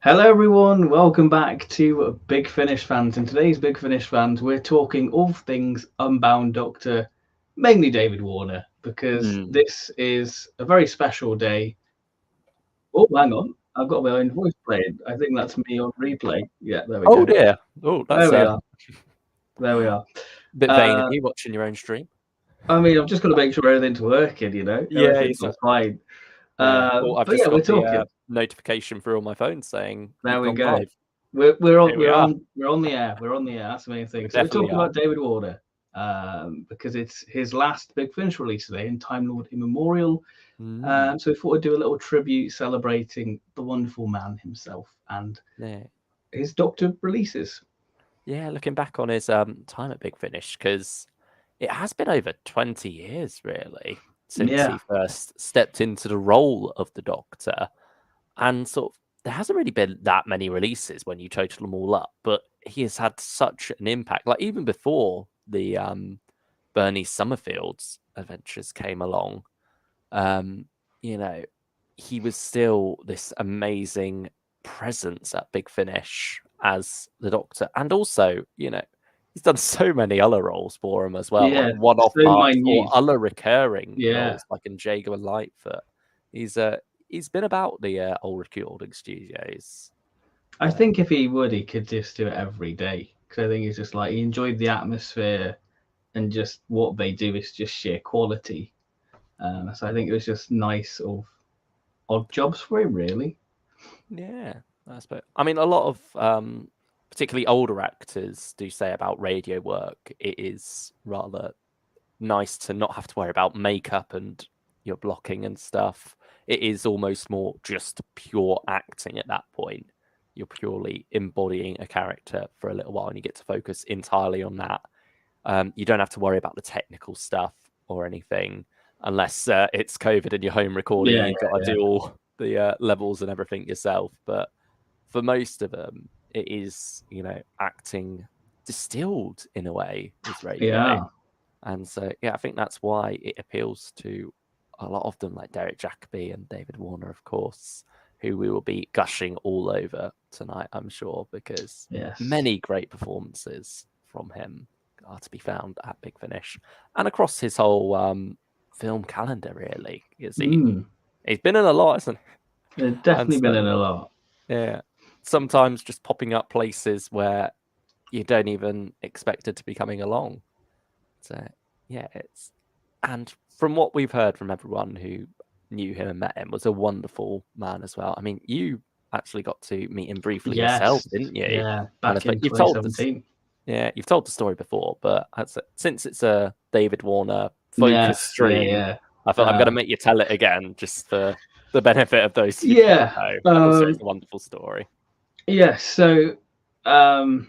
Hello, everyone. Welcome back to Big Finish fans. In today's Big Finish fans, we're talking all things Unbound Doctor, mainly David Warner, because Mm. this is a very special day. Oh, hang on. I've got my own voice playing. I think that's me on replay. Yeah, there we Oh go. dear. Oh, There that's we a are. There we are. bit vain of Uh, you watching your own stream. I mean, I've just got to make sure everything's working, Yeah, everything's all fine. yeah. Oh, I've But yeah, just we're got the talking. notification through on my phone saying There you've we gone go. live. We're on Here we are. we're on the air. We're on the air. That's the main We thing. So we're definitely talking are. about David Warner because it's his last Big Finish release today in Time Lord Immemorial. Mm. So we thought we'd do a little tribute celebrating the wonderful man himself and Yeah. his Doctor releases. Yeah, looking back on his time at Big Finish, because it has been over 20 years really since Yeah, he first stepped into the role of the Doctor. And sort of there hasn't really been that many releases when you total them all up, but he has had such an impact. Like even before the Bernie Summerfield's adventures came along, um, you know, he was still this amazing presence at Big Finish as the Doctor, and also, he's done so many other roles for him as well, like yeah, one-off so parts or minute. other recurring Yeah, roles, like in Jago and Lightfoot. He's been about the old recording studios. I Uh, think if he would, he could just do it every day because I think he's just like he enjoyed the atmosphere and just what they do is just sheer quality. So I think it was just nice sort of odd jobs for him, really. Yeah, I suppose. I mean, a lot of particularly older actors do say about radio work, it is rather nice to not have to worry about makeup and your blocking and stuff. It is almost more just pure acting at that point. You're purely embodying a character for a little while and you get to focus entirely on that. You don't have to worry about the technical stuff or anything unless it's COVID and you're home recording and Yeah, you've got to yeah, do all the levels and everything yourself. But for most of them, it is, acting distilled in a way is radio. yeah. And so, yeah, I think that's why it appeals to a lot of them, like Derek Jacobi and David Warner, of course, who we will be gushing all over tonight, I'm sure, because Yes. many great performances from him are to be found at Big Finish and across his whole film calendar, really. Mm. He's been in a lot, isn't he? There's And definitely been so, in a lot. yeah, sometimes just popping up places where you don't even expect it to be coming along. So yeah, and from what we've heard from everyone who knew him and met him, was a wonderful man as well. I mean, you actually got to meet him briefly yourself, Yes. didn't you? Yeah. And Back in you've told this, 2017. yeah, you've told the story before, but since it's a David Warner focus Yes. Yeah. stream, Yeah. I thought I'm going Uh, to make you tell it again, just for the benefit of those who don't yeah. know. And also, it's Um, a wonderful story. yeah. So, um,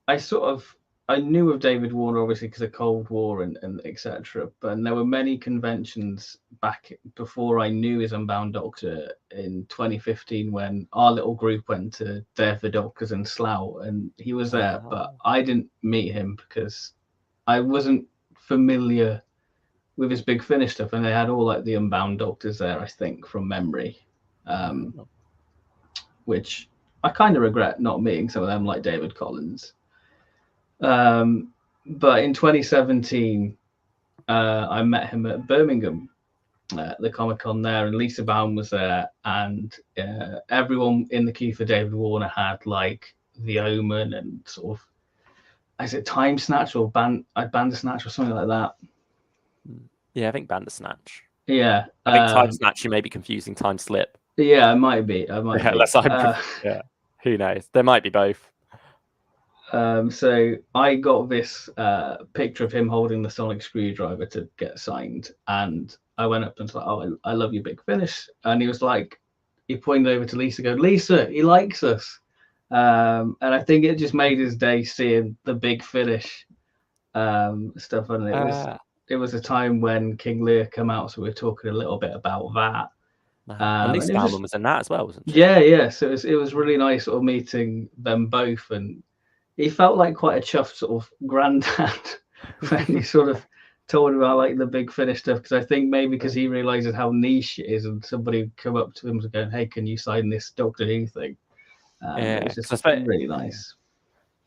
I sort of I knew of David Warner obviously because of Cold War and etc. But there were many conventions back before I knew his Unbound Doctor in 2015 when our little group went to Day of the Doctors in Slough and he was there, but Ah, I didn't meet him because I wasn't familiar with his Big Finish stuff, and they had all like the Unbound Doctors there, I think, from memory, um, ah. which I kind of regret not meeting some of them, like David Collins. Um, but in 2017, I met him at Birmingham, the Comic Con there, and Lisa Baum was there, and everyone in the queue for David Warner had like The Omen and sort of, is it Time Snatch or Bandersnatch or something like that? Yeah, I think Bandersnatch. Yeah, I think Time Snatch, you may be confusing Time Slip. yeah, it might be, it might Yeah, be. unless yeah, who knows? There might be both. So I got this picture of him holding the sonic screwdriver to get signed, and I went up and was like, "Oh, I love you, Big Finish," and he was like, he pointed over to Lisa, go, "Lisa, he likes us," and I think it just made his day seeing the Big Finish stuff, and Uh, it was a time when King Lear came out, so we were talking a little bit about that, and and Lisa it was just Bauman was in that as well, wasn't she? yeah, yeah. So it was really nice sort of meeting them both and he felt like quite a chuffed sort of granddad when he sort of told about like the Big Finish stuff because I think maybe because he realizes how niche it is and somebody come up to him and going, "Hey, can you sign this Doctor Who thing?" It was 'cause just really nice.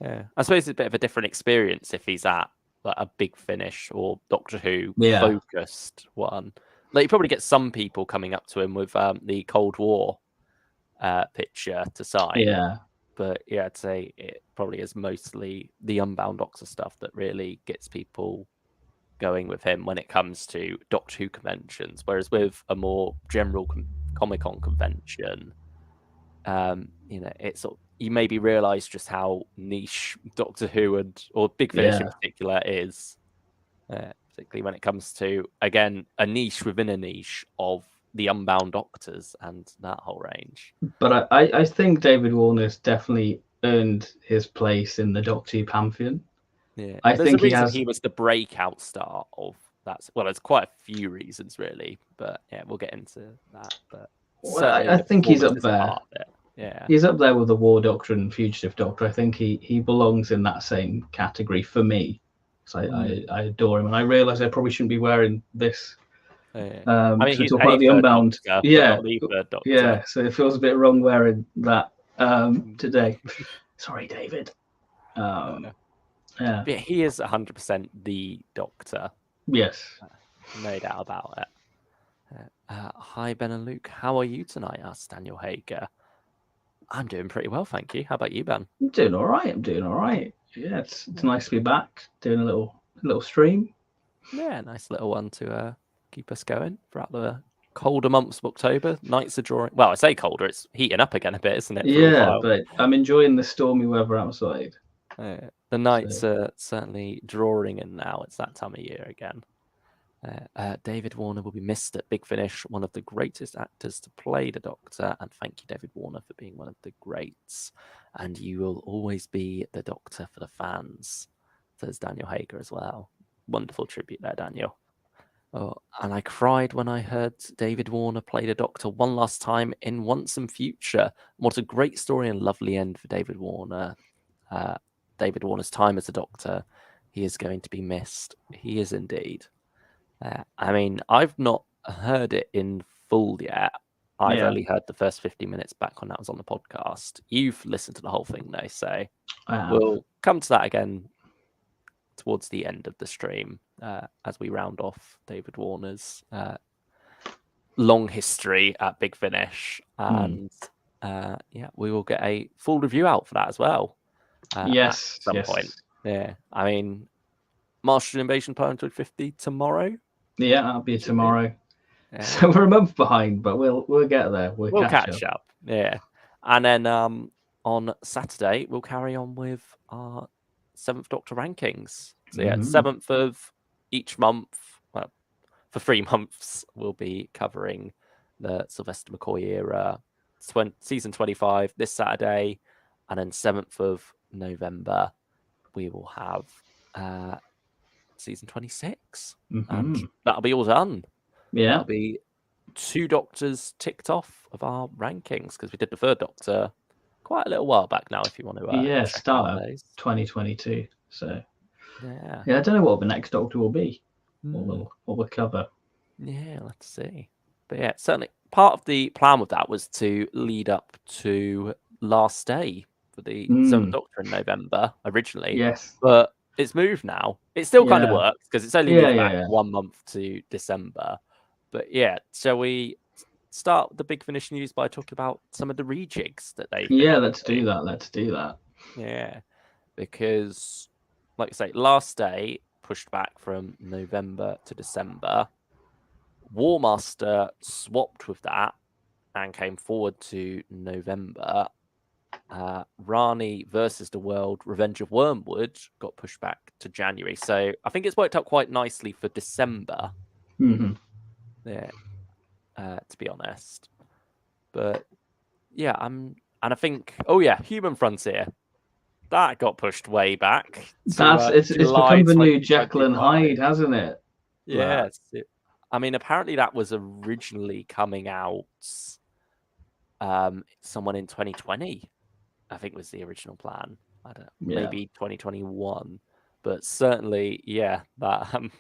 I suppose it's a bit of a different experience if he's at like a Big Finish or Doctor Who Yeah. focused one. Like you probably get some people coming up to him with the Cold War picture to sign. Yeah. But yeah, I'd say it probably is mostly the Unbound Doctor stuff that really gets people going with him when it comes to Doctor Who conventions. Whereas with a more general Comic-Con convention, it's sort of, you maybe realise just how niche Doctor Who or Big Finish in Yeah. particular is, particularly when it comes to, again, a niche within a niche of the Unbound Doctors and that whole range. But I think David Warner's definitely earned his place in the Doctor Who pantheon. Yeah, I there's think a reason he he was the breakout star of that. Well, there's quite a few reasons really, but yeah, we'll get into that. But well, certainly I the think he's performance up is a there. part of it. Yeah, He's up there with the War Doctor and Fugitive Doctor. I think he belongs in that same category for me. So I adore him, and I realise I probably shouldn't be wearing this. I mean, So he's talk about a the third Unbound. Doctor, but Yeah, not the third Doctor. yeah. So it feels a bit wrong wearing that today. Sorry, David. Yeah. But he is 100% the Doctor. Yes. No doubt about it. Hi, Ben and Luke. How are you tonight? Asked Daniel Hager. I'm doing pretty well, thank you. How about you, Ben? I'm doing all right. Yeah, it's nice to be back doing a little stream. Yeah, nice little one to keep us going throughout the colder months of October. Nights are drawing. Well, I say colder; it's heating up again a bit, isn't it? Yeah, but I'm enjoying the stormy weather outside. The nights are certainly drawing in now. It's that time of year again. David Warner will be missed at Big Finish, one of the greatest actors to play the Doctor. And thank you, David Warner, for being one of the greats. And you will always be the Doctor for the fans, says Daniel Hager as well. Wonderful tribute there, Daniel. Oh, and I cried when I heard David Warner play the Doctor one last time in Once and Future. What a great story and lovely end for David Warner. David Warner's time as the Doctor. He is going to be missed. He is indeed. I mean, I've not heard it in full yet. I've only heard the first 50 minutes back when that was on the podcast. You've listened to the whole thing, though, so we'll come to that again towards the end of the stream as we round off David Warner's long history at Big Finish. And we will get a full review out for that as well. Yes. At some point. Yeah. I mean, Martian Invasion Parenthood 50 tomorrow. Yeah, that'll be tomorrow. Yeah. So we're a month behind, but we'll get there. We'll catch up. Yeah. And then on Saturday, we'll carry on with our 7th Doctor rankings. So yeah, 7th of each month, well, for 3 months, we'll be covering the Sylvester McCoy era, season 25 this Saturday. And then 7th of November, we will have season 26. And that'll be all done. Yeah. That'll be 2 Doctors ticked off of our rankings because we did the 3rd Doctor quite a little while back now, if you want to start of 2022. So yeah, I don't know what the next Doctor will be. What we'll cover. Yeah, let's see. But yeah, certainly part of the plan with that was to lead up to Last Day for the 7th Doctor in November originally. Yes. But it's moved now. It still kind of works because it's only moved back 1 month to December. But yeah, shall we start the Big Finish news by talking about some of the rejigs that they've been let's do that. Yeah, because like I say, Last Day pushed back from November to December. War Master swapped with that and came forward to November. Rani versus the World, Revenge of Wormwood got pushed back to January. So I think it's worked out quite nicely for December. Yeah, to be honest. But yeah, and I think, Human Frontier. That got pushed way back. It's become the new Jekyll and Hyde, hasn't it? Yes. I mean, apparently that was originally coming out someone in 2020. I think was the original plan. I don't know, maybe 2021. But certainly, that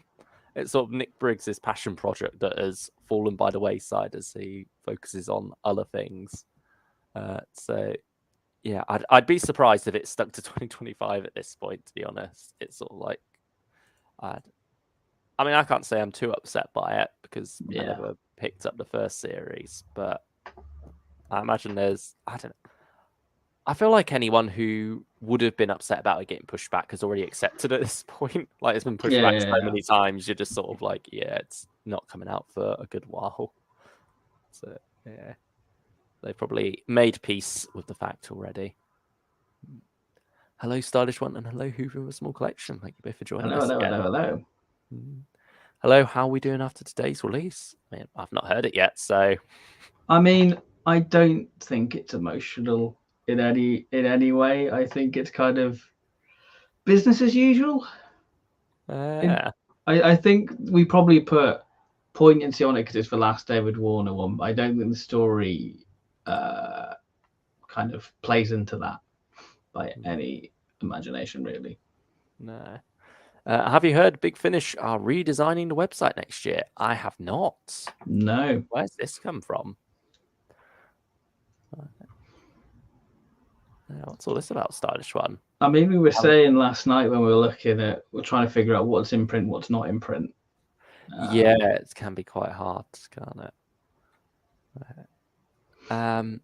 it's sort of Nick Briggs's passion project that has fallen by the wayside as he focuses on other things. yeah, I'd be surprised if it stuck to 2025 at this point. To be honest, it's sort of like I mean, I can't say I'm too upset by it because I never picked up the first series, but I imagine I don't know. I feel like anyone who would have been upset about it getting pushed back has already accepted at this point. Like, it's been pushed back so many times, you're just sort of like, yeah, it's not coming out for a good while. So, yeah. They've probably made peace with the fact already. Hello, Stylish One, and hello, Hoover of a Small Collection. Thank you both for joining us. Hello. Hello, how are we doing after today's release? I mean, I've not heard it yet, so... I mean, I don't think it's emotional in any way. I think it's kind of business as usual. I think we probably put poignancy on it because it's the last David Warner one. But I don't think the story kind of plays into that by any imagination, really. No. Have you heard Big Finish are redesigning the website next year? I have not. No. Where's this come from? What's all this about, Stylish One? I mean, we were saying last night when we were we're trying to figure out what's in print, what's not in print. Yeah, it can be quite hard, can't it?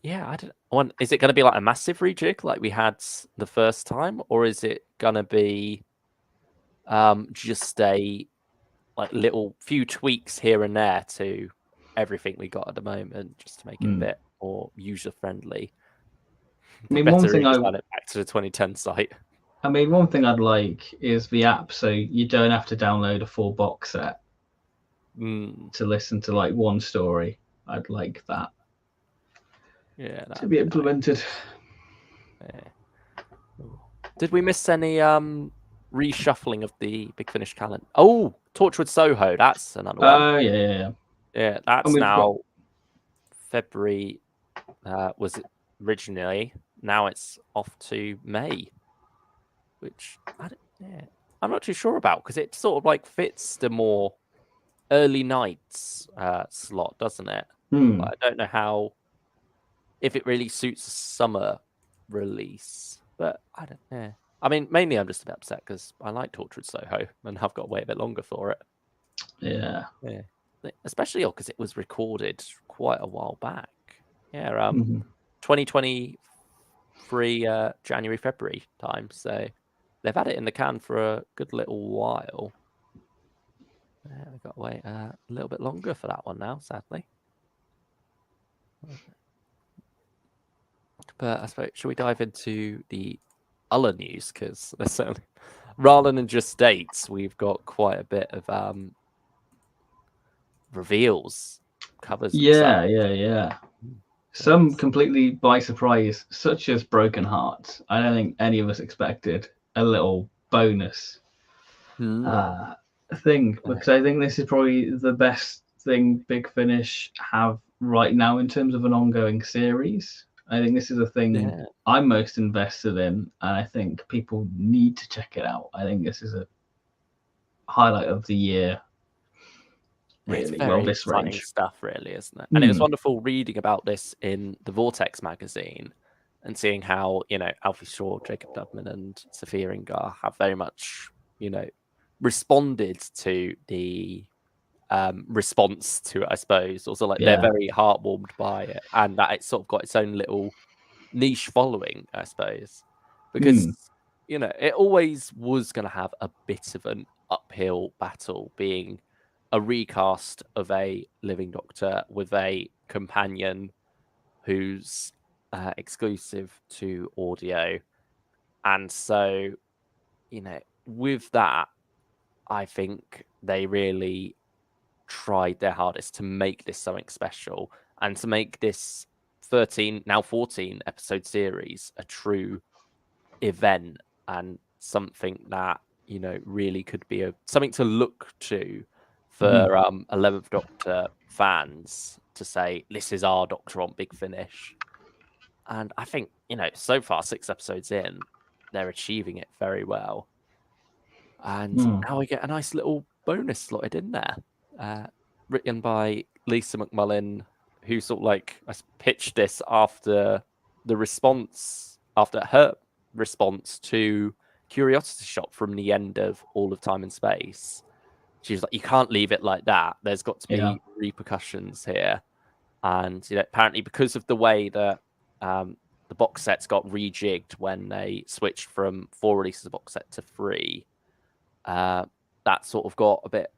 Yeah, I don't. Is it going to be like a massive rejig like we had the first time, or is it going to be just a like little few tweaks here and there to everything we got at the moment, just to make it a bit more user friendly? I mean, one thing it back to the 2010 site. I mean, one thing I'd like is the app, so you don't have to download a full box set to listen to like one story. I'd like that. Yeah, to be implemented. Nice. Yeah. Did we miss any reshuffling of the Big Finish calendar? Oh, Torchwood Soho, that's another one. Oh yeah. Yeah, that's now February. Was it originally? Now it's off to May, which I'm not too sure about because it sort of like fits the more early nights slot, doesn't it? Like, I don't know if it really suits a summer release, but I don't know. I mean, mainly I'm just a bit upset because I like Torchwood Soho and I've got to wait a bit longer for it. Yeah. Especially because it was recorded quite a while back. Yeah, 2023 January, February time. So they've had it in the can for a good little while. Yeah, we've got to wait a little bit longer for that one now, sadly. But I suppose, should we dive into the other news? Because certainly, rather than just dates, we've got quite a bit of reveals, covers. Yeah. Some completely by surprise, such as Broken Hearts. I don't think any of us expected a little bonus thing, because I think this is probably the best thing Big Finish have right now in terms of an ongoing series. I think this is a thing I'm most invested in, and I think people need to check it out. I think this is a highlight of the year. Really, it's very exciting stuff, really, isn't it? And it was wonderful reading about this in the Vortex magazine and seeing how, Alfie Shaw, Jacob Dubman, and Sophia Ingar have very much, responded to the response to it, I suppose. Also, like, they're very heartwarmed by it, and that it's sort of got its own little niche following, I suppose, because it always was going to have a bit of an uphill battle, being a recast of a living Doctor with a companion who's exclusive to audio. And so, with that, I think they really tried their hardest to make this something special and to make this 13, now 14 episode series a true event and something that, really could be something to look to for 11th Doctor fans to say, this is our Doctor on Big Finish. And I think, so far, 6 episodes in, they're achieving it very well. And now we get a nice little bonus slotted in there, written by Lisa McMullen, who sort of like pitched this after the response after her response to Curiosity Shop from the end of All of Time and Space, she was like, "You can't leave it like that. There's got to Yeah. be repercussions here." And apparently, because of the way that the box sets got rejigged when they switched from 4 releases of box set to 3, that sort of got a bit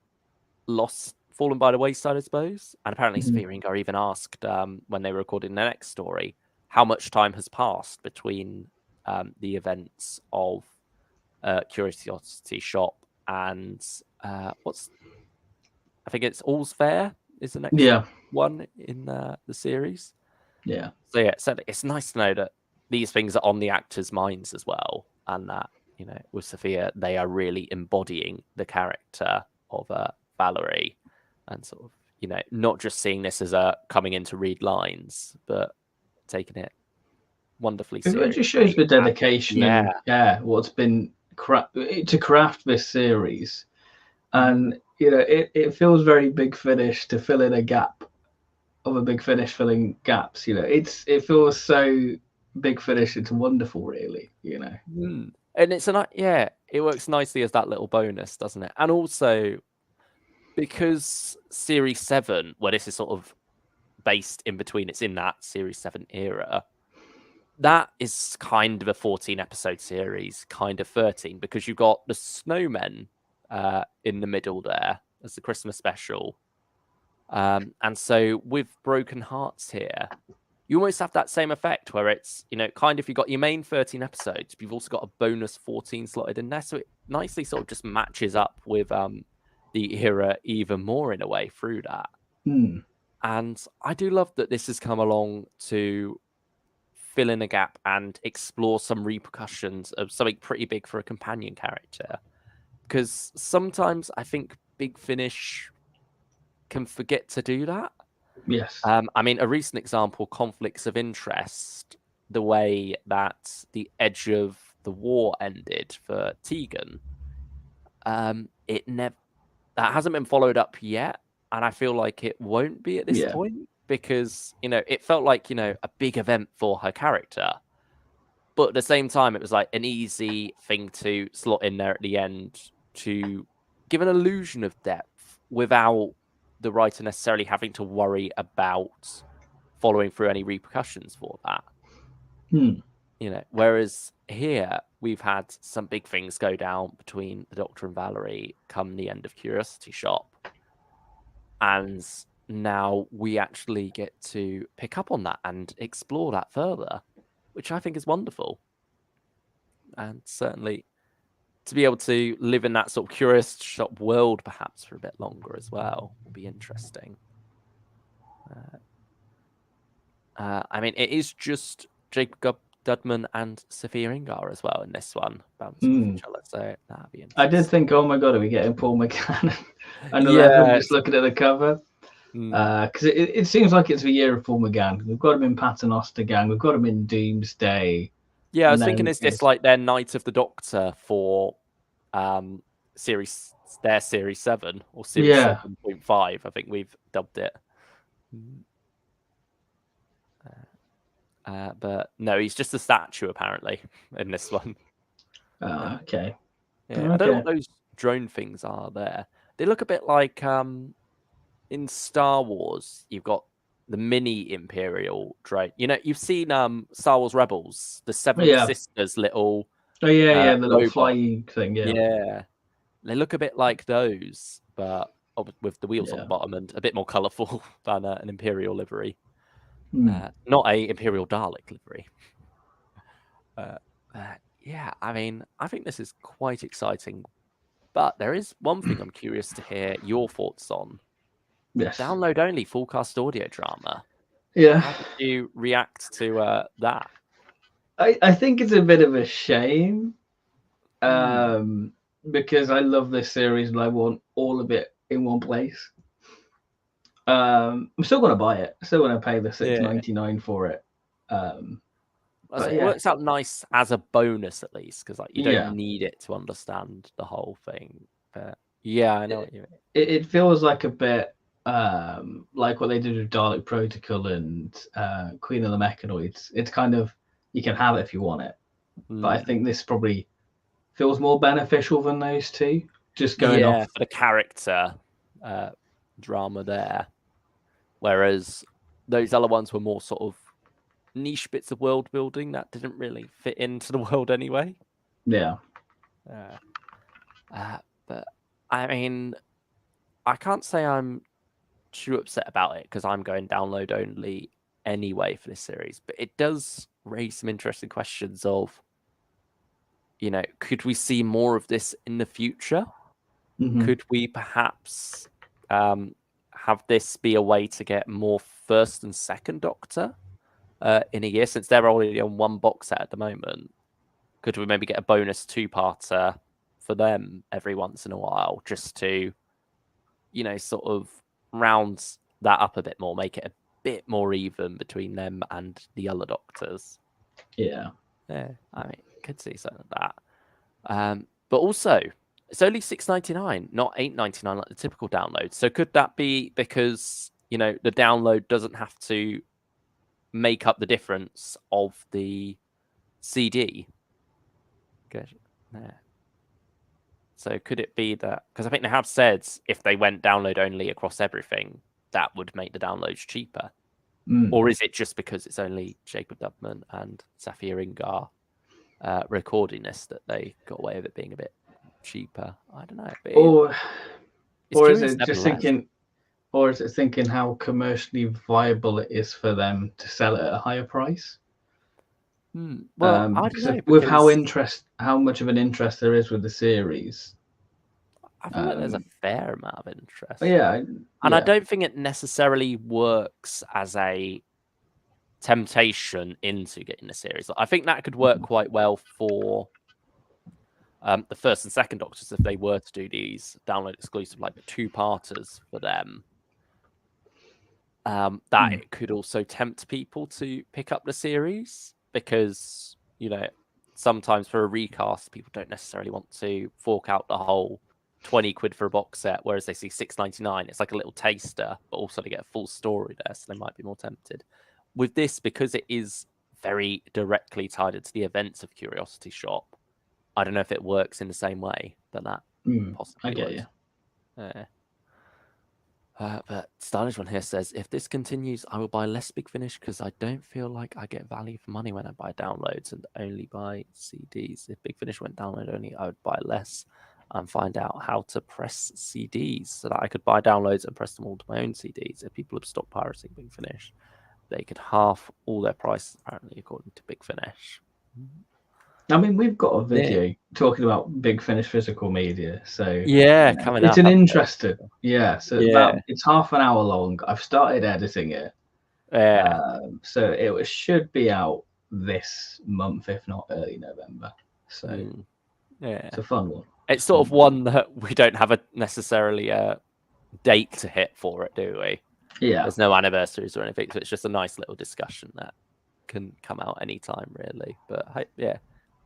lost, fallen by the wayside, I suppose. And apparently, Sophia Ringar even asked when they were recording the next story how much time has passed between the events of Curiosity Shop and I think it's All's Fair is the next one in the series. Yeah. So yeah, so it's nice to know that these things are on the actors' minds as well, and that with Sophia, they are really embodying the character of Valerie, and sort of not just seeing this as a coming in to read lines, but taking it wonderfully It seriously. just shows the dedication and what's been to craft this series, and it feels very Big Finish to fill in a gap of a Big Finish filling gaps. It feels so Big Finish. It's wonderful, really. And it's it works nicely as that little bonus, doesn't it? And also because Series 7, where this is sort of based in between, it's in that Series 7 era. That is kind of a 14 episode series, kind of 13, because you've got the snowmen in the middle there as the Christmas special. And so with Broken Hearts here, you almost have that same effect where it's, kind of, you've got your main 13 episodes, but you've also got a bonus 14 slotted in there. So it nicely sort of just matches up with the era even more in a way through that. And I do love that this has come along to fill in a gap and explore some repercussions of something pretty big for a companion character. Because sometimes I think Big Finish can forget to do that. Yes. I mean, a recent example, Conflicts of Interest, the way that the edge of the war ended for Tegan, that hasn't been followed up yet, and I feel like it won't be at this point because it felt like a big event for her character, but at the same time, it was like an easy thing to slot in there at the end to give an illusion of depth without the writer necessarily having to worry about following through any repercussions for that. Whereas here we've had some big things go down between the Doctor and Valerie come the end of Curiosity Shop, and now we actually get to pick up on that and explore that further, which I think is wonderful. And certainly to be able to live in that sort of Curiosity Shop world perhaps for a bit longer as well will be interesting. I mean, it is just Jacob Dudman and Sophia Ringar as well in this one, bouncing off each other, so that'd be interesting. I did think, oh my god, are we getting Paul McGann and 11 just looking at the cover? Because it seems like it's the year of Paul McGann. We've got him in Paternoster Gang, we've got him in Doomsday. Yeah, I was thinking, is this like their Night of the Doctor for series 7 or series 7.5? I think we've dubbed it. But no, he's just a statue apparently in this one. Okay. Yeah, I don't know what those drone things are there. They look a bit like in Star Wars. You've got the mini Imperial drone. You've seen Star Wars Rebels, the Seven Sisters little. Oh yeah, the little flying thing. Yeah, they look a bit like those, but with the wheels on the bottom and a bit more colourful than an Imperial livery. Not a Imperial Dalek livery. Yeah, I mean, I think this is quite exciting. But there is one thing I'm curious to hear your thoughts on. Yes. Download only full cast audio drama. Yeah. How did you react to that? I think it's a bit of a shame. Because I love this series and I want all of it in one place. I'm still going to buy it. Still going to pay the $6.99 for it. It works out nice as a bonus at least, because you don't need it to understand the whole thing. But yeah, I know what you mean. It feels like a bit like what they did with Dalek Protocol and Queen of the Mechanoids. It's kind of, you can have it if you want it, but I think this probably feels more beneficial than those two. Just going off, for the character drama there, whereas those other ones were more sort of niche bits of world building that didn't really fit into the world anyway. yeah. But I mean, I can't say I'm too upset about it because I'm going download only anyway for this series. But it does raise some interesting questions of, could we see more of this in the future? Mm-hmm. Could we perhaps have this be a way to get more first and second Doctor in a year, since they're already on one box set at the moment? Could we maybe get a bonus two-parter for them every once in a while, just to, sort of round that up a bit more, make it a bit more even between them and the other Doctors? Yeah. Yeah, I mean, could see something like that. But also, it's only $6.99, not $8.99 like the typical download. So could that be because, the download doesn't have to make up the difference of the CD? Good. Yeah. So could it be that, because I think they have said if they went download only across everything, that would make the downloads cheaper? Or is it just because it's only Jacob Dubman and Safia Ingar recording this that they got away with it being a bit cheaper? I don't know. But or is it just thinking, or is it thinking how commercially viable it is for them to sell it at a higher price? Well, I don't know, with how much of an interest there is with the series. I feel like there's a fair amount of interest. Yeah. And I don't think it necessarily works as a temptation into getting the series. I think that could work quite well for the first and second Doctors if they were to do these download exclusive, like the two-parters for them. That it could also tempt people to pick up the series because, sometimes for a recast, people don't necessarily want to fork out the whole 20 quid for a box set, whereas they see $6.99. It's like a little taster, but also to get a full story there, so they might be more tempted. With this, because it is very directly tied into the events of Curiosity Shop, I don't know if it works in the same way that possibly I get would. you. Yeah. But Stylish One here says, if this continues, I will buy less Big Finish because I don't feel like I get value for money when I buy downloads and only buy CDs. If Big Finish went download only, I would buy less and find out how to press CDs so that I could buy downloads and press them all to my own CDs. If people have stopped pirating Big Finish, they could half all their prices, apparently, according to Big Finish. I mean, we've got a video talking about Big Finish physical media, so coming it's up. an interesting, so Yeah. it's half an hour long. I've started editing it, so it should be out this month, if not early November. So it's a fun one. It's sort of one that we don't have necessarily a date to hit for it, do we? Yeah. There's no anniversaries or anything, so it's just a nice little discussion that can come out anytime, really. But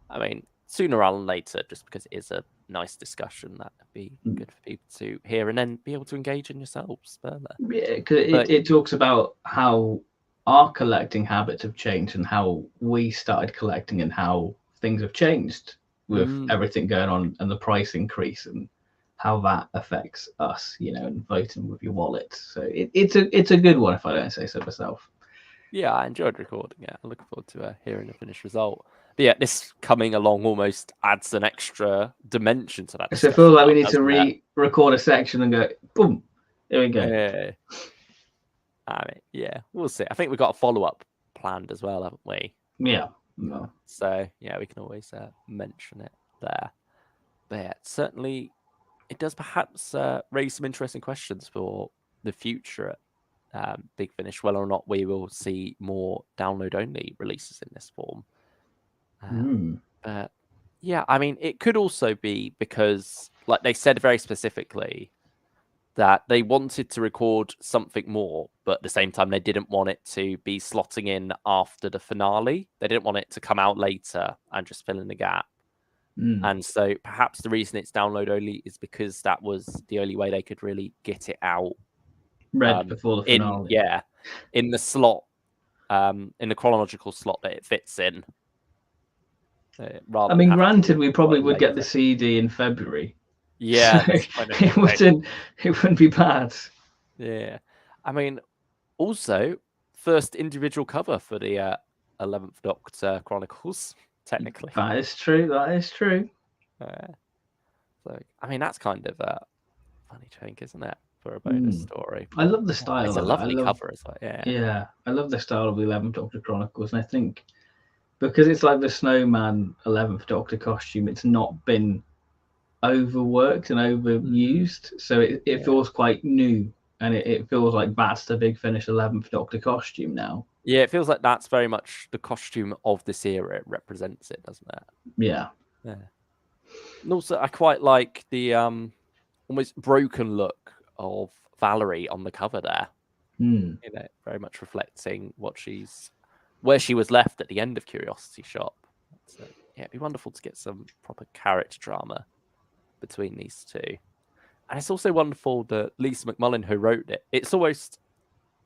I mean, sooner rather than later, just because it is a nice discussion, that would be good for people to hear and then be able to engage in yourselves further. Yeah, because it talks about how our collecting habits have changed and how we started collecting and how things have changed with everything going on and the price increase and how that affects us, and voting with your wallet. So it's a good one, if I don't say so myself. Yeah, I enjoyed recording it. I look forward to hearing the finished result. But yeah, this coming along almost adds an extra dimension to that discussion. So I feel like we need to re-record a section and go, boom, here we go. I mean, yeah, we'll see. I think we've got a follow-up planned as well, haven't we? Yeah. So, yeah, we can always mention it there. But yeah, certainly it does perhaps raise some interesting questions for the future at Big Finish, whether or not we will see more download-only releases in this form. But yeah, I mean, it could also be because, like they said very specifically, that they wanted to record something more, but at the same time, they didn't want it to be slotting in after the finale. They didn't want it to come out later and just fill in the gap. And so perhaps the reason it's download only is because that was the only way they could really get it out Read before the finale. in the slot, in the chronological slot that it fits in. I mean, granted, we probably would get the CD in February. Yeah, so it wouldn't be bad. Yeah, I mean, also first individual cover for the 11th Doctor Chronicles. Technically, that is true. That is true. So I mean, that's kind of a funny change, isn't it, for a bonus story? I love the style. It's a lovely cover as well. Yeah, I love the style of the 11th Doctor Chronicles, and I think because it's like the Snowman 11th Doctor costume, it's not been overworked and overused, so it feels quite new, and it feels like that's the Big Finish 11th Doctor costume now. Yeah, it feels like that's very much the costume of this era. It represents it, doesn't it? Yeah. And also, I quite like the almost broken look of Valerie on the cover there. You know, very much reflecting where she was left at the end of Curiosity Shop. So yeah, it'd be wonderful to get some proper character drama between these two. And it's also wonderful that Lisa McMullen, who wrote it, it's almost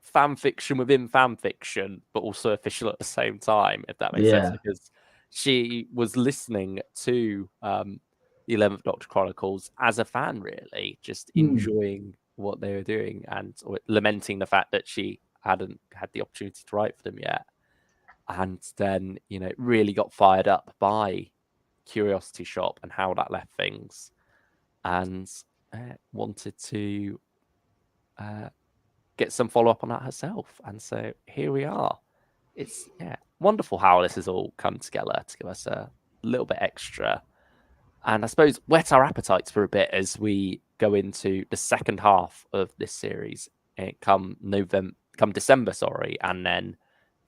fan fiction within fan fiction, but also official at the same time, if that makes sense, because she was listening to the 11th Doctor Chronicles as a fan, really, just enjoying what they were doing and lamenting the fact that she hadn't had the opportunity to write for them yet. And then, you know, really got fired up by Curiosity Shop and how that left things, and wanted to get some follow-up on that herself. And so here we are. It's wonderful how this has all come together to give us a little bit extra, and I suppose whet our appetites for a bit as we go into the second half of this series. Come December, and then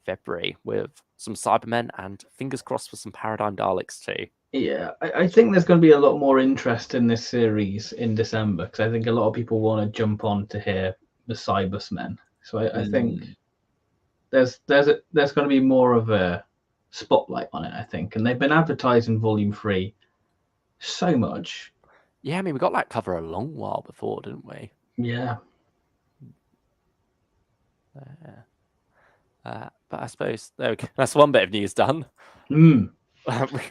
February with some Cybermen and fingers crossed for some Paradigm Daleks too. Yeah, I think there's going to be a lot more interest in this series in December, because I think a lot of people want to jump on to hear the Cybersmen. So I think there's going to be more of a spotlight on it, I think. And they've been advertising Volume 3 so much. Yeah, I mean, we got that cover a long while before, didn't we? Yeah. But I suppose that's one bit of news done. We've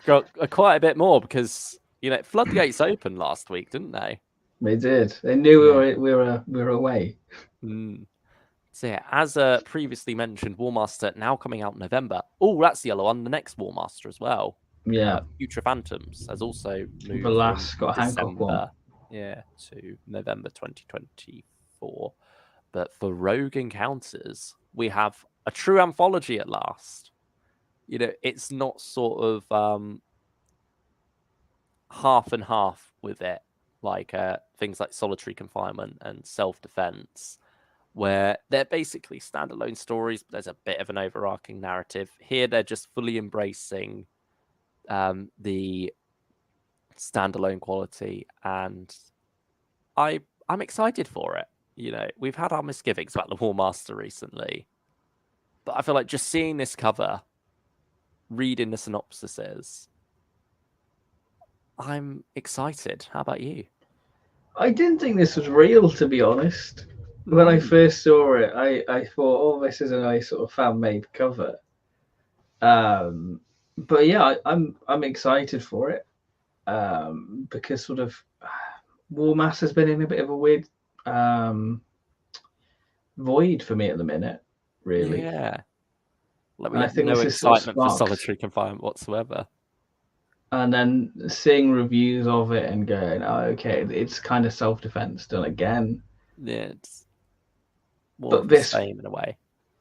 got quite a bit more because, you know, floodgates opened last week, didn't they? They did. They knew we were away. So yeah, as previously mentioned, Warmaster now coming out in November. Oh, that's the other one. The next Warmaster as well. Yeah. Future Phantoms has also moved the last from got Hancock one. To November 2024. But for Rogue Encounters, we have a true anthology at last. You know, it's not sort of half and half with it, like things like Solitary Confinement and Self-Defense, where they're basically standalone stories, but there's a bit of an overarching narrative. Here, they're just fully embracing the standalone quality, and I'm excited for it. You know, we've had our misgivings about the Warmaster recently, but I feel like just seeing this cover, reading the synopsises, I'm excited. How about you? I didn't think this was real, to be honest. When I first saw it, I thought, oh, this is a nice sort of fan-made cover. But yeah, I'm excited for it, because sort of Warmaster's been in a bit of a weird void for me at the minute, really. Yeah. I think no this excitement sort of for Solitary Confinement whatsoever. And then seeing reviews of it and going, oh, okay, it's kind of self-defense done again. Yeah, it's more of the same in a way.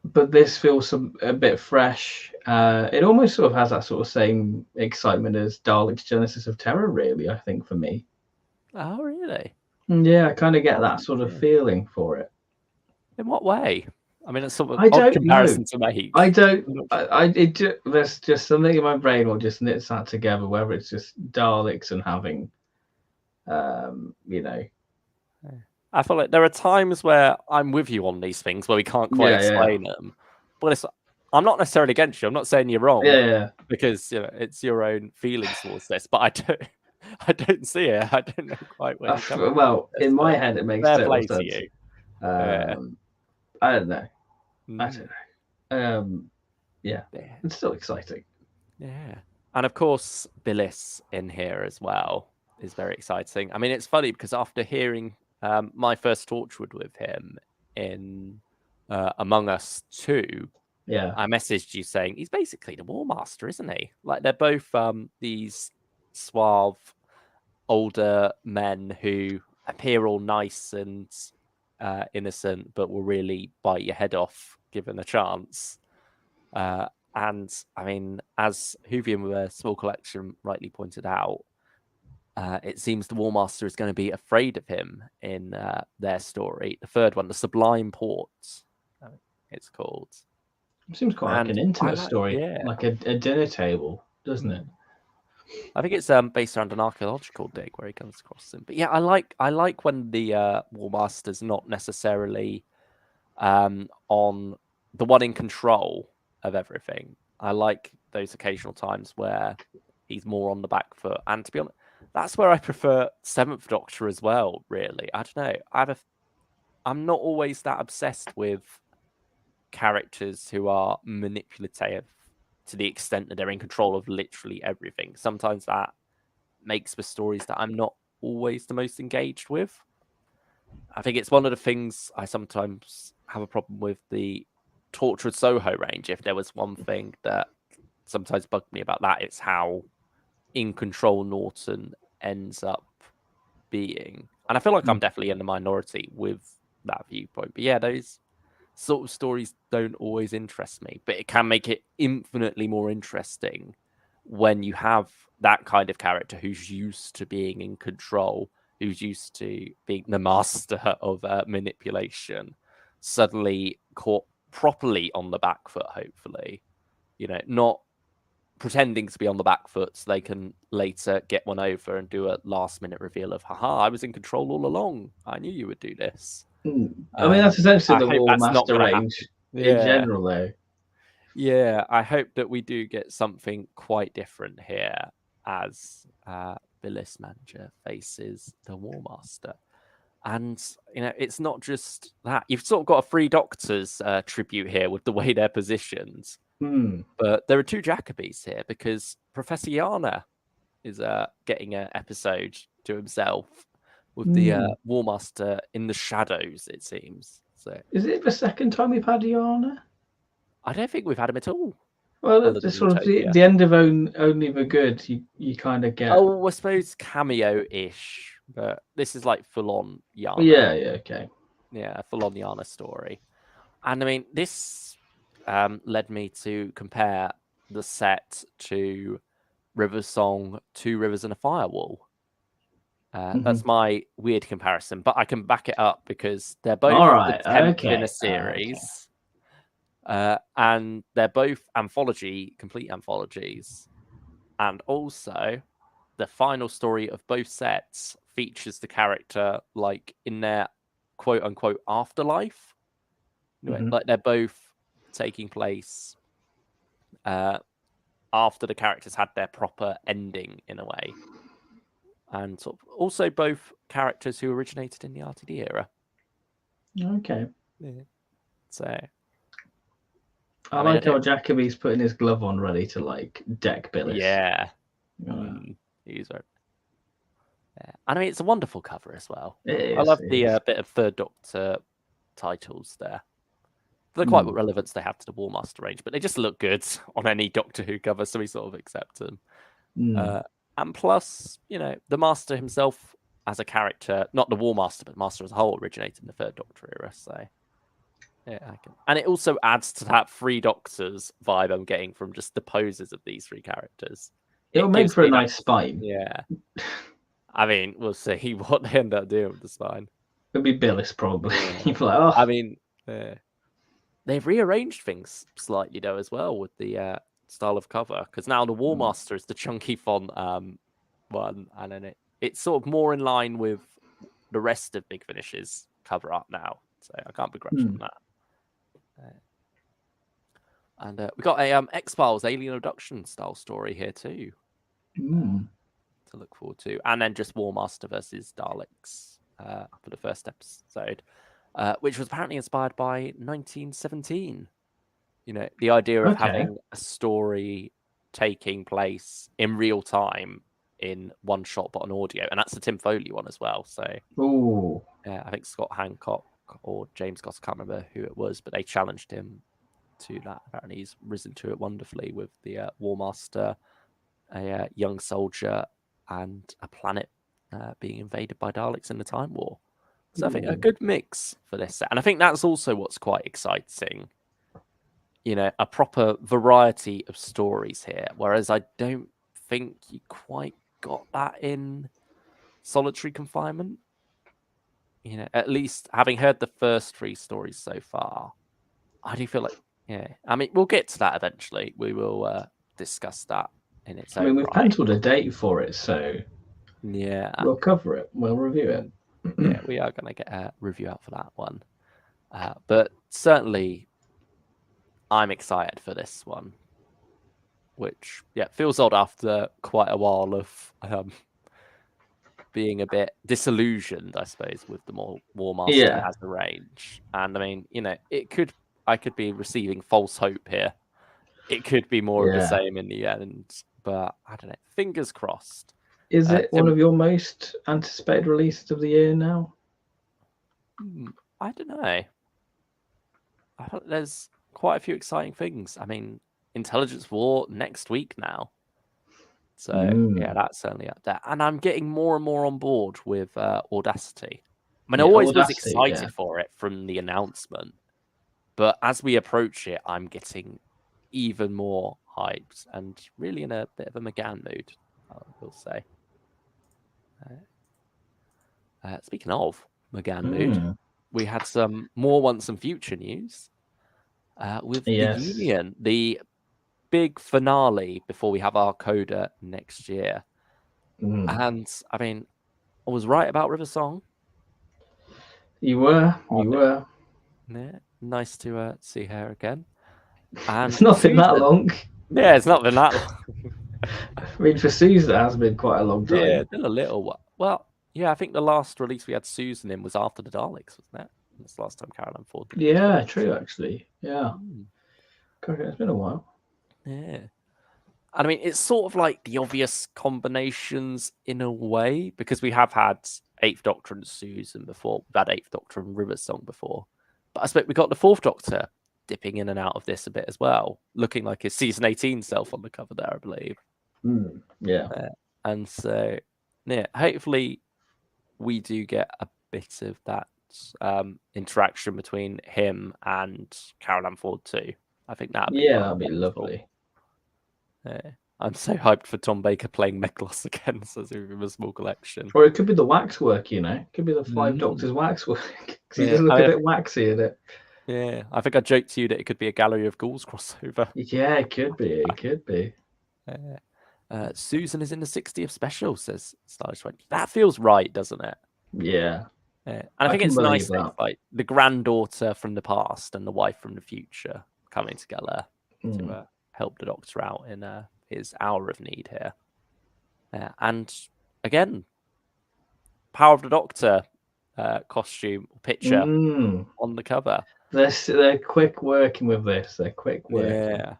But this feels a bit fresh. It almost sort of has that sort of same excitement as Dalek's Genesis of Terror, really, I think, for me. Oh, really? Yeah, I kind of get that sort of feeling for it. In what way? I mean, it's sort of an odd comparison to make. There's just something in my brain will just knits that together, whether it's just Daleks and having, you know. I feel like there are times where I'm with you on these things where we can't quite explain them. But I'm not necessarily against you. I'm not saying you're wrong. Yeah. Because, you know, it's your own feelings towards this. But I don't see it. I don't know quite where you're coming Well, in my head, it makes total sense. Yeah. I don't know. I Mm. don't know. Yeah, Yeah. it's still exciting. Yeah. And of course, Billis in here as well is very exciting. I mean, it's funny because after hearing my first Torchwood with him in Among Us 2, Yeah. I messaged you saying he's basically the War Master, isn't he? Like they're both these suave older men who appear all nice and innocent, but will really bite your head off given a chance. And I mean, as Hoovian with a small collection rightly pointed out, it seems the War Master is going to be afraid of him in their story. The third one, the Sublime Ports, it's called. It seems quite like And an I intimate like, story, yeah. like a dinner table, doesn't it? I think it's based around an archaeological dig where he comes across him. But yeah, I like when the War Master's not necessarily on the one in control of everything. I like those occasional times where he's more on the back foot. And to be honest, that's where I prefer Seventh Doctor as well. Really, I don't know. I'm not always that obsessed with characters who are manipulative to the extent that they're in control of literally everything. Sometimes that makes for stories that I'm not always the most engaged with. I think it's one of the things I sometimes have a problem with the Tortured Soho range. If there was one thing that sometimes bugged me about that, it's how in control Norton ends up being. And I feel like I'm definitely in the minority with that viewpoint. But yeah, those sort of stories don't always interest me, but it can make it infinitely more interesting when you have that kind of character who's used to being in control, who's used to being the master of manipulation, suddenly caught properly on the back foot, hopefully. Not pretending to be on the back foot so they can later get one over and do a last minute reveal of, haha, I was in control all along. I knew you would do this. I mean, that's essentially I the hope War that's not Master going to happen. range in Yeah. general, though. Yeah, I hope that we do get something quite different here as Billis Manager faces the War Master. And, it's not just that. You've sort of got a Three Doctors tribute here with the way they're positioned. But there are two Jacobys here because Professor Yana is getting an episode to himself with the War Master in the shadows, it seems. So Is it the second time we've had Iana? I don't think we've had him at all. Well, Other the than sort of Utopia. the end of Only the Good, you kind of get. Oh, I suppose cameo-ish, but this is like full-on Yana. Yeah, okay. Yeah, full-on Yana story. And I mean, this led me to compare the set to River Song, Two Rivers and a Firewall. That's my weird comparison, but I can back it up because they're both All right, the 10th okay. in a series. And they're both complete anthologies. And also, the final story of both sets features the character like in their quote unquote afterlife. Like they're both taking place after the characters had their proper ending in a way. And sort of also both characters who originated in the RTD era. Okay. Yeah. So I like how Jacoby's putting his glove on ready to like deck Billis. Yeah. He's right. Yeah. And I mean, it's a wonderful cover as well. I love the bit of Third Doctor titles there. They're quite what relevance they have to the War Master range, but they just look good on any Doctor Who cover, so we sort of accept them. And plus, the Master himself as a character, not the War Master, but Master as a whole, originated in the Third Doctor era, so yeah, I can. And it also adds to that Three Doctors vibe I'm getting from just the poses of these three characters. It'll make for a nice spine. Yeah. I mean, we'll see what they end up doing with the spine. It'll be Billis, probably. Yeah. Like, oh. I mean, they've rearranged things slightly, though, as well, with the style of cover. Because now the War Master is the chunky font one, and then it's sort of more in line with the rest of Big Finish's cover art now. So I can't begrudge them that. And we got a X-Files alien abduction style story here too to look forward to, and then just War Master versus Daleks for the first episode. which was apparently inspired by 1917. You know, the idea of Okay. having a story taking place in real time in one shot but on audio, and that's the Tim Foley one as well. So Ooh. I think Scott Hancock or James Goss, I can't remember who it was, but they challenged him to that. Apparently, he's risen to it wonderfully with the War Master, a young soldier, and a planet being invaded by Daleks in the Time War. So I think a good mix for this set, and I think that's also what's quite exciting. You know, a proper variety of stories here, whereas I don't think you quite got that in Solitary Confinement. You know, at least having heard the first 3 stories so far, I do feel like, yeah. I mean, we'll get to that eventually. We will discuss that in its I mean, own we've right. penciled a date for it, so Yeah, we'll cover it. We'll review it. yeah, we are going to get a review out for that one. But certainly, I'm excited for this one, which feels odd after quite a while of being a bit disillusioned, I suppose, with the War Master Yeah. as a range. And I mean, you know, I could be receiving false hope here. It could be more of the Yeah. same in the end, but I don't know. Fingers crossed. Is it one of your most anticipated releases of the year now? I don't know. I thought there's quite a few exciting things. I mean, Intelligence War next week now. So yeah, that's certainly up there. And I'm getting more and more on board with Audacity. I mean, I always was excited for it from the announcement, but as we approach it, I'm getting even more hyped and really in a bit of a McGann mood, I will say. Speaking of McGann mood, we had some more Once and Future news with the Union, the big finale before we have our coda next year. And I mean, I was right about River Song. You were. Yeah, nice to see her again. And It's not been that long. Yeah, it's not been that long. I mean, for Susan, it has been quite a long time. Yeah, it's been a little while. Well, yeah, I think the last release we had Susan in was after the Daleks, wasn't it? That's the last time Caroline Ford did. Yeah, true, actually. Yeah. It's been a while. Yeah. And I mean, it's sort of like the obvious combinations in a way, because we have had Eighth Doctor and Susan before. We've had Eighth Doctor and River Song before. But I suppose we got the Fourth Doctor dipping in and out of this a bit as well, looking like his season 18 self on the cover there, I believe. Yeah. And so, yeah, hopefully we do get a bit of that interaction between him and Caroline Ford too. I think that'd be that'd be lovely. I'm so hyped for Tom Baker playing Meglos again, so a small collection. Or it could be the waxwork, you know. It could be the Five Doctors waxwork, because he does look a bit waxy in it. Yeah, I think I joked to you that it could be a Gallery of Ghouls crossover. Yeah, it could be. It could be. Susan is in the 60th special, says Stylish 20. That feels right, doesn't it? Yeah. And I think it's nice that it's like the granddaughter from the past and the wife from the future coming together to help the Doctor out in his hour of need here. And again, Power of the Doctor costume picture on the cover. They're quick working with this. They're quick working. Yeah.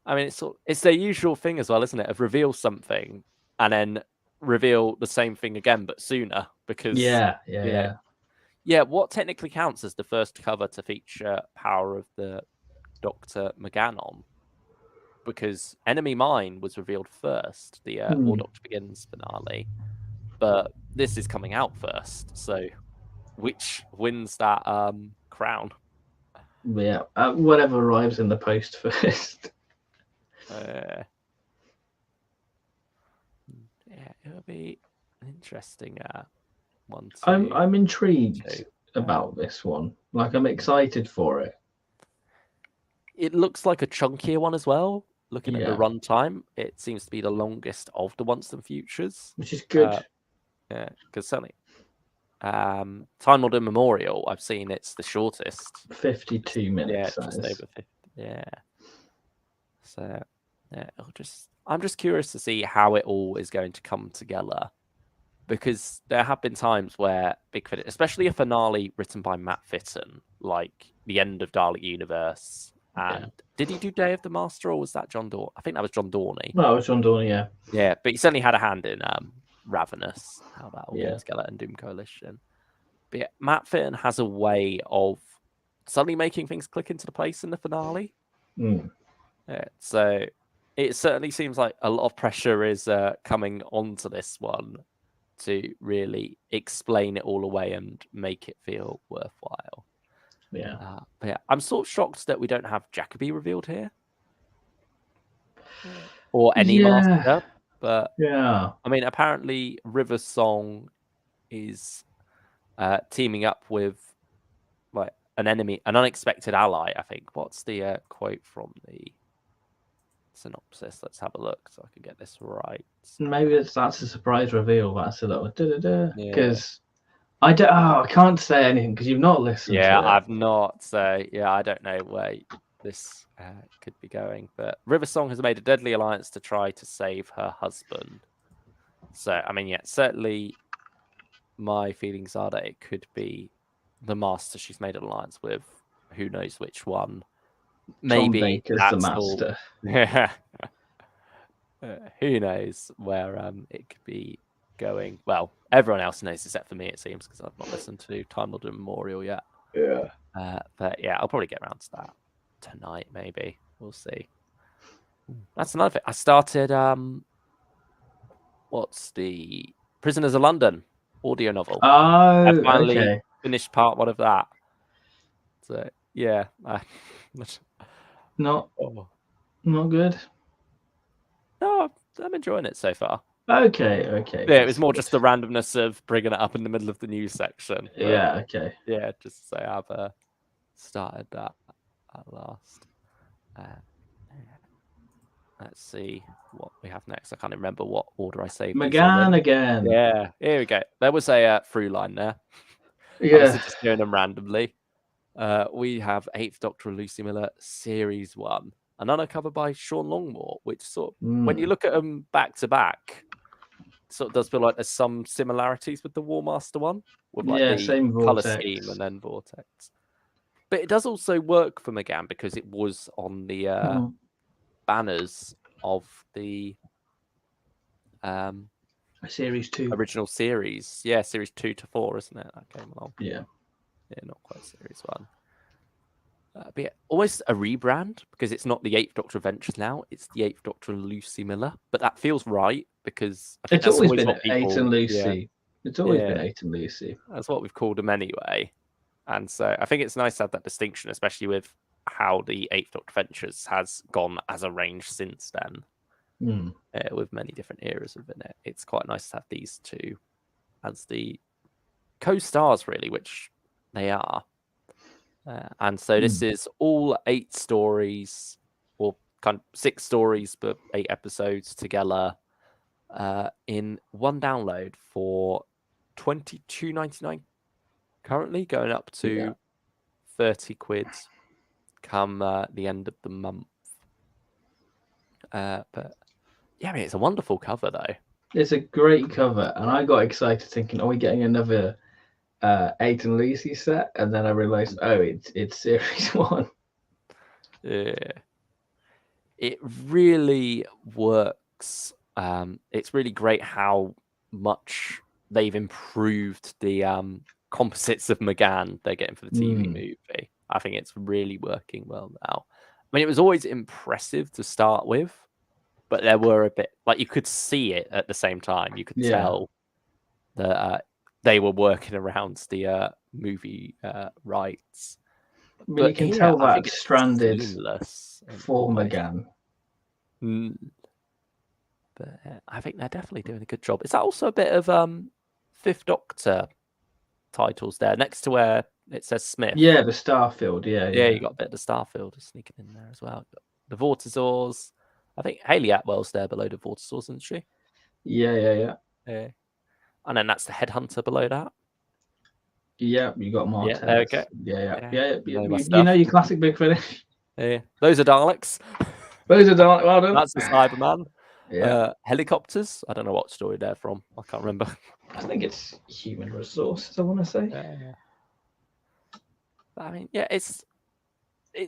I mean, it's their usual thing as well, isn't it? Of reveal something and then reveal the same thing again, but sooner. Because what technically counts as the first cover to feature Power of the Doctor McGann on, because Enemy Mine was revealed first, the War Doctor Begins finale, but this is coming out first. So, which wins that crown? Yeah, whatever arrives in the post first. It'll be an interesting one. I'm intrigued about this one. Like, I'm excited for it. It looks like a chunkier one as well. Looking at the runtime, it seems to be the longest of the Once and Futures, which is good. Yeah, because certainly, Time Lord Immemorial, I've seen it's the shortest, 52 minutes. Yeah, just over 50. Yeah. So, yeah, I'm just curious to see how it all is going to come together, because there have been times where Big Finish, especially a finale written by Matt Fitton, like the end of Dalek Universe, and did he do Day of the Master, or was that John Dorney? I think that was John Dorney. Well, it was John Dorney, yeah. Yeah, but he certainly had a hand in Ravenous, how that all came Yeah. together, and Doom Coalition. But yeah, Matt Fitton has a way of suddenly making things click into the place in the finale. Mm. Yeah, so it certainly seems like a lot of pressure is coming onto this one to really explain it all away and make it feel worthwhile. Yeah. But yeah, I'm sort of shocked that we don't have Jacoby revealed here. Or any master. But yeah, I mean, apparently River Song is teaming up with like an enemy, an unexpected ally, I think. What's the quote from the synopsis? Let's have a look so I can get this right. maybe that's a surprise reveal. That's a little because Yeah. I can't say anything because you've not listened to it. I've not. So yeah, I don't know where this could be going. But River Song has made a deadly alliance to try to save her husband. So I mean, yeah, certainly my feelings are that it could be the master she's made an alliance with. Who knows which one? Maybe Tom Baker's the master. Yeah. Who knows where it could be going? Well, everyone else knows except for me, it seems, because I've not listened to Time Lord Memorial yet. Yeah. But yeah, I'll probably get around to that tonight. Maybe we'll see. That's another thing. I started. What's the Prisoners of London audio novel? Oh, I finally finished part one of that. So yeah, not good. No, I'm enjoying it so far. Okay. Yeah, it was more just the randomness of bringing it up in the middle of the news section. But, yeah. Okay. Yeah, just to say I've started that at last. Let's see what we have next. I can't remember what order I saved. McGann again. Yeah, here we go. There was a through line there. Yeah. Just doing them randomly. We have 8th Doctor of Lucy Miller, Series 1. Another cover by Sean Longmore, which sort of, when you look at them back to back, sort of does feel like there's some similarities with the War Master one, with like the same color Vortex scheme and then Vortex. But it does also work for McGann because it was on the banners of the Series 2 original series. Yeah, Series 2 to 4, isn't it? That came along. Yeah, not quite Series 1. But yeah, almost a rebrand because it's not the 8th Doctor Adventures now, it's the 8th Doctor and Lucy Miller. But that feels right because I think it's always been what people, 8 and Lucy. Yeah. It's always been 8 and Lucy. That's what we've called them anyway. And so I think it's nice to have that distinction, especially with how the 8th Doctor Adventures has gone as a range since then, with many different eras within it. It's quite nice to have these two as the co-stars, really, which they are. And so this is all 8 stories, or kind of 6 stories, but 8 episodes together in one download for £22.99 currently, going up to 30 quid come the end of the month. But yeah, I mean, it's a wonderful cover though. It's a great cover, and I got excited thinking, are we getting another 8 and Lucy set? And then I realized, it's Series 1. Yeah, it really works. It's really great how much they've improved the composites of McGann they're getting for the TV movie. I think it's really working well now. I mean, it was always impressive to start with, but there were a bit like you could see it at the same time. You could tell that they were working around the movie rights. But you can tell that stranded for McGann. But I think they're definitely doing a good job. Is that also a bit of 5th Doctor titles there next to where it says Smith? Yeah, the Starfield. Yeah, you got a bit of the Starfield sneaking in there as well. The Vortisaurs. I think Hayley Atwell's there below the Vortisaurs, isn't she? Yeah. And then that's the Headhunter below that. Yeah, you got Martez. Yeah, okay. Yeah. You know your classic Big Finish. Yeah, those are Daleks. Those are Daleks. Well done. That's the Cyberman. Yeah. Helicopters. I don't know what story they're from. I can't remember. I think it's human resources, I want to say. Yeah. I mean, yeah, it's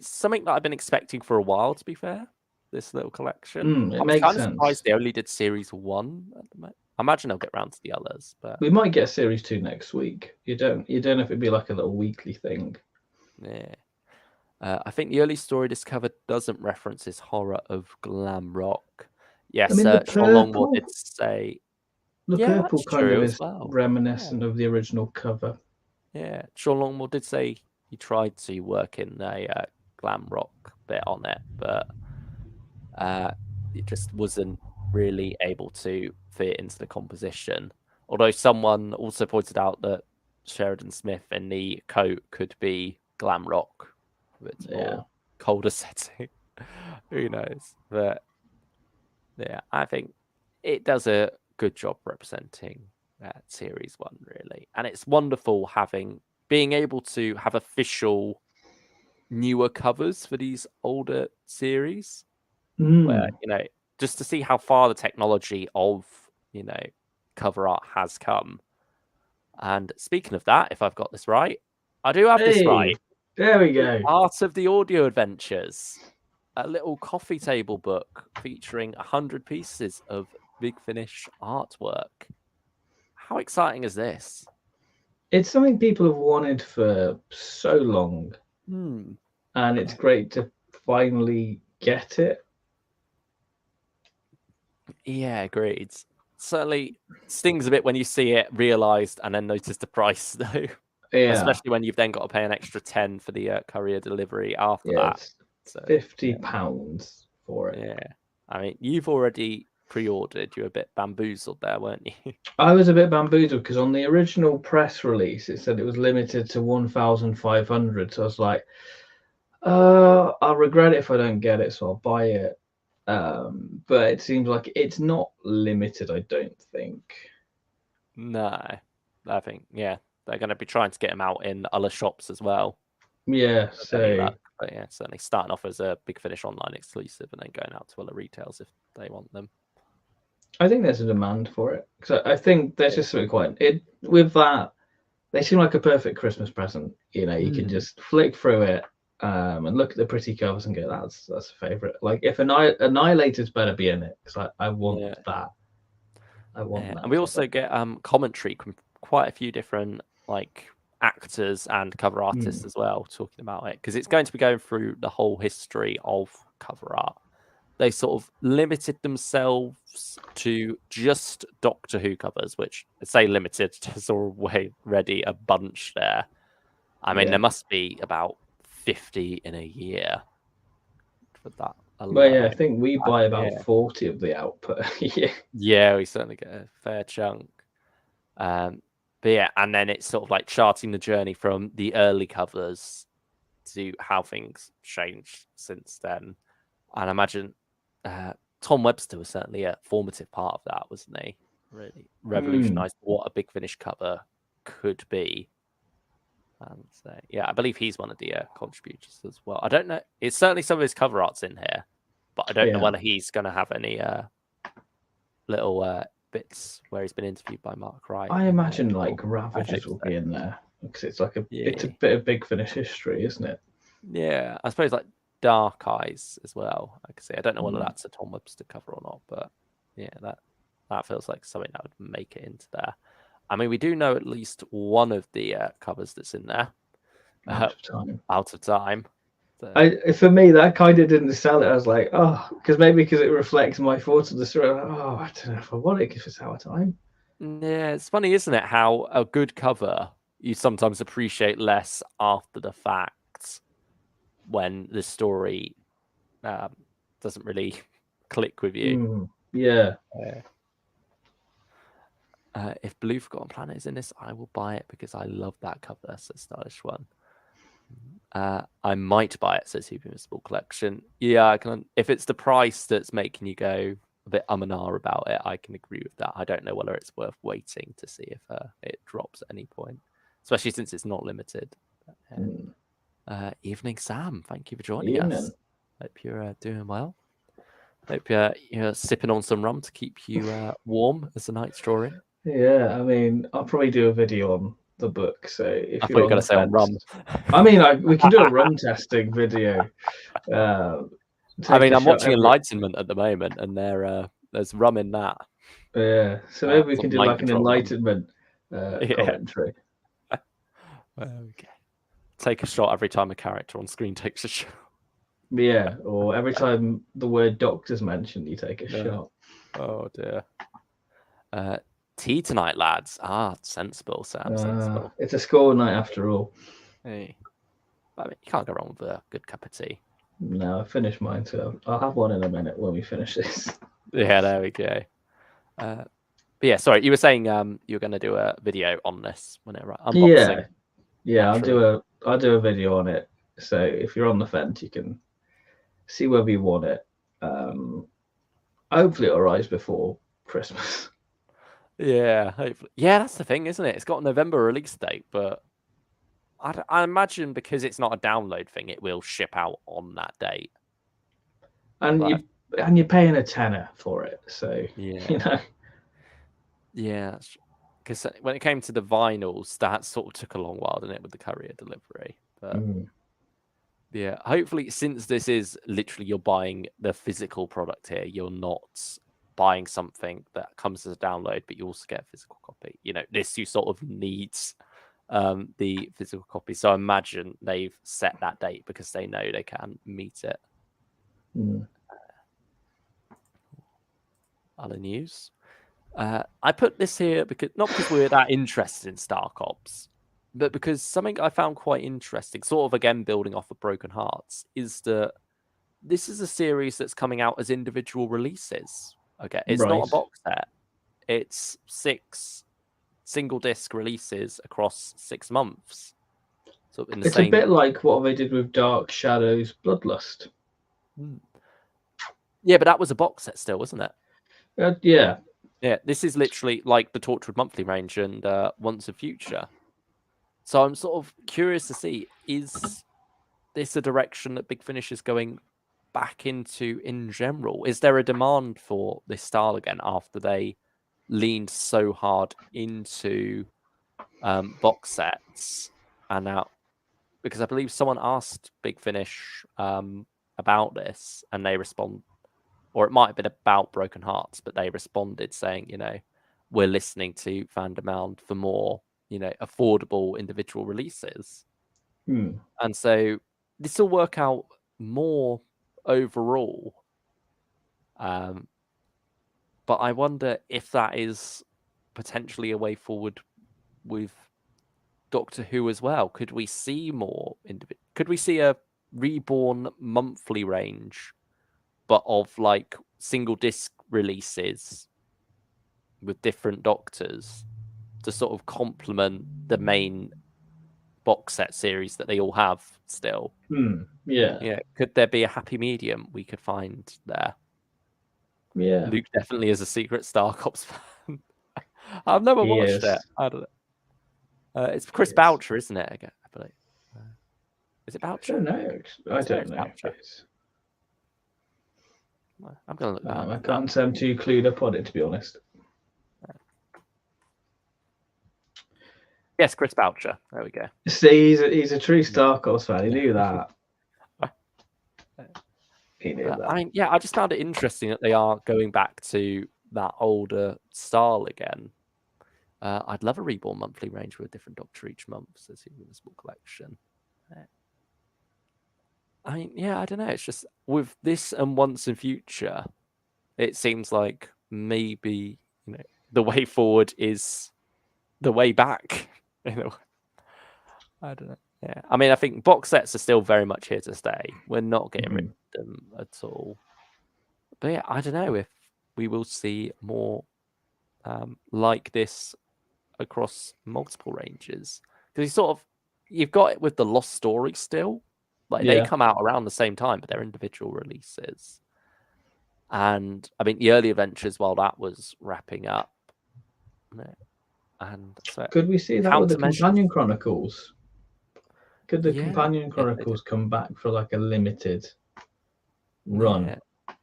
something that I've been expecting for a while. To be fair, this little collection. It I was makes kind of sense. surprised they only did series 1 at the moment. I imagine they'll get round to the others, but We might get series 2 next week. You don't know if it'd be like a little weekly thing. yeah. I think the early story discovered doesn't reference his horror of glam rock. I Yes, mean, the Sean Longmore did purple, say, the yeah, purple that's kind of true as is well. reminiscent of the original cover. Yeah, Sean Longmore did say he tried to work in a glam rock bit on it, but it just wasn't really able to fit into the composition. Although someone also pointed out that Sheridan Smith in the coat could be glam rock with its Yeah. more colder setting. Who knows? But yeah, I think it does a good job representing series 1, really. And it's wonderful being able to have official newer covers for these older series where, just to see how far the technology of, cover art has come. And speaking of that, if I've got this right, I do have this Hey, right. there we The go. Art of the Audio Adventures, a little coffee table book featuring 100 pieces of Big Finish artwork. How exciting is this? It's something people have wanted for so long, and it's great to finally get it. Yeah, agreed. Certainly stings a bit when you see it realised and then notice the price, though. Yeah, Especially when you've then got to pay an extra 10 for the courier delivery after yeah, that. it's So £50 for it. yeah, I mean, you've already pre-ordered. You were a bit bamboozled there, weren't you? I was a bit bamboozled because on the original press release it said it was limited to 1,500. So I was like, I'll regret it if I don't get it, so I'll buy it. But it seems like it's not limited, I don't think. No, I think they're going to be trying to get them out in other shops as well. Yeah, With any so luck, but yeah, certainly starting off as a Big Finish online exclusive and then going out to other retails if they want them. I think there's a demand for it because I think there's just something quite it with that. They seem like a perfect Christmas present. You can just flick through it and look at the pretty covers and go, "That's a favorite." Like if Annihilator's better be in it because I want that. I want that. And we cover. also get commentary from quite a few different actors and cover artists as well talking about it because it's going to be going through the whole history of cover art. They sort of limited themselves to just Doctor Who covers, which I say limited, there's already a bunch there. I mean, there must be about 50 in a year for that alone. Well, yeah, I think we buy about 40 of the output. Yeah, we certainly get a fair chunk. But yeah, and then it's sort of like charting the journey from the early covers to how things changed since then. And I imagine Tom Webster was certainly a formative part of that, wasn't he? Really revolutionized what a Big Finish cover could be. And so, yeah, I believe he's one of the contributors as well. I don't know. It's certainly some of his cover art's in here, but I don't know whether he's going to have any little bits where he's been interviewed by Mark Wright. I imagine like Ravages will be in there because it's like it's a bit of Big Finish history, isn't it? Yeah, I suppose like Dark Eyes as well. I could say I don't know whether that's a Tom Webster cover or not, but yeah, that feels like something that would make it into there. I mean, we do know at least one of the covers that's in there. Out of time. Out of time. So. For me, that kind of didn't sell it. I was like, because it reflects my thoughts of the story. Like, I don't know if I want it if it's out of time. Yeah, it's funny, isn't it? How a good cover you sometimes appreciate less after the fact when the story doesn't really click with you. Yeah. If Blue Forgotten Planet is in this, I will buy it because I love that cover. That's a stylish one. I might buy it, says Super Invisible Collection. Yeah, I can. If it's the price that's making you go a bit and ah about it, I can agree with that. I don't know whether it's worth waiting to see if it drops at any point, especially since it's not limited. Evening, Sam. Thank you for joining us. Hope you're doing well. Hope you're sipping on some rum to keep you warm as the nights draw in. Yeah, I mean, I'll probably do a video on the book. So if I thought you're you were on going the to say on rum. fence, I mean, we can do a rum testing video. I Take mean, a I'm shot watching every. Enlightenment at the moment, and there's rum in that. Yeah, so maybe we Sort can of do mind like an control rum. enlightenment Yeah. commentary. Okay. Take a shot every time a character on screen takes a shot. Yeah, or every time the word doctor's mentioned, you take a shot. Oh dear. Tea tonight, lads. Sensible, Sam. Sensible. It's a school night after all. Hey. I mean, you can't go wrong with a good cup of tea. No, I finished mine, so I'll have one in a minute when we finish this. Yeah, there we go. But yeah, sorry, you were saying you were going to do a video on this when it unboxing. Yeah, I'll do a video on it. So if you're on the fence, you can see whether you want it. Hopefully it'll rise before Christmas. Yeah, hopefully. Yeah, that's the thing, isn't it? It's got a November release date, but I imagine because it's not a download thing, it will ship out on that date. And you're paying a tenner for it, so yeah, you know. Yeah, because when it came to the vinyls, that sort of took a long while, didn't it, with the courier delivery? But yeah, hopefully, since this is literally you're buying the physical product here, you're not buying something that comes as a download, but you also get a physical copy. You know, this you sort of needs the physical copy. So I imagine they've set that date because they know they can meet it. Other news. I put this here because not because we're that interested in Stark Ops, but because something I found quite interesting, sort of again building off of Broken Hearts, is that this is a series that's coming out as individual releases. Okay, it's not a box set. It's 6 single disc releases across 6 months. So in the it's a bit like what they did with Dark Shadows Bloodlust. Yeah, but that was a box set still, wasn't it? Yeah. Yeah, this is literally like the Torchwood Monthly range and Once a Future. So I'm sort of curious to see, is this a direction that Big Finish is going back into in general? Is there a demand for this style again after they leaned so hard into box sets? And now, because I believe someone asked Big Finish about this and they respond, or it might have been about Broken Hearts, but they responded saying, you know, we're listening to fan demand for more, you know, affordable individual releases. And so this will work out more overall. But I wonder if that is potentially a way forward with Doctor Who as well. Could we see more could we see a Reborn monthly range, but of like single disc releases with different Doctors to sort of complement the main box set series that they all have still? Yeah. Could there be a happy medium we could find there? Yeah. Luke definitely is a secret Stark Ops fan. I've never watched it. I don't know. It's Chris Boucher, isn't it? I believe. Is it Boucher? I don't know. I'm gonna look that up. I can't say I'm too clued up on it, to be honest. Yes, Chris Boucher. There we go. See, he's a true Stark Ops fan. He knew that. He knew that. I mean, yeah, I just found it interesting that they are going back to that older style again. I'd love a Reborn monthly range with a different Doctor each month, says he with a small collection. I mean, yeah, I don't know. It's just with this and Once and Future, it seems like maybe, you know, the way forward is the way back. You know, I don't know. Yeah, I mean, I think box sets are still very much here to stay. We're not getting rid of them at all. But yeah, I don't know if we will see more like this across multiple ranges, because you've got it with the Lost Story still. Like they come out around the same time, but they're individual releases. And I mean, the early adventures, while that was wrapping up, and so could we see that with the Companion Chronicles? Could the Companion Chronicles come back for like a limited run?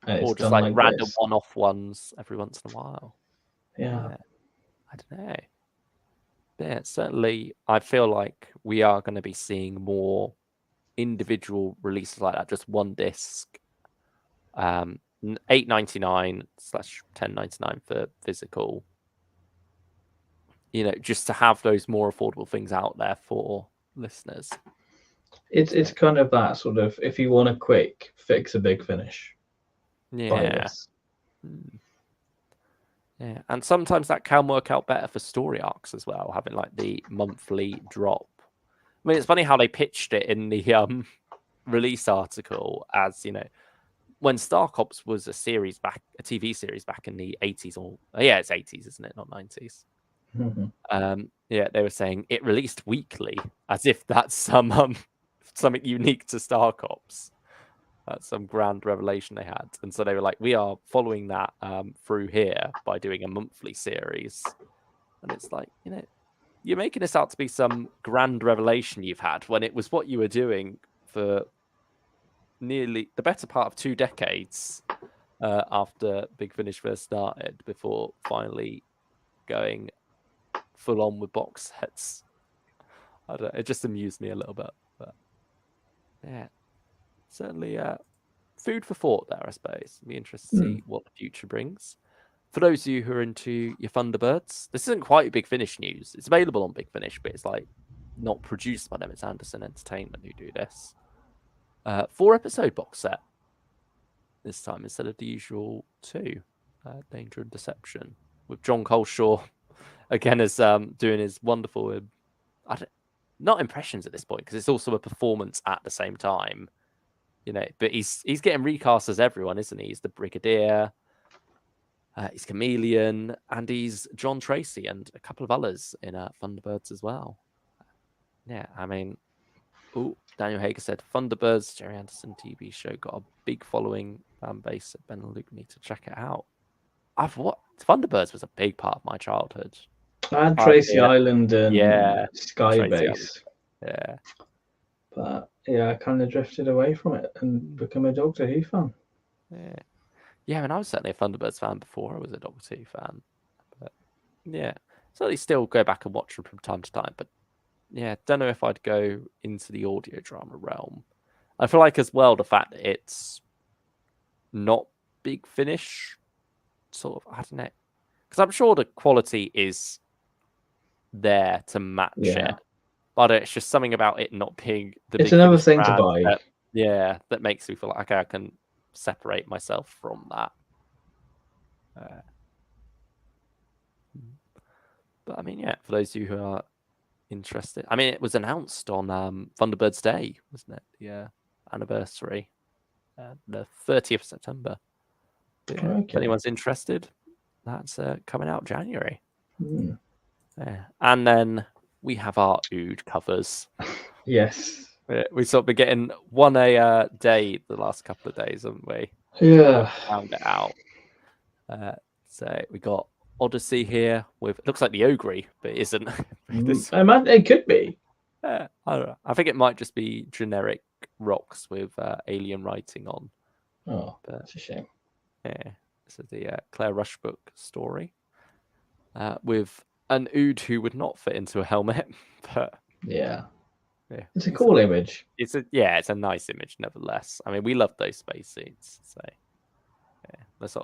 and it's or just done like like random this. one-off ones every once in a while. Yeah. I don't know. Yeah, certainly. I feel like we are going to be seeing more individual releases like that, just one disc. $8.99/$10.99 for physical. Just to have those more affordable things out there for listeners. It's kind of that sort of, if you want a quick fix a Big Finish, buy Yeah. this. Yeah, and sometimes that can work out better for story arcs as well, having like the monthly drop. I mean, it's funny how they pitched it in the release article as, when Star Cops was a TV series back in the 80s, or it's 80s, isn't it? Not 90s. They were saying it released weekly, as if that's something unique to Star Cops. That's some grand revelation they had. And so they were like, we are following that through here by doing a monthly series. And it's like, you're making this out to be some grand revelation you've had when it was what you were doing for nearly the better part of 2 decades after Big Finish first started, before finally going full on with box sets. I don't know, it just amused me a little bit. But yeah, certainly food for thought there, I suppose. It'll be interesting to see what the future brings. For those of you who are into your Thunderbirds, this isn't quite Big Finish news. It's available on Big Finish, but it's like not produced by them. It's Anderson Entertainment who do this. 4-episode box set this time instead of the usual 2. Danger and Deception, with John Coleshaw again as doing his wonderful, not impressions at this point, because it's also a performance at the same time. But he's getting recast as everyone, isn't he? He's the Brigadier, he's Chameleon, and he's John Tracy and a couple of others in Thunderbirds as well. Yeah, I mean, Daniel Hager said Thunderbirds, Jerry Anderson TV show, got a big following fan base. Ben and Luke need to check it out. Thunderbirds was a big part of my childhood. I had Tracy Island and Tracy Skybase. Yeah. But I kind of drifted away from it and become a Doctor Who fan. Yeah, I mean, I was certainly a Thunderbirds fan before I was a Doctor Who fan. But yeah, certainly still go back and watch them from time to time. But yeah, don't know if I'd go into the audio drama realm. I feel like as well the fact that it's not Big Finish, sort of, I don't know, because I'm sure the quality is there to match it, but it's just something about it not being the. It's another thing to buy. That makes me feel like, okay, I can separate myself from that. But I mean, yeah, for those of you who are interested, I mean, it was announced on Thunderbirds Day, wasn't it? Yeah, anniversary, the 30th of September. If anyone's interested, that's coming out January. Yeah. And then we have our Ood covers. Yes. We sort of been getting one a day the last couple of days, haven't we? Yeah. Found it out. So we got Odyssey here with, it looks like the Ogre, but it isn't. I imagine it could be. I don't know. I think it might just be generic rocks with alien writing on. Oh, that's a shame. Yeah. This is the Claire Rushbrook story with an Ood who would not fit into a helmet, but yeah, it's a cool image. It's a nice image, nevertheless. I mean, we love those space suits, so yeah,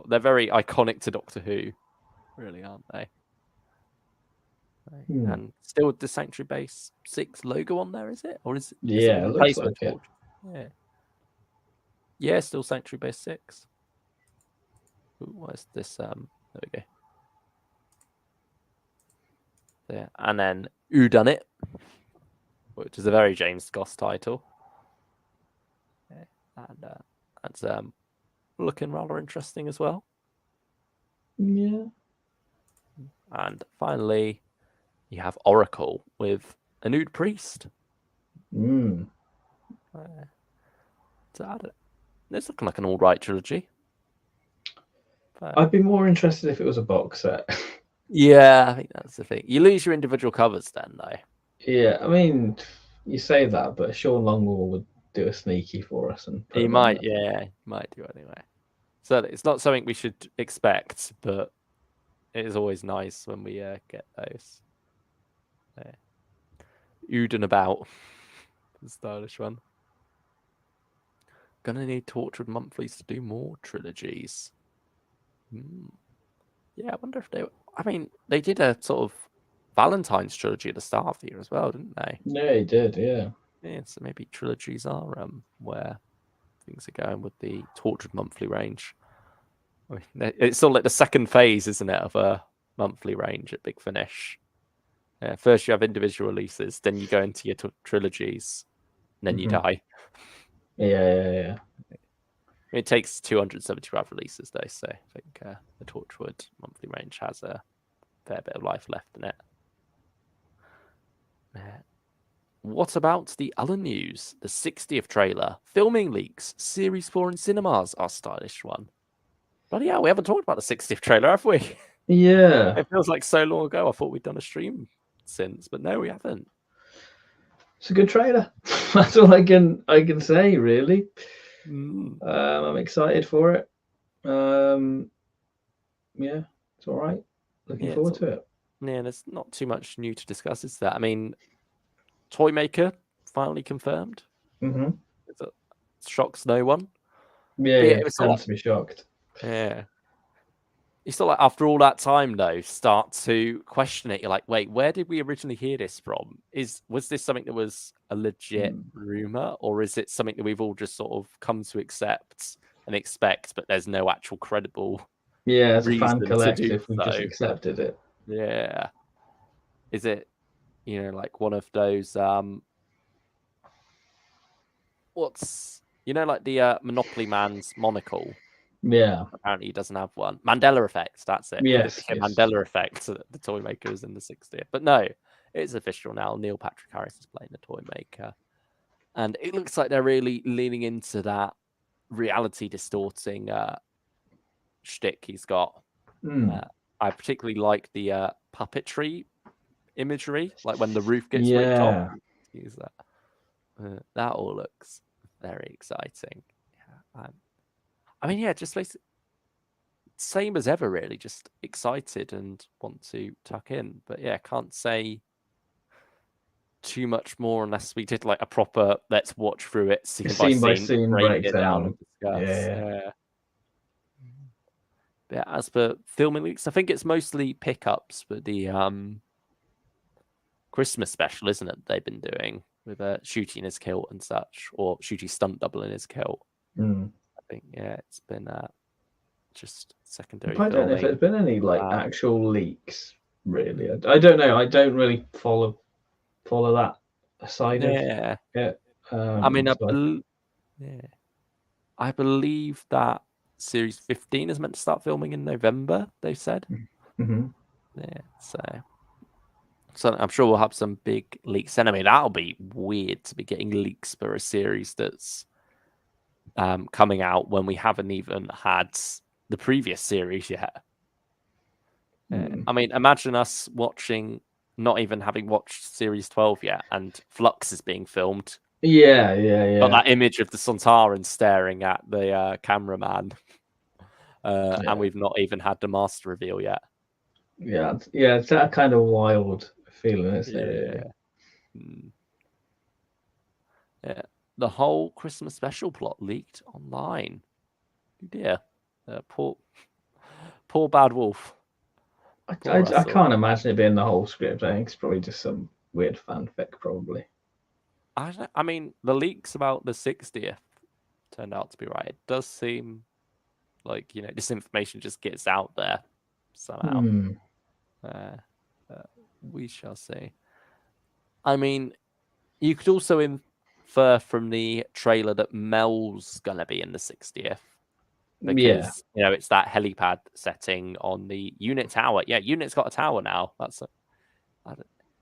they're very iconic to Doctor Who, really, aren't they? And still with the Sanctuary Base 6 logo on there, is it? Or is it? Yeah, it looks like it. Yeah, still Sanctuary Base 6. Ooh, what is this? There we go. There, and then Who Done It, which is a very James Goss title. And that's looking rather interesting as well. Yeah. And finally, you have Oracle with a nude priest. So it's looking like an all-right trilogy. I'd be more interested if it was a box set. Yeah, I think that's the thing. You lose your individual covers then, though. Yeah, I mean, you say that, but Sean Longwell would do a sneaky for us, and he might do anyway. So it's not something we should expect, but it is always nice when we get those. Ood and about. The stylish one. Gonna need Tortured Monthlies to do more trilogies. Yeah, I wonder if they... I mean, they did a sort of Valentine's trilogy at the start of the year as well, didn't they? Yeah, he did, yeah. Yeah, so maybe trilogies are where things are going with the Tortured Monthly range. I mean, it's sort of like the second phase, isn't it, of a monthly range at Big Finish. First you have individual releases, then you go into your trilogies, and then you die. Yeah. It takes 275 releases, though, so I think the Torchwood monthly range has a fair bit of life left in it. What about the other news? The 60th trailer, filming leaks, Series 4 in cinemas, our stylish one. Bloody hell, we haven't talked about the 60th trailer, have we? Yeah. It feels like so long ago. I thought we'd done a stream since, but no, we haven't. It's a good trailer. That's all I can say, really. I'm excited for it. Yeah, it's all right. Looking forward to it. Yeah, there's not too much new to discuss, is there? I mean, Toymaker finally confirmed. Mm-hmm. It shocks no one. Yeah, it was time to be shocked. Yeah. You still, like, after all that time, though, start to question it. You're like, wait, where did we originally hear this from? Was this something that was a legit rumor, or is it something that we've all just sort of come to accept and expect, but there's no actual credible as a reason fan collective, to we just accepted it. Yeah. Is it, like one of those what's like the Monopoly Man's monocle? Yeah. Apparently he doesn't have one. Mandela effect, that's it. Yes. Mandela effect, the toy maker is in the 60th. But no, it's official now. Neil Patrick Harris is playing the toy maker. And it looks like they're really leaning into that reality distorting shtick he's got. I particularly like the puppetry imagery, like when the roof gets ripped off. Use that. That all looks very exciting. Yeah, I mean, yeah, just basically same as ever, really. Just excited and want to tuck in. But yeah, can't say too much more unless we did like a proper let's watch through it scene by scene, break it down and discuss. Yeah. But as for filming leaks, I think it's mostly pickups for the Christmas special, isn't it? They've been doing with shooting his kilt and such, or shooting stunt double in his kilt. I think it's been just secondary. I don't know if there's been any like actual leaks. Really, I don't know. I don't really follow that side of it. I mean, I believe that Series 15 is meant to start filming in November. They said. Yeah, so I'm sure we'll have some big leaks. And I mean, that'll be weird to be getting leaks for a series that's coming out when we haven't even had the previous series yet. I mean, imagine us watching, not even having watched Series 12 yet, and Flux is being filmed. Yeah. Got that image of the Sontaran staring at the cameraman, and we've not even had the master reveal yet. Yeah, it's that kind of wild feeling, isn't it? Yeah. The whole Christmas special plot leaked online. Oh dear. Poor Bad Wolf. I can't imagine it being the whole script. I think it's probably just some weird fanfic, probably. I mean, the leaks about the 60th turned out to be right. It does seem like, this information just gets out there somehow. We shall see. I mean, you could also infer from the trailer that Mel's going to be in the 60th. Because, it's that helipad setting on the Unit Tower. Yeah, Unit's got a tower now.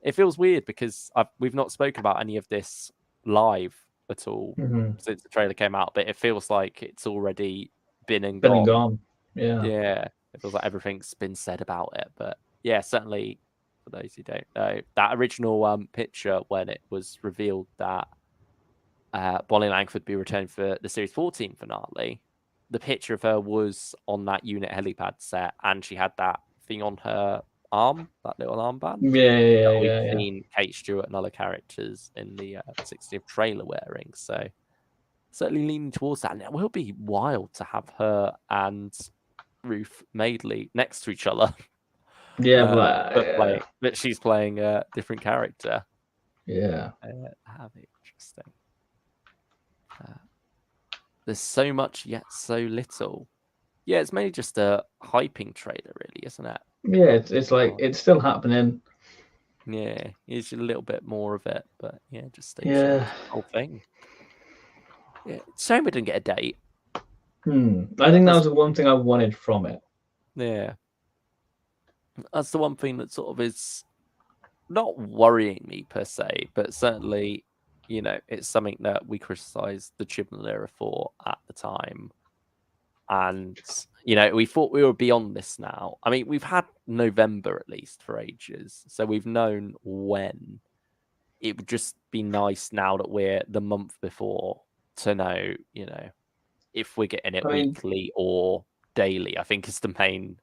It feels weird because we've not spoken about any of this live at all since the trailer came out, but it feels like it's already been and gone. Yeah, it feels like everything's been said about it. But yeah, certainly for those who don't know, that original picture when it was revealed that Bonnie Langford be returned for the Series 14 finale, the picture of her was on that unit helipad set, and she had that thing on her arm, that little armband. That we've Yeah. seen Kate Stewart and other characters in the 60th trailer wearing. So certainly leaning towards that. And it will be wild to have her and Ruth Madeley next to each other. Yeah, but but she's playing a different character. Yeah. How interesting. There's so much yet so little. Yeah, it's mainly just a hyping trailer, really, isn't it? Yeah, it's like it's still happening. Yeah, it's a little bit more of it, but yeah, just stay Yeah. the whole thing. Yeah, shame we didn't get a date. I think that was the one thing I wanted from it. Yeah, that's the one thing that sort of is not worrying me per se, but certainly, you know, it's something that we criticised the Chibnall era for at the time. And, you know, we thought we were beyond this now. I mean, we've had November at least for ages. So we've known when. It would just be nice now that we're the month before to know, you know, if we're getting it weekly or daily, I think is the main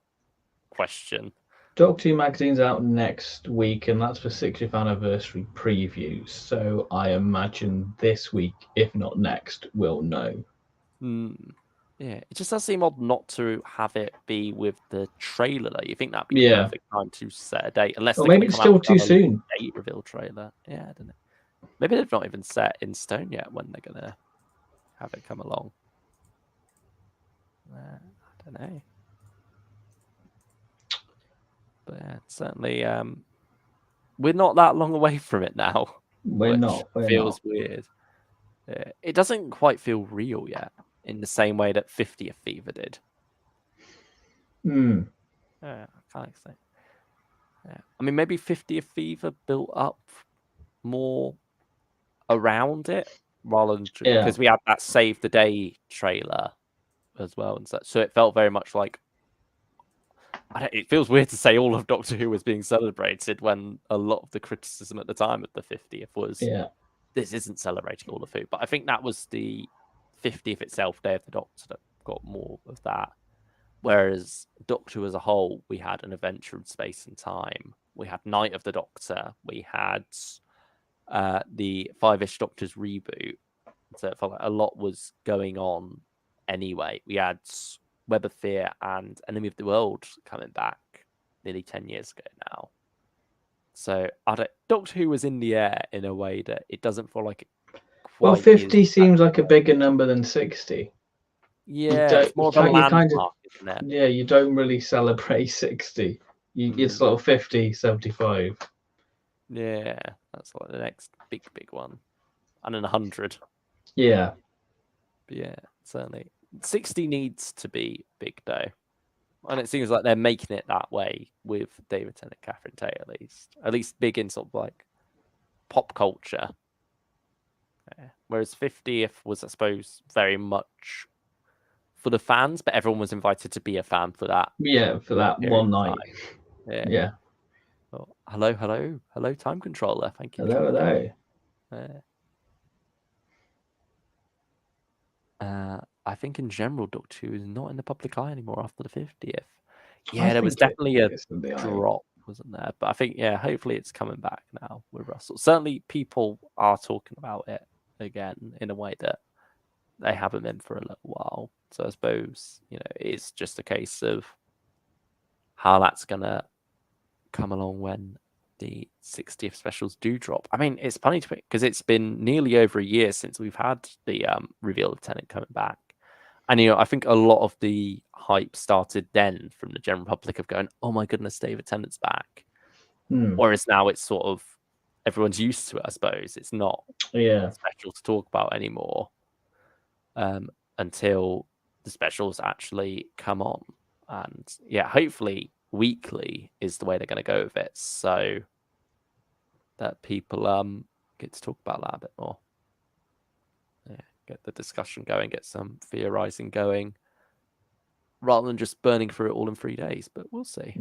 question. Doctor Who magazine's out next week, and that's for 60th anniversary previews. So I imagine this week, if not next, we'll know. Yeah, it just does seem odd not to have it be with the trailer, though. You think that'd be the perfect time to set a date, unless maybe it's still too soon. Date reveal trailer. Yeah, I don't know. Maybe they've not even set in stone yet when they're gonna have it come along. I don't know. But yeah, certainly, we're not that long away from it now. We're not. Feels weird. It doesn't quite feel real yet, in the same way that 50th Fever did. Yeah, I can't explain. Yeah. I mean, maybe 50th Fever built up more around it rather than because we had that Save the Day trailer as well, and so it felt very much like. It feels weird to say all of Doctor Who was being celebrated when a lot of the criticism at the time of the 50th was, this isn't celebrating all of Who. But I think that was the 50th itself, Day of the Doctor, that got more of that. Whereas Doctor Who as a whole, we had an adventure in space and time. We had Night of the Doctor. We had the Five-ish Doctors reboot. So it felt like a lot was going on anyway. We had Web of Fear and Enemy of the World coming back nearly 10 years ago now. So Doctor Who was in the air in a way that it doesn't feel like it quite. Well, 50 seems like a bigger number than 60. Yeah, it's more of a landmark, isn't it? Yeah, you don't really celebrate 60. It's sort of 50, 75. Yeah, that's like the next big one. And then 100. Yeah. But yeah, certainly. 60 needs to be big, though. And it seems like they're making it that way with David Tennant, Catherine Tate, at least big in sort of like pop culture. Yeah. Whereas 50th was, I suppose, very much for the fans, but everyone was invited to be a fan for that. Yeah, for that one night. Yeah. Oh, hello, time controller. Thank you. Hello. I think in general, Doctor Who is not in the public eye anymore after the 50th. Yeah, there was definitely a drop, wasn't there? But I think, hopefully it's coming back now with Russell. Certainly people are talking about it again in a way that they haven't been for a little while. So I suppose, it's just a case of how that's going to come along when the 60th specials do drop. I mean, it's funny to me because it's been nearly over a year since we've had the reveal of Tennant coming back. And, I think a lot of the hype started then from the general public of going, oh my goodness, David Tennant's back. Whereas now it's sort of, everyone's used to it, I suppose. It's not special to talk about anymore until the specials actually come on. And hopefully weekly is the way they're going to go with it. So that people get to talk about that a bit more. Get the discussion going, get some theorizing going, rather than just burning through it all in 3 days. But we'll see.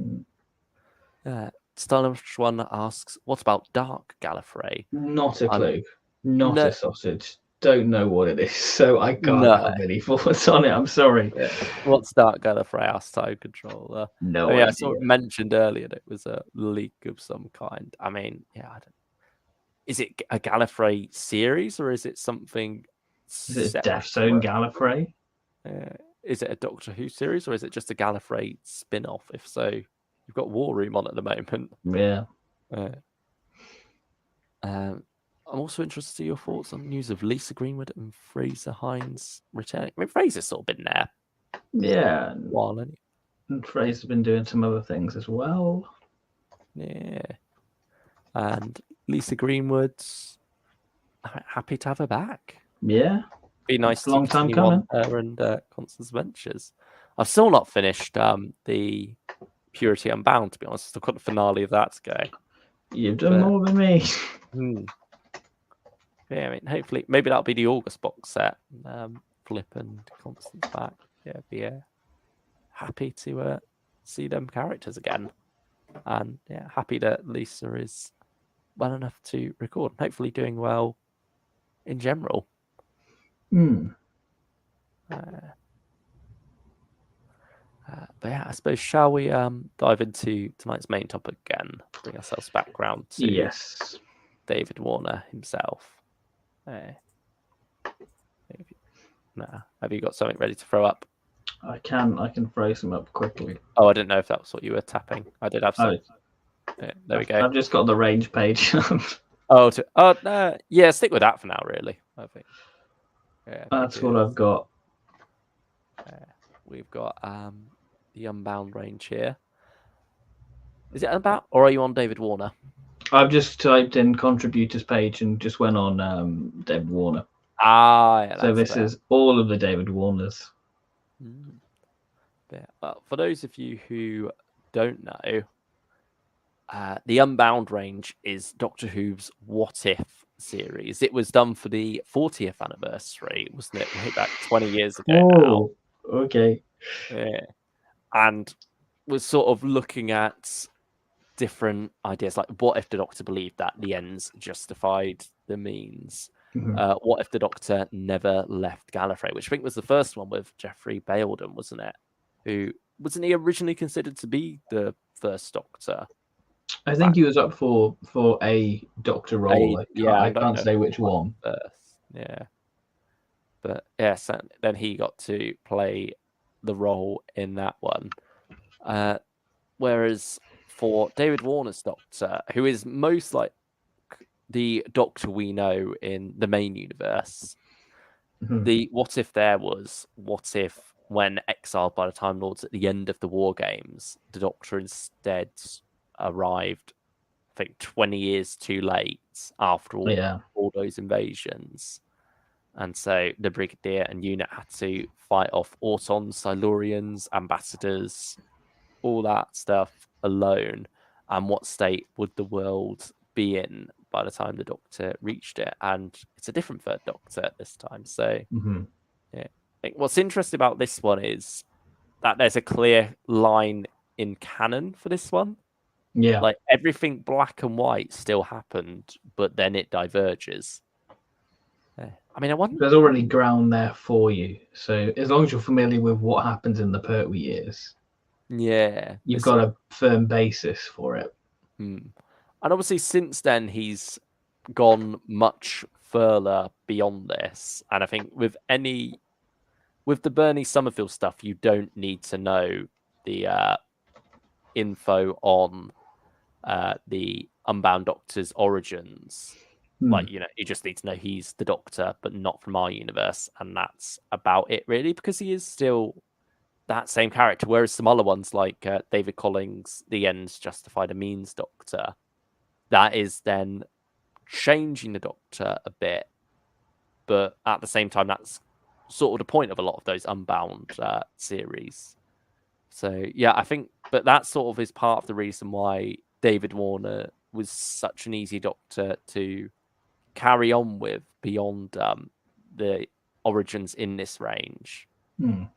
Stylish One asks, what about Dark Gallifrey? Not a clue. Not a sausage. don't know what it is, so I can't No. have any thoughts on it. I'm sorry. Yeah. What's Dark Gallifrey House time controller? No Oh, yeah, I idea. sort of mentioned earlier that it was a leak of some kind. I mean, yeah, I don't. Is it a Gallifrey series or is it something Is it separate? Death Zone Gallifrey? Is it a Doctor Who series or is it just a Gallifrey spin-off? If so, you've got War Room on at the moment. Yeah. I'm also interested to see your thoughts on news of Lisa Greenwood and Fraser Hines returning. I mean, Fraser's sort of been there Yeah. a while, hasn't And Fraser's been doing some other things as well. he? Yeah. And Lisa Greenwood's happy to have her back. Yeah. Be nice to Long time continue coming. on her and Constance Ventures. I've still not finished the Purity Unbound, to be honest. I've got the finale of that to go. You've done more than me. Yeah, I mean, hopefully, maybe that'll be the August box set. Flip and Constance back. Yeah, be happy to see them characters again. And yeah, happy that Lisa is well enough to record. Hopefully doing well in general. But yeah, I suppose, shall we dive into tonight's main topic again? Bring ourselves back round to Yes. David Warner himself. Have you got something ready to throw up? I can throw some up quickly. Oh, I didn't know if that was what you were tapping. I did have some. Yeah, there we go. I've just got the range page. Yeah, stick with that for now, really. I think. Yeah, That's what I've got. We've got the Unbound range here. Is it Unbound, or are you on David Warner? I've just typed in contributors page and just went on David Warner. Yeah, so this is all of the David Warners. Yeah. Well, for those of you who don't know, the Unbound range is Doctor Who's What If series. It was done for the 40th anniversary, wasn't it? Way back 20 years ago now. Okay. Yeah. And was sort of looking at different ideas, like what if the Doctor believed that the ends justified the means? What if the Doctor never left Gallifrey, which I think was the first one with Geoffrey Bayldon, wasn't it? Wasn't he originally considered to be the first Doctor? I think he was up for a Doctor role. I can't say which one. Yeah. But yeah, so then he got to play the role in that one. Whereas for David Warner's Doctor, who is most like the Doctor we know in the main universe, the what if there was, what if when exiled by the Time Lords at the end of the War Games, the Doctor instead arrived, I think, 20 years too late after all those invasions. And so the Brigadier and unit had to fight off Autons, Silurians, ambassadors, all that stuff alone. And what state would the world be in by the time the Doctor reached it? And it's a different third Doctor at this time. So, yeah. I think what's interesting about this one is that there's a clear line in canon for this one. Yeah. Like everything black and white still happened, but then it diverges. I mean, I wonder. There's already ground there for you. So as long as you're familiar with what happens in the Pertwee years, yeah, you've got a firm basis for it. And obviously, since then, he's gone much further beyond this. And I think with the Bernie Summerfield stuff, you don't need to know the info on the Unbound Doctor's origins. Like, you just need to know he's the Doctor, but not from our universe. And that's about it, really, because he is still that same character. Whereas some other ones, like David Collins' The Ends Justify the Means Doctor, that is then changing the Doctor a bit. But at the same time, that's sort of the point of a lot of those Unbound series. So, yeah, I think, but that sort of is part of the reason why David Warner was such an easy Doctor to carry on with beyond the origins in this range, and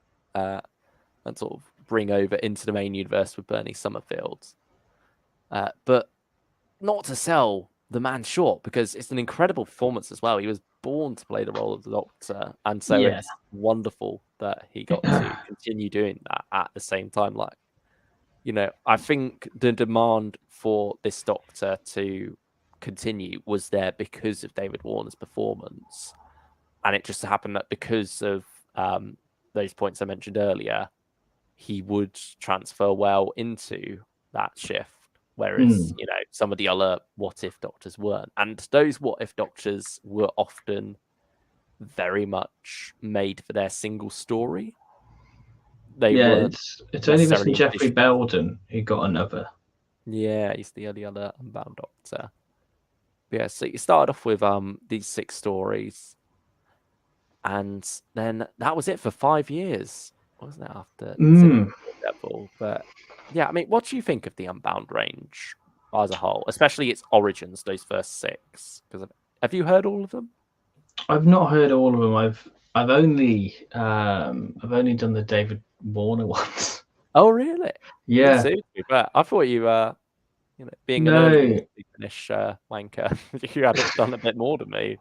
sort of bring over into the main universe with Bernie Summerfield. But not to sell the man short, because it's an incredible performance as well. He was born to play the role of the Doctor, and so it's wonderful that he got to continue doing that at the same time. Like, I think the demand for this Doctor to continue was there because of David Warner's performance, and it just happened that because of those points I mentioned earlier, he would transfer well into that shift, whereas some of the other what if Doctors weren't, and those what if Doctors were often very much made for their single story. They weren't. It's only Mr. Jeffrey Belden who got another. Yeah, he's the only other Unbound Doctor. Yeah, so you started off with these 6 stories, and then that was it for 5 years, wasn't it? After Devil, but yeah, I mean, what do you think of the Unbound range as a whole, especially its origins, those first 6? Because have you heard all of them? I've not heard all of them. I've only done the David Warner ones. Oh, really? Yeah. But I thought you being an early finish wanker, you had done a bit more than me.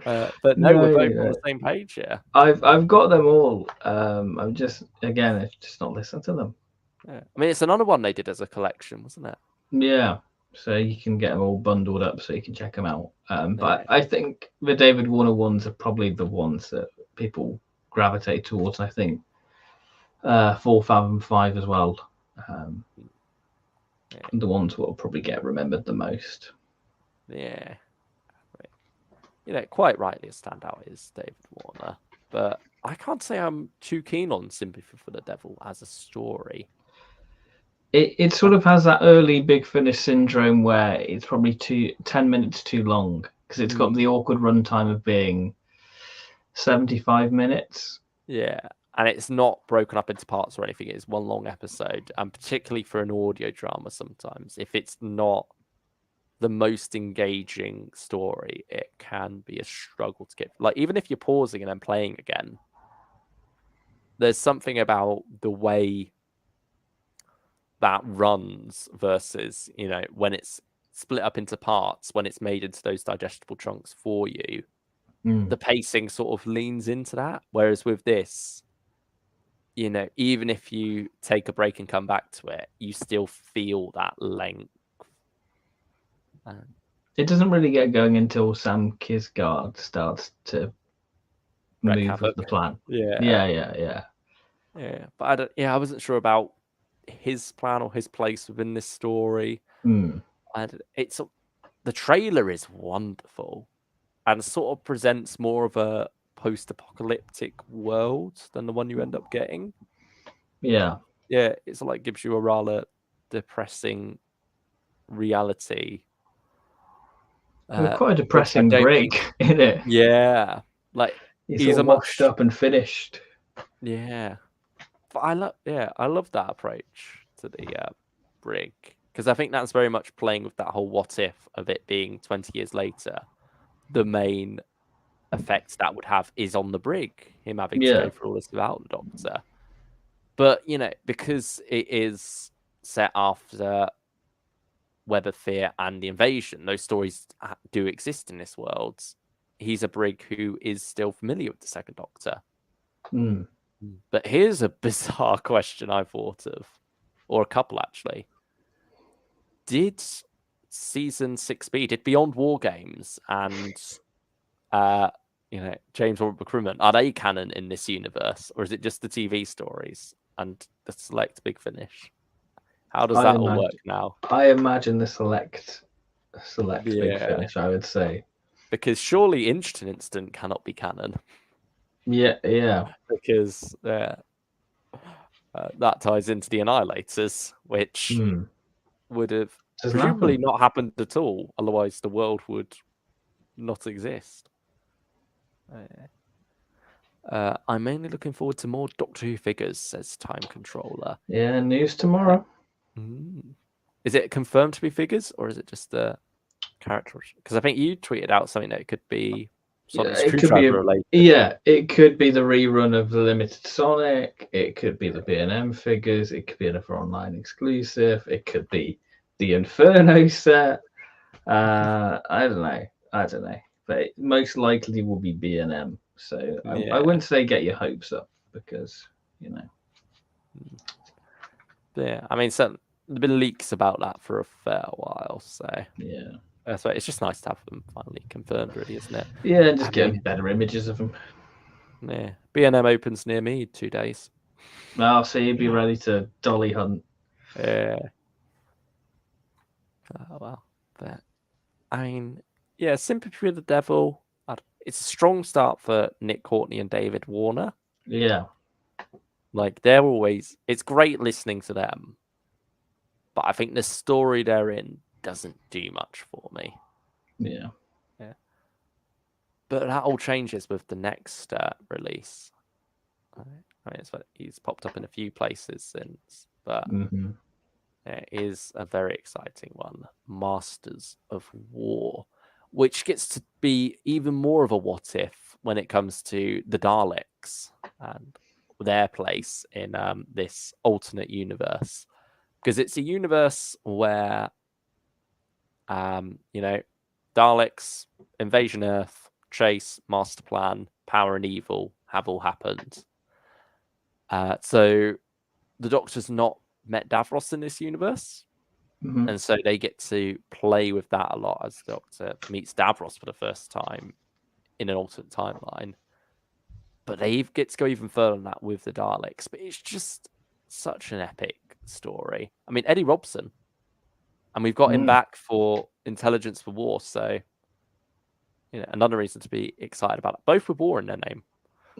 But no, we're both on the same page here. I've got them all. I'm just I've just not listened to them. Yeah. I mean, it's another one they did as a collection, wasn't it? Yeah. So you can get them all bundled up so you can check them out. But I think the David Warner ones are probably the ones that people gravitate towards. I think 4, Fathom 5 as well. The ones will probably get remembered the most. Yeah. Quite rightly a standout is David Warner. But I can't say I'm too keen on Sympathy for the Devil as a story. It sort of has that early Big Finish syndrome where it's probably 10 minutes too long because it's got the awkward runtime of being 75 minutes. Yeah, and it's not broken up into parts or anything. It's one long episode, and particularly for an audio drama sometimes, if it's not the most engaging story, it can be a struggle to get. Like, even if you're pausing and then playing again, there's something about the way that runs versus, when it's split up into parts, when it's made into those digestible chunks for you, the pacing sort of leans into that. Whereas with this, even if you take a break and come back to it, you still feel that length. It doesn't really get going until Sam Kisgard starts to move with the plan. Yeah. But I wasn't sure about his plan or his place within this story. The trailer is wonderful and sort of presents more of a post-apocalyptic world than the one you end up getting. Yeah, it's like gives you a rather depressing reality. Quite a depressing break, isn't it? Yeah, like he's washed up and finished. Yeah, but I love that approach to the brig, because I think that's very much playing with that whole what if of it being 20 years later. The main effect that would have is on the brig, him having to go through all this without the Doctor. But because it is set after Web of Fear and the Invasion, those stories do exist in this world. He's a brig who is still familiar with the Second Doctor. But here's a bizarre question I thought of, or a couple actually. Did season 6B, did Beyond War Games and James Robert McCrimmon, are they canon in this universe, or is it just the TV stories and the select Big Finish? How does that all work now? I imagine the select Big Finish, I would say. Because surely Instant cannot be canon. Yeah. Because that ties into the Annihilators, which would have presumably not happened at all. Otherwise, the world would not exist. I'm mainly looking forward to more Doctor Who figures, says Time Controller. Yeah, news tomorrow. Is it confirmed to be figures, or is it just the characters? Because I think you tweeted out something that it could be Sonic Screwdriver related. Yeah, it could be the rerun of the Limited Sonic. It could be the B&M figures. It could be another online exclusive. It could be the Inferno set. I don't know. but it most likely will be B&M. So I Yeah. wouldn't say get your hopes up because, you know. Yeah, I mean, so there've been leaks about that for a fair while, so Yeah. that's why it's just nice to have them finally confirmed, really, isn't it? Yeah, just I getting mean, better images of them. yeah, B&M opens near me 2 days. Well, so you'd be ready to dolly hunt. Yeah. Oh, well, but I mean, yeah, Sympathy with the Devil. It's a strong start for Nick Courtney and David Warner. Yeah. Like they're always, it's great listening to them, but I think the story they're in doesn't do much for me. Yeah. Yeah. But that all changes with the next release. I mean, it's like he's popped up in a few places since, but it is a very exciting one, Masters of War, which gets to be even more of a what if when it comes to the Daleks and their place in this alternate universe. Because it's a universe where, you know, Daleks, Invasion Earth, Chase, Master Plan, Power and Evil have all happened. So the Doctor's not met Davros in this universe. And so they get to play with that a lot as the Doctor meets Davros for the first time in an alternate timeline. But they get to go even further than that with the Daleks. But it's just such an epic story. I mean, Eddie Robson. And we've got him back for Intelligence for War. So, you know, another reason to be excited about it. Both with war in their name.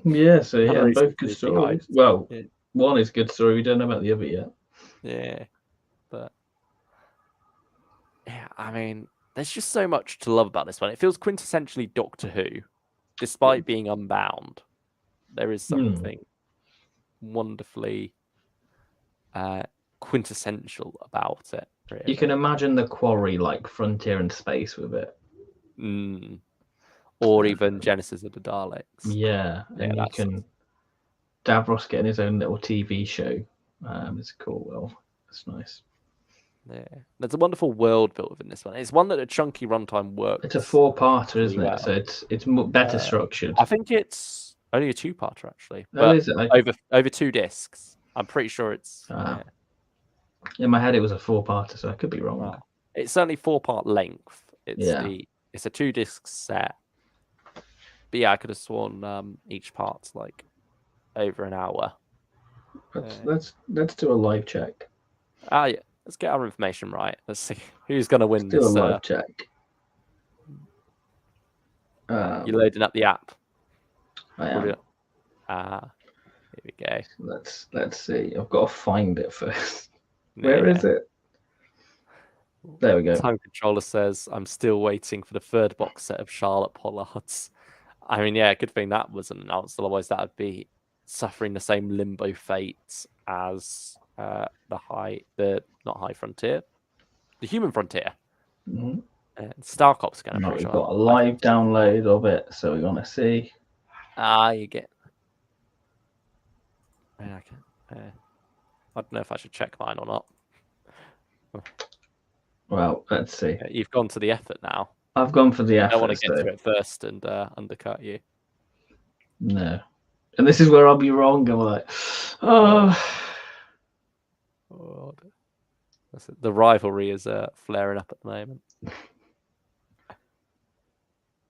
Yeah, so Another yeah, reason both good to be stories. hyped. Well, Yeah. one is a good story. We don't know about the other yet. Yeah. But yeah, I mean, there's just so much to love about this one. It feels quintessentially Doctor Who, despite being Unbound. There is something wonderfully quintessential about it. Really. You can imagine the Quarry like frontier and space with it. Or even Genesis of the Daleks. Yeah, and you can Davros getting his own little TV show. It's cool. Well, that's nice. Yeah, there's a wonderful world built within this one. It's one that a chunky runtime works. It's a 4-parter, really isn't it? well. So it's better structured. I think it's only a 2-parter actually, Oh, but is it? over 2 discs. I'm pretty sure it's. Yeah. In my head, it was a 4-parter, so I could be wrong. Well, it's certainly 4-part length. It's it's a 2-disc set. But yeah, I could have sworn each part's like over an hour. Let's do a live check. Yeah. Let's get our information right. Let's see who's going to win Let's this. Do a live check. You're loading up the app. I am. Here we go. Let's see. I've got to find it first. Where is it? There we go. Time Controller says, I'm still waiting for the 3rd box set of Charlotte Pollards. I mean, yeah, good thing that wasn't announced. Otherwise, that would be suffering the same limbo fate as not High Frontier, the Human Frontier. Starcop's going to. We've got a live download of it, so we want to see. You get. I don't know if I should check mine or not. Well, let's see. You've gone to the effort now. I've gone for the effort. I want to get to it first and undercut you. No. And this is where I'll be wrong. I'm like, the rivalry is flaring up at the moment.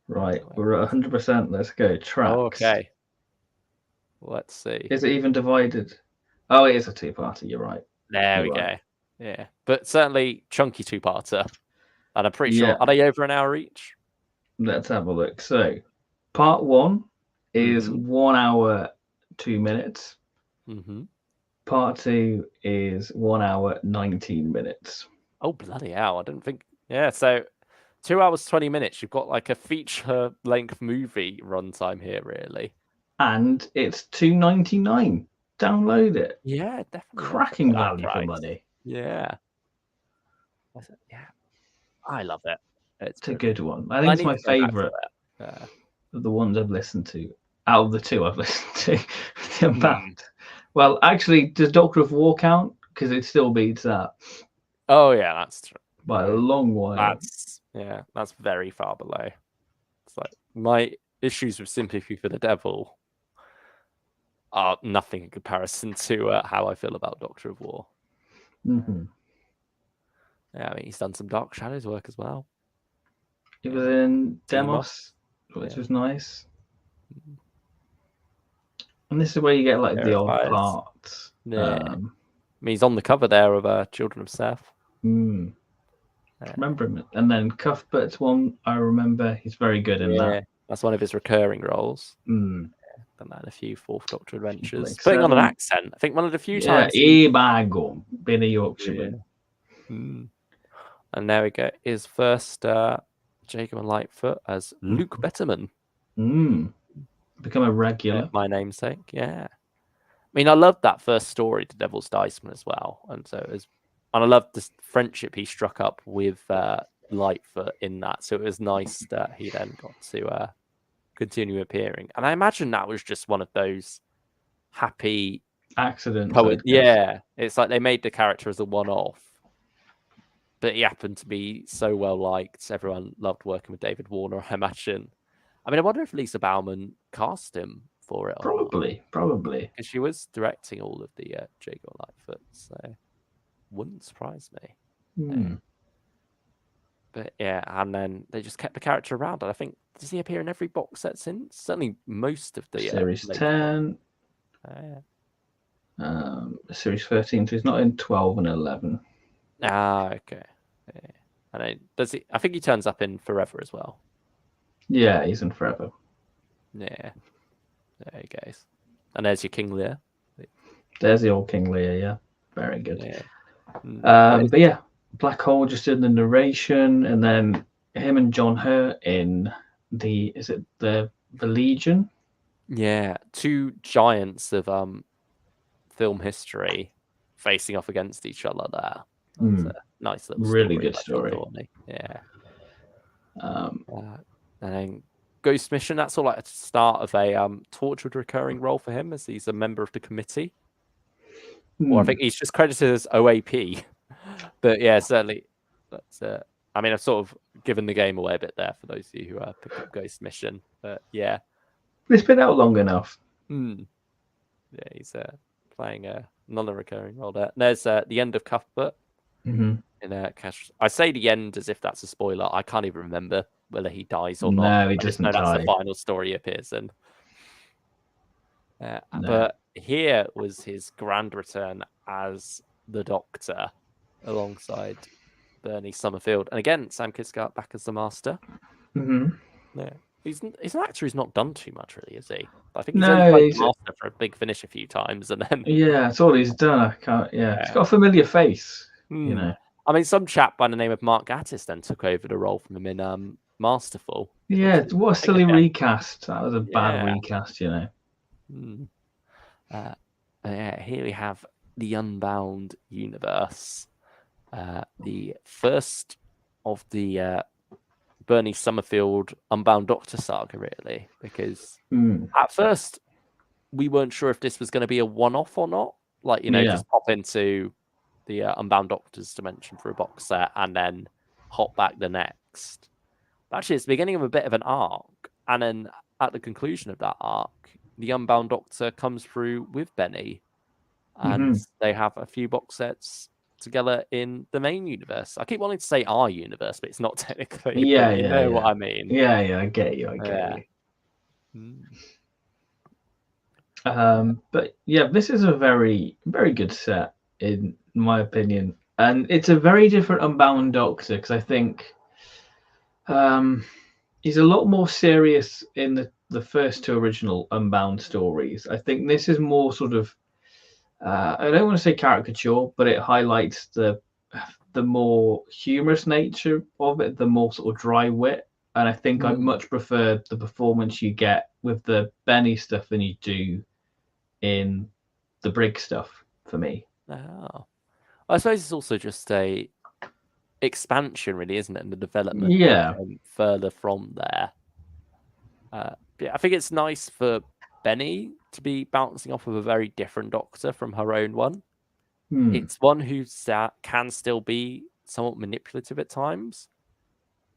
Right, we're at 100%. Let's go. Tracks. Okay. Let's see. Is it even divided? Oh, it is a 2-parter. You're right. There we go. Yeah, but certainly chunky 2-parter. And I'm pretty sure, are they over an hour each? Let's have a look. So, part 1 is 1 hour 2 minutes. Part 2 is 1 hour 19 minutes. Oh, bloody hell. I didn't think. Yeah, so 2 hours 20 minutes. You've got like a feature length movie runtime here, really. And it's $2.99. Download it. Yeah, definitely. Cracking value for money. Yeah. Yeah. I love it. It's a good one. I think it's my favorite of the ones I've listened to. Out of the 2 I've listened to. The Unbound. Well, actually, does Doctor of War count? Because it still beats that. Oh, yeah, that's true. By a long way. That's very far below. It's like my issues with sympathy for the devil are nothing in comparison to how I feel about Doctor of War. Mm-hmm. Yeah, I mean, he's done some Dark Shadows work as well. He was in Demos, which yeah. was nice. And this is where you get like the odd Terrifiers. parts. Yeah. I mean, he's on the cover there of Children of Seth. Remember him. And then Cuthbert's one, I remember. He's very good in that. That's one of his recurring roles. Mm. Done that in a few Fourth Doctor adventures. Like Putting on an 7. accent. I think one of the few times. Bago, being a Yorkshireman. And there we go. His first Jacob and Lightfoot as Luke Betterman. Become a regular. My namesake, yeah. I mean, I loved that first story, The Devil's Diceman, as well. And I loved the friendship he struck up with Lightfoot in that. So it was nice that he then got to continue appearing. And I imagine that was just one of those happy accidents. Yeah, it's like they made the character as a one-off, but he happened to be so well liked. Everyone loved working with David Warner, I imagine. I mean, I wonder if Lisa Bauman cast him for it. Probably. Because she was directing all of the Jacob Lightfoot, so wouldn't surprise me. But yeah, and then they just kept the character around. And I think, does he appear in every box set since? Certainly most of the Series 10. Series 13, so he's not in 12 and 11. Okay. Yeah. And does he? I think he turns up in Forever as well. Yeah, he's in Forever. Yeah. There he goes. And there's your King Lear. There's the old King Lear, yeah. Very good. Yeah. But yeah, Black Hole just did the narration, and then him and John Hurt in the Legion? Yeah, two giants of film history facing off against each other there. That's a nice little really good story. Yeah. And then Ghost Mission, that's all like a start of a tortured recurring role for him, as he's a member of the committee. Or I think he's just credited as OAP. But yeah, certainly that's I mean, I've sort of given the game away a bit there for those of you who picked up Ghost Mission. But yeah. It's been out long enough. Yeah, he's playing a non-recurring role there. And there's the end of Cuthbert. In Cash. I say the end as if that's a spoiler. I can't even remember whether he dies or not. No, he doesn't die. That's the final story he appears in. No. But here was his grand return as the Doctor, alongside Bernie Summerfield, and again Sam Kisgart back as the Master. Yeah, he's an actor who's not done too much, really, is he? I think he's only played the Master for a Big Finish a few times, and then that's all he's done. I can't. Yeah, he's got a familiar face. You know. I mean, some chap by the name of Mark Gatiss then took over the role from him in Masterful. Yeah, what a silly recast. That was a bad recast, you know. Yeah, here we have the Unbound universe. The first of the Bernie Summerfield Unbound Doctor saga, really, because at first we weren't sure if this was going to be a one-off or not. Like, just pop into the Unbound Doctor's dimension for a box set and then hop back the next. But actually, it's the beginning of a bit of an arc, and then at the conclusion of that arc, the Unbound Doctor comes through with Benny, and they have a few box sets together in the main universe. I keep wanting to say our universe, but it's not technically. Yeah, you know what I mean. Yeah, I get you. But yeah, this is a very, very good set in my opinion, and it's a very different Unbound Doctor, because I think he's a lot more serious in the first two original Unbound stories. I think this is more sort of I don't want to say caricature, but it highlights the more humorous nature of it, the more sort of dry wit. And I think I much prefer the performance you get with the Benny stuff than you do in the Brig stuff, for me. Oh. I suppose it's also just a expansion, really, isn't it? And the development further from there. I think it's nice for Benny to be bouncing off of a very different Doctor from her own one. It's one who can still be somewhat manipulative at times,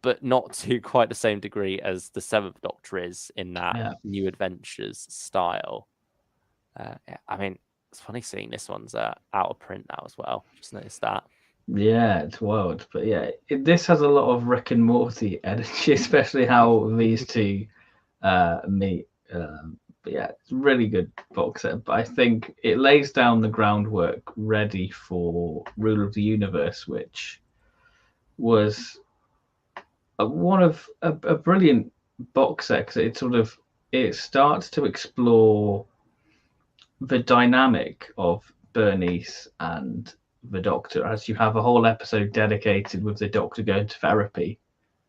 but not to quite the same degree as the Seventh Doctor is in that Yeah. New Adventures style. I mean, it's funny seeing this one's out of print now as well. Just noticed that. Yeah, it's wild. But yeah, this has a lot of Rick and Morty energy, especially how these two meet. But yeah, it's a really good box set. But I think it lays down the groundwork ready for Rule of the Universe, which was a brilliant box set, because it starts to explore the dynamic of Bernice and the Doctor, as you have a whole episode dedicated with the Doctor going to therapy,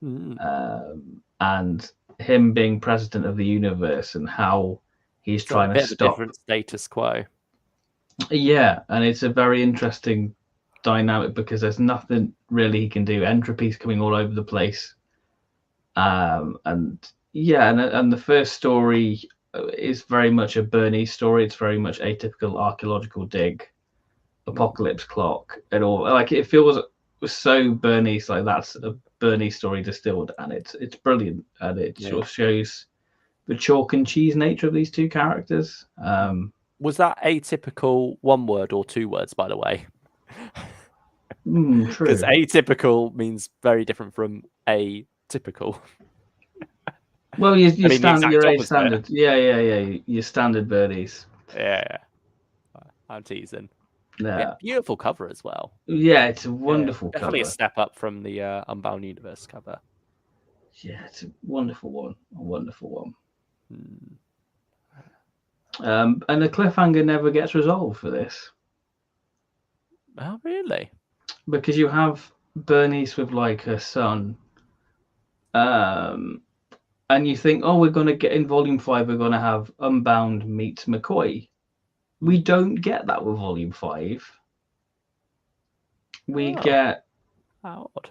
and him being president of the universe, and how he's It's trying a to bit of a stop. different status quo. Yeah, and it's a very interesting dynamic because there's nothing really he can do. Entropy's coming all over the place, and yeah, and the first story is very much a Bernice story. It's very much atypical archaeological dig, apocalypse clock, and all. Like, it feels so Bernice, like that's a Bernice story distilled, and it's brilliant, and it sort of shows the chalk and cheese nature of these two characters. Was that atypical one word or two words, by the way? True. Because atypical means very different from atypical. Well, you I mean, standard, your opposite. standard, yeah, your standard Bernice. Yeah, I'm teasing. Yeah, beautiful cover as well. Yeah, it's a wonderful definitely cover. a step up from the Unbound Universe cover. Yeah, it's a wonderful one. A wonderful one. Hmm. And the cliffhanger never gets resolved for this. Oh, really? Because you have Bernice with like her son, and you think, oh, we're going to get in Volume 5, we're going to have Unbound meets McCoy. We don't get that with Volume 5. We get how odd.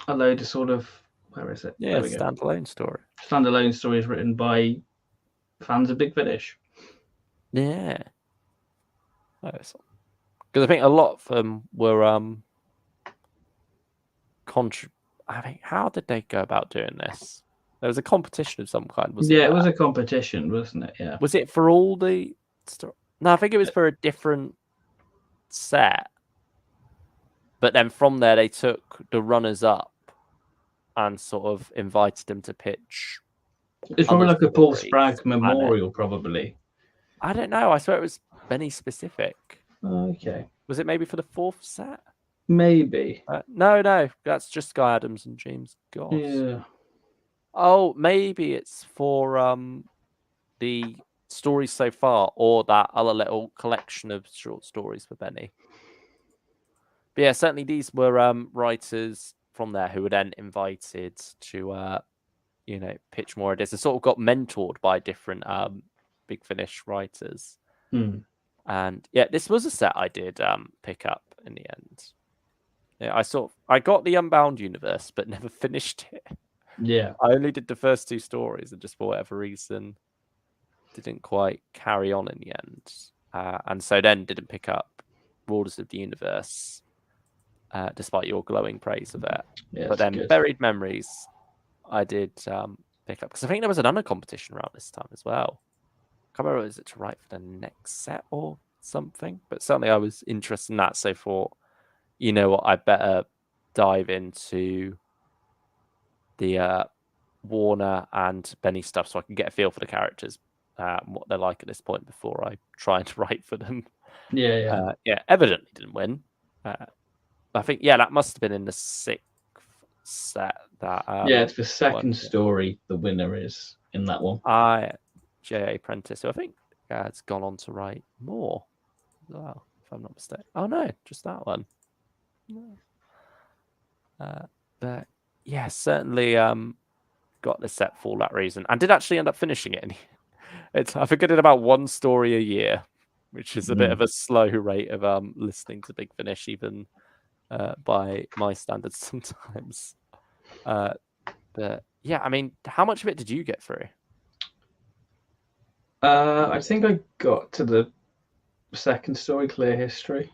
A load of sort of, where is it? Yeah, standalone story. Standalone stories written by fans of Big Finish. Yeah. Because I think a lot of them were I mean, how did they go about doing this? There was a competition of some kind, wasn't there? Yeah, it was a competition, wasn't it? Yeah. Was it for all the No, I think it was for a different set. But then from there, they took the runners up and sort of invited them to pitch. It's probably like a Paul Spragg memorial, probably. I don't know. I swear it was Benny specific. Okay. Was it maybe for the fourth set? Maybe. No. That's just Sky Adams and James Goss. Yeah. Oh, maybe it's for the stories so far, or that other little collection of short stories for Benny. But yeah, certainly these were writers from there who were then invited to pitch more ideas. They sort of got mentored by different Big Finish writers. And yeah, this was a set I did pick up in the end. Yeah, I got the Unbound Universe, but never finished it. Yeah. I only did the first two stories, and just for whatever reason didn't quite carry on in the end. And so then didn't pick up Rulers of the Universe, despite your glowing praise of it. Yeah, but then good. Buried Memories, I did pick up, because I think there was another competition around this time as well. I can't remember, is it to write for the next set or something? But certainly I was interested in that, so thought, you know what, I better dive into the Warner and Benny stuff so I can get a feel for the characters, what they're like at this point before I try and write for them. Yeah. Evidently didn't win. I think, that must have been in the sixth set. It's the second story. The winner is in that one. J.A. Prentice, who I think has gone on to write more as well, if I'm not mistaken. Oh no, just that one. But yeah, certainly got the set for that reason, and did actually end up finishing it. I think I did about one story a year, which is a bit of a slow rate of listening to Big Finish, even by my standards sometimes. But yeah, I mean, how much of it did you get through? I think I got to the second story, Clear History.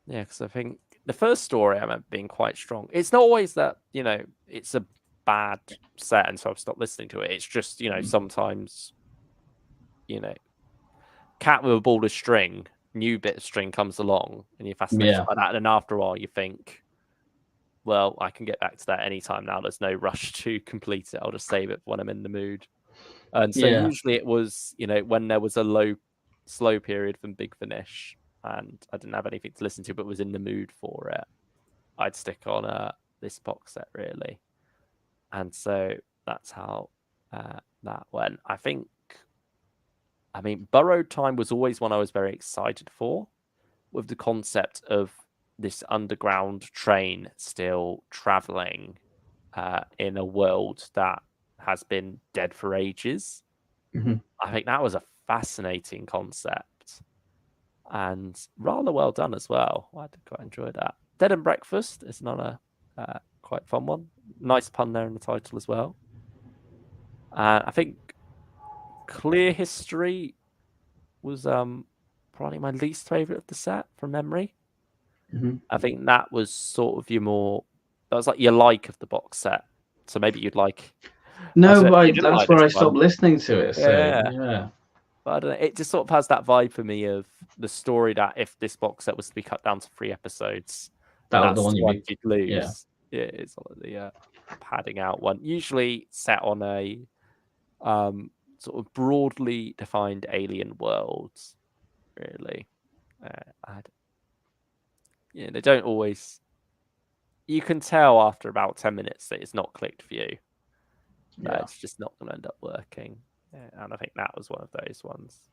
Yeah, because I think the first story I remember being quite strong. It's not always that, it's a bad set and so I've stopped listening to it. It's just, sometimes, cat with a ball of string, new bit of string comes along and you're fascinated by that. And after a while you think, well, I can get back to that anytime now. There's no rush to complete it. I'll just save it when I'm in the mood. And so usually it was, when there was a slow period from Big Finish and I didn't have anything to listen to, but was in the mood for it, I'd stick on this box set really. And so that's how that went. I mean, Burrowed Time was always one I was very excited for, with the concept of this underground train still traveling in a world that has been dead for ages. Mm-hmm. I think that was a fascinating concept and rather well done as well. I did quite enjoy that. Dead and Breakfast is another quite fun one. Nice pun there in the title as well. I think Clear History was probably my least favorite of the set from memory. Mm-hmm. I think that was sort of that was like your like of the box set. So maybe you'd like. No, that's like where I stopped listening to it. So yeah. But I don't know, it just sort of has that vibe for me of the story that if this box set was to be cut down to 3 episodes, that's the one you'd lose. Yeah, it's the padding out one. Usually set on a sort of broadly defined alien worlds, really. They don't always. You can tell after about 10 minutes that it's not clicked for you. That it's just not going to end up working. Yeah, and I think that was one of those ones.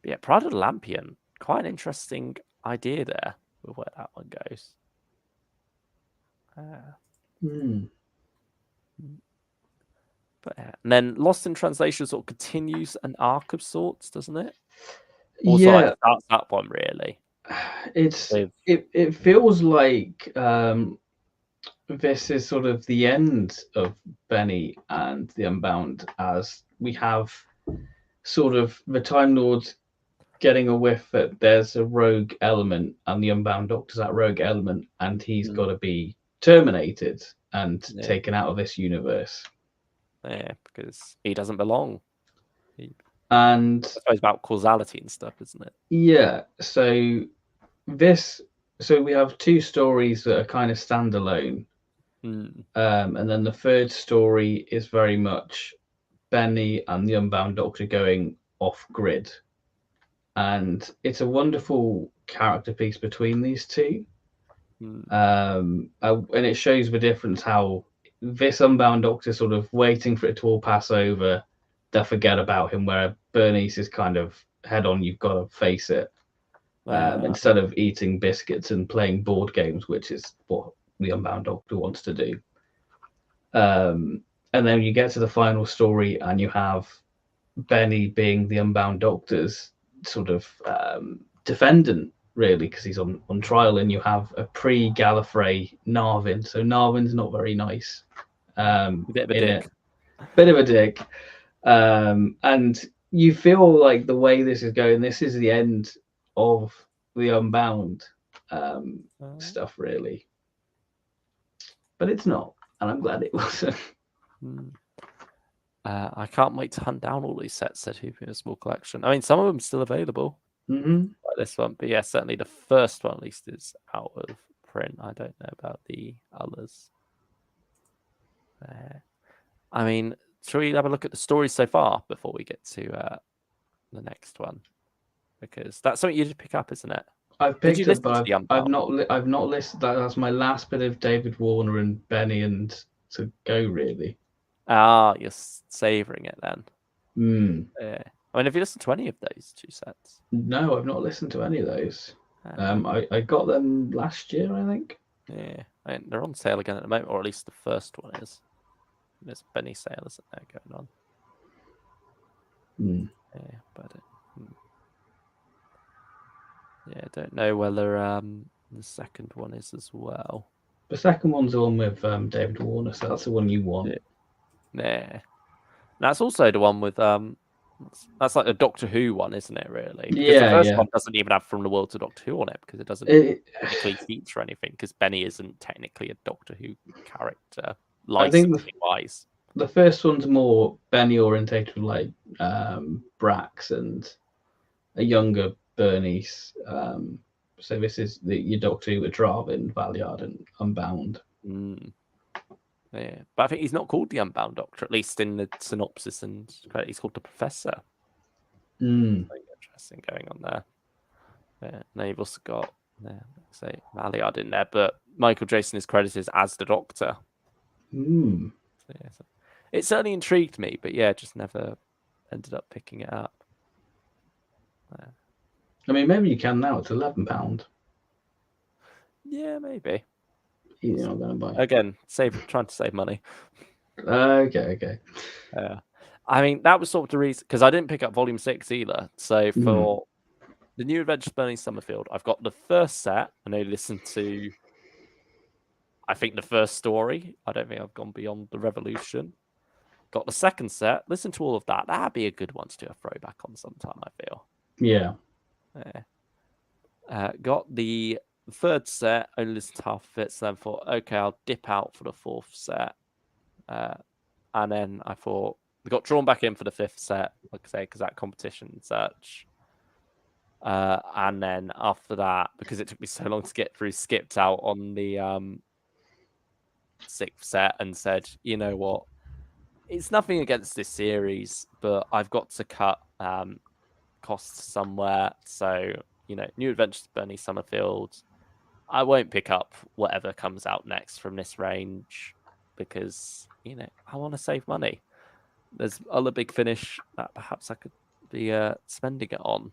But yeah, Pride of the Lampion, quite an interesting idea there with where that one goes. But yeah. And then Lost in Translation sort of continues an arc of sorts, doesn't it? Also, like starts that one really. It feels like this is sort of the end of Benny and the Unbound, as we have sort of the Time Lords getting a whiff that there's a rogue element and the Unbound Doctor's that rogue element and he's got to be terminated and taken out of this universe. Yeah, because he doesn't belong. And I suppose about causality and stuff, isn't it? Yeah. So we have 2 stories that are kind of standalone. And then the third story is very much Benny and the Unbound Doctor going off grid. And it's a wonderful character piece between these two. And it shows the difference how this Unbound Doctor is sort of waiting for it to all pass over. They'll forget about him, where Bernice is kind of head on, you've got to face it. Instead of eating biscuits and playing board games, which is what the Unbound Doctor wants to do. And then you get to the final story and you have Benny being the Unbound Doctor's sort of defendant, really, because he's on trial, and you have a pre-Gallifrey Narvin. So Narvin's not very nice. A bit of a dick. Bit of a dick. And you feel like the way this is going, this is the end of the Unbound stuff, really. But it's not, and I'm glad it wasn't. I can't wait to hunt down all these sets that have in a small collection. I mean, some of them still available. Like this one, but yeah, certainly the first one at least is out of print. I don't know about the others. I mean, shall we have a look at the stories so far before we get to the next one? Because that's something you did pick up, isn't it? I've picked it, but I've not listed that. That's my last bit of David Warner and Benny and to go, really. You're savouring it then. Yeah. I mean, have you listened to any of those 2 sets? No, I've not listened to any of those. I got them last year, I think. Yeah, I mean, they're on sale again at the moment, or at least the first one is. There's Benny sale, isn't there, going on? Yeah, but I don't know whether the second one is as well. The second one's the one with David Warner, so that's the one you want. Yeah. That's also the one with That's like a Doctor Who one, isn't it? Really, because the Yeah, first yeah. one doesn't even have From the World to Doctor Who on it because it doesn't It, technically feature anything because Benny isn't technically a Doctor Who character I think licensing wise. the first one's more Benny orientated, like Brax and a younger Bernice. So this is your Doctor Who with Drarvin, Valiard, and Unbound. Mm. Yeah, but I think he's not called the Unbound Doctor, at least in the synopsis and credit. He's called the Professor. Mm. Something interesting going on there. Yeah, now you've also got say Valiard in there, but Michael Jason is credited as the Doctor. Mm. So, yeah, so it certainly intrigued me, but yeah, just never ended up picking it up. I mean, maybe you can now. It's £11. Yeah, maybe. You're not going to buy. Again, trying to save money. Okay. I mean, that was sort of the reason because I didn't pick up Volume 6 either. So for the New Adventures of Bernie Summerfield, I've got the first set, and I listened to, I think, the first story. I don't think I've gone beyond the Revolution. Got the second set, listen to all of that. That'd be a good one to do a throwback on sometime, I feel. Yeah. Got the third set, only listened to half of it, so then thought, okay, I'll dip out for the fourth set. And then I thought, we got drawn back in for the fifth set, like I say, because that competition and such. And then after that, because it took me so long to get through, skipped out on the sixth set and said, you know what? It's nothing against this series, but I've got to cut costs somewhere. So, New Adventures of Bernie Summerfield. I won't pick up whatever comes out next from this range because, I want to save money. There's other Big Finish that perhaps I could be spending it on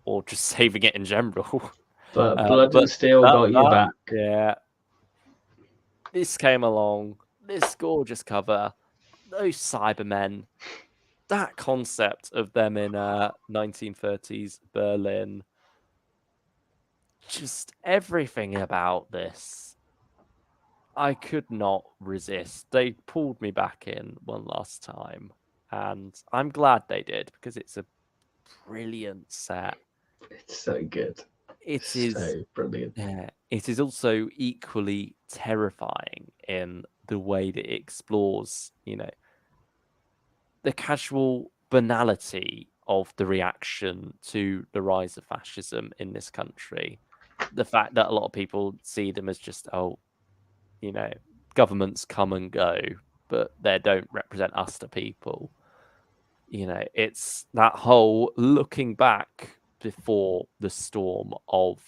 or just saving it in general. But Blood and Steel got you back. Yeah. This came along, this gorgeous cover, those Cybermen, that concept of them in 1930s Berlin, just everything about this, I could not resist. They pulled me back in one last time, and I'm glad they did because it's a brilliant set. It's so good. It is so brilliant. Yeah, it is also equally terrifying in the way that it explores, the casual banality of the reaction to the rise of fascism in this country. The fact that a lot of people see them as just, governments come and go, but they don't represent us, the people. It's that whole looking back before the storm of,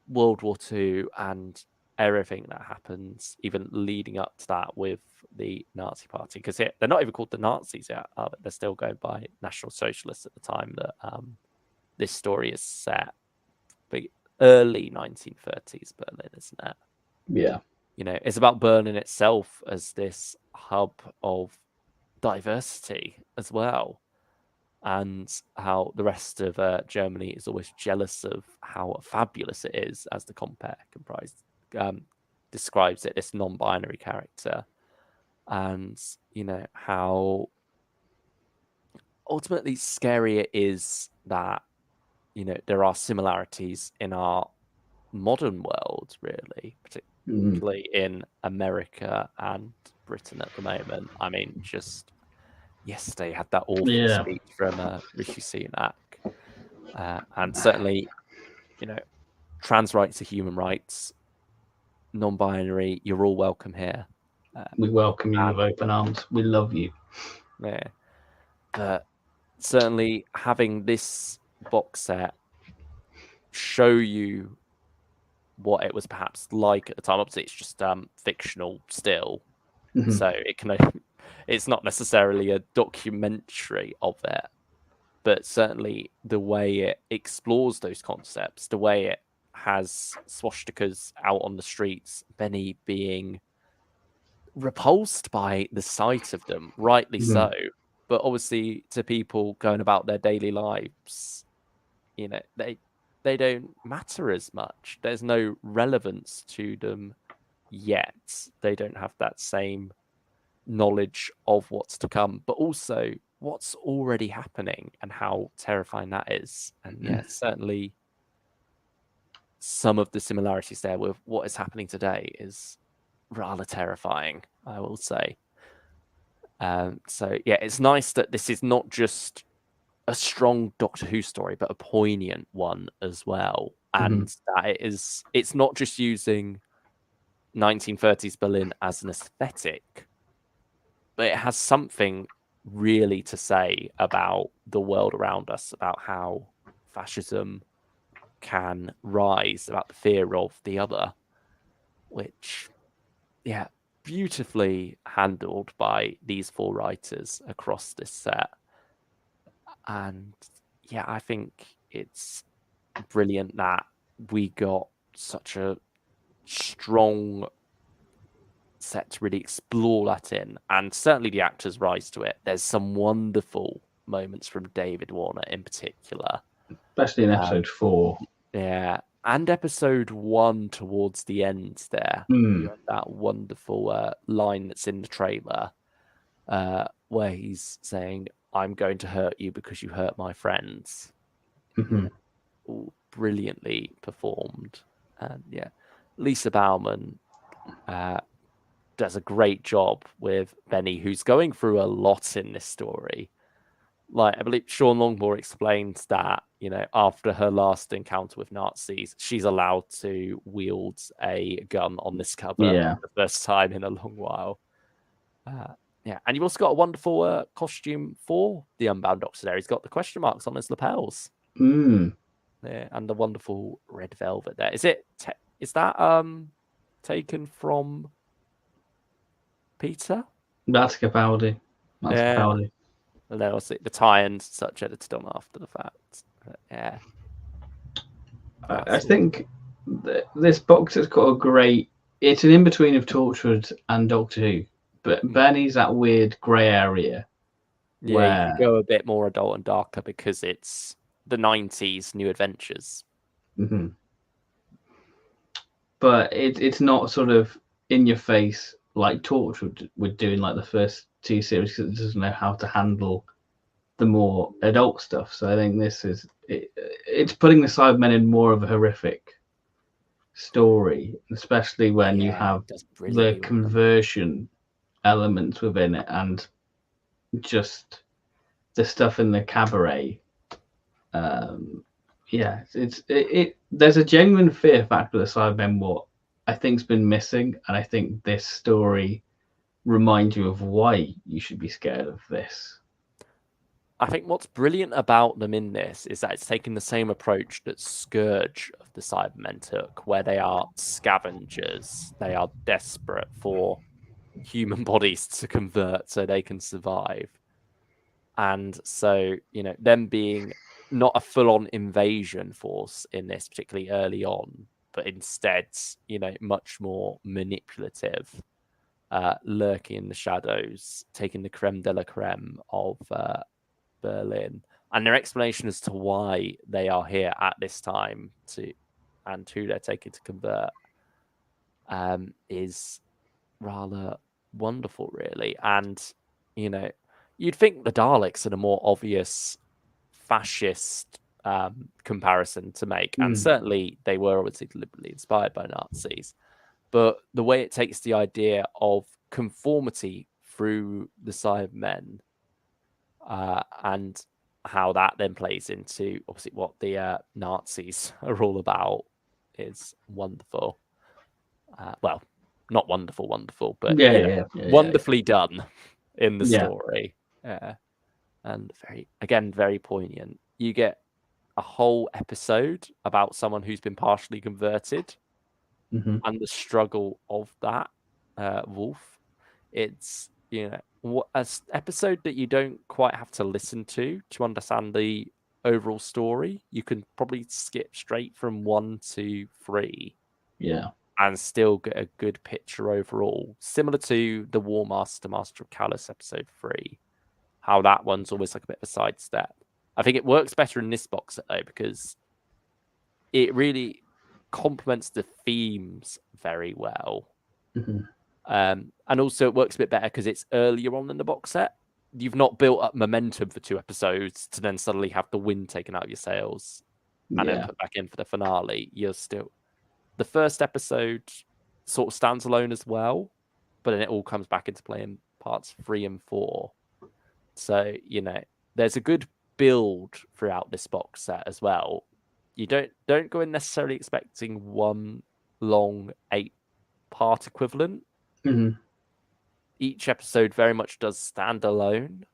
World War II and everything that happens, even leading up to that with the Nazi Party, because they're not even called the Nazis yet, are they? They're still going by National Socialists at the time that this story is set. But early 1930s Berlin, isn't it? Yeah. It's about Berlin itself as this hub of diversity as well, and how the rest of Germany is always jealous of how fabulous it is, as the compare describes it, this non-binary character, and how ultimately scary it is that there are similarities in our modern world, really, particularly in America and Britain at the moment. I mean, just yesterday had that awful speech from Rishi Sunak, and certainly, trans rights are human rights. Non-binary, you're all welcome here. We welcome you with open arms. We love you. Yeah, but certainly having this box set show you what it was perhaps like at the time. Obviously, it's just fictional still, so it's not necessarily a documentary of it, but certainly the way it explores those concepts, the way it has swastikas out on the streets, Benny being repulsed by the sight of them, rightly so, but obviously to people going about their daily lives, they don't matter as much. There's no relevance to them yet. They don't have that same knowledge of what's to come, but also what's already happening and how terrifying that is. And yeah, certainly some of the similarities there with what is happening today is rather terrifying, I will say. So yeah, it's nice that this is not just a strong Doctor Who story, but a poignant one as well. And that it's not just using 1930s Berlin as an aesthetic, but it has something really to say about the world around us, about how fascism can rise, about the fear of the other, which, yeah, beautifully handled by these four writers across this set. And yeah, I think it's brilliant that we got such a strong set to really explore that in, and certainly the actors rise to it. There's some wonderful moments from David Warner in particular, especially in episode 4. Yeah, and episode 1 towards the end there. You have that wonderful line that's in the trailer where he's saying, "I'm going to hurt you because you hurt my friends." All brilliantly performed. And yeah, Lisa Bauman does a great job with Benny, who's going through a lot in this story. Like, I believe Sean Longmore explains that, you know, after her last encounter with Nazis, she's allowed to wield a gun on this cover for the first time in a long while. Yeah, and you've also got a wonderful costume for the Unbound Doctor there. He's got the question marks on his lapels. Yeah, and the wonderful red velvet there. Is that taken from Peter? That's Capaldi. Capaldi. And then also the tie-ins such edited on after the fact. But yeah. I think this box has got a great... It's an in-between of Torchwood and Doctor Who, but Benny's that weird grey area. Yeah, you go a bit more adult and darker because it's the 90s New Adventures. But it's not sort of in your face like Torchwood would do in like the first 2 series, because it doesn't know how to handle the more adult stuff. So I think this is it's putting the Cybermen in more of a horrific story, especially when you have the conversion elements within it and just the stuff in the cabaret. There's a genuine fear factor that Cybermen, what I think's been missing, and I think this story reminds you of why you should be scared of this. I think what's brilliant about them in this is that it's taken the same approach that Scourge of the Cybermen took, where they are scavengers. They are desperate for human bodies to convert so they can survive. And so, you know, them being not a full-on invasion force in this, particularly early on, but instead, you know, much more manipulative, lurking in the shadows, taking the creme de la creme of Berlin, and their explanation as to why they are here at this time and who they're taking to convert is rather wonderful, really. And you know, you'd think the Daleks are a more obvious fascist comparison to make, and certainly they were obviously deliberately inspired by Nazis. But the way it takes the idea of conformity through the Cybermen and how that then plays into obviously what the Nazis are all about is wonderful. Well, not wonderful, but wonderfully done in the story. And very poignant. You get a whole episode about someone who's been partially converted and the struggle of that wolf. It's, you know, an episode that you don't quite have to listen to understand the overall story. You can probably skip straight from 1 to 3. Yeah. And still get a good picture overall. Similar to the War Master, Master of Callus episode 3. How that one's almost like a bit of a sidestep. I think it works better in this box set though, because it really complements the themes very well. And also it works a bit better because it's earlier on in the box set. you've not built up momentum for 2 episodes to then suddenly have the wind taken out of your sails and then put back in for the finale. You're still the first episode sort of stands alone as well, but then it all comes back into play in parts 3 and 4. So, there's a good build throughout this box set as well. You don't go in necessarily expecting one long 8-part equivalent. Mm-hmm. Each episode very much does stand alone,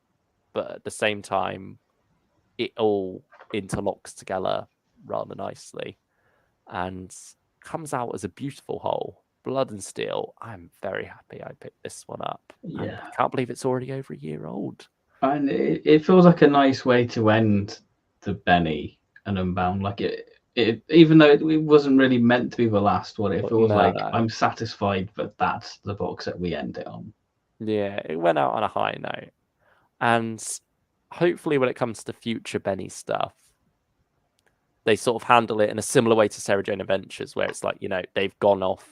but at the same time, it all interlocks together rather nicely and comes out as a beautiful whole. Blood and Steel. I'm very happy I picked this one up. Yeah. And I can't believe it's already over a year old. And it feels like a nice way to end the Benny and Unbound. Like it even though it wasn't really meant to be the last one, it feels like I'm satisfied that that's the box that we end it on. Yeah, it went out on a high note. And hopefully when it comes to future Benny stuff, they sort of handle it in a similar way to Sarah Jane Adventures, where it's like, they've gone off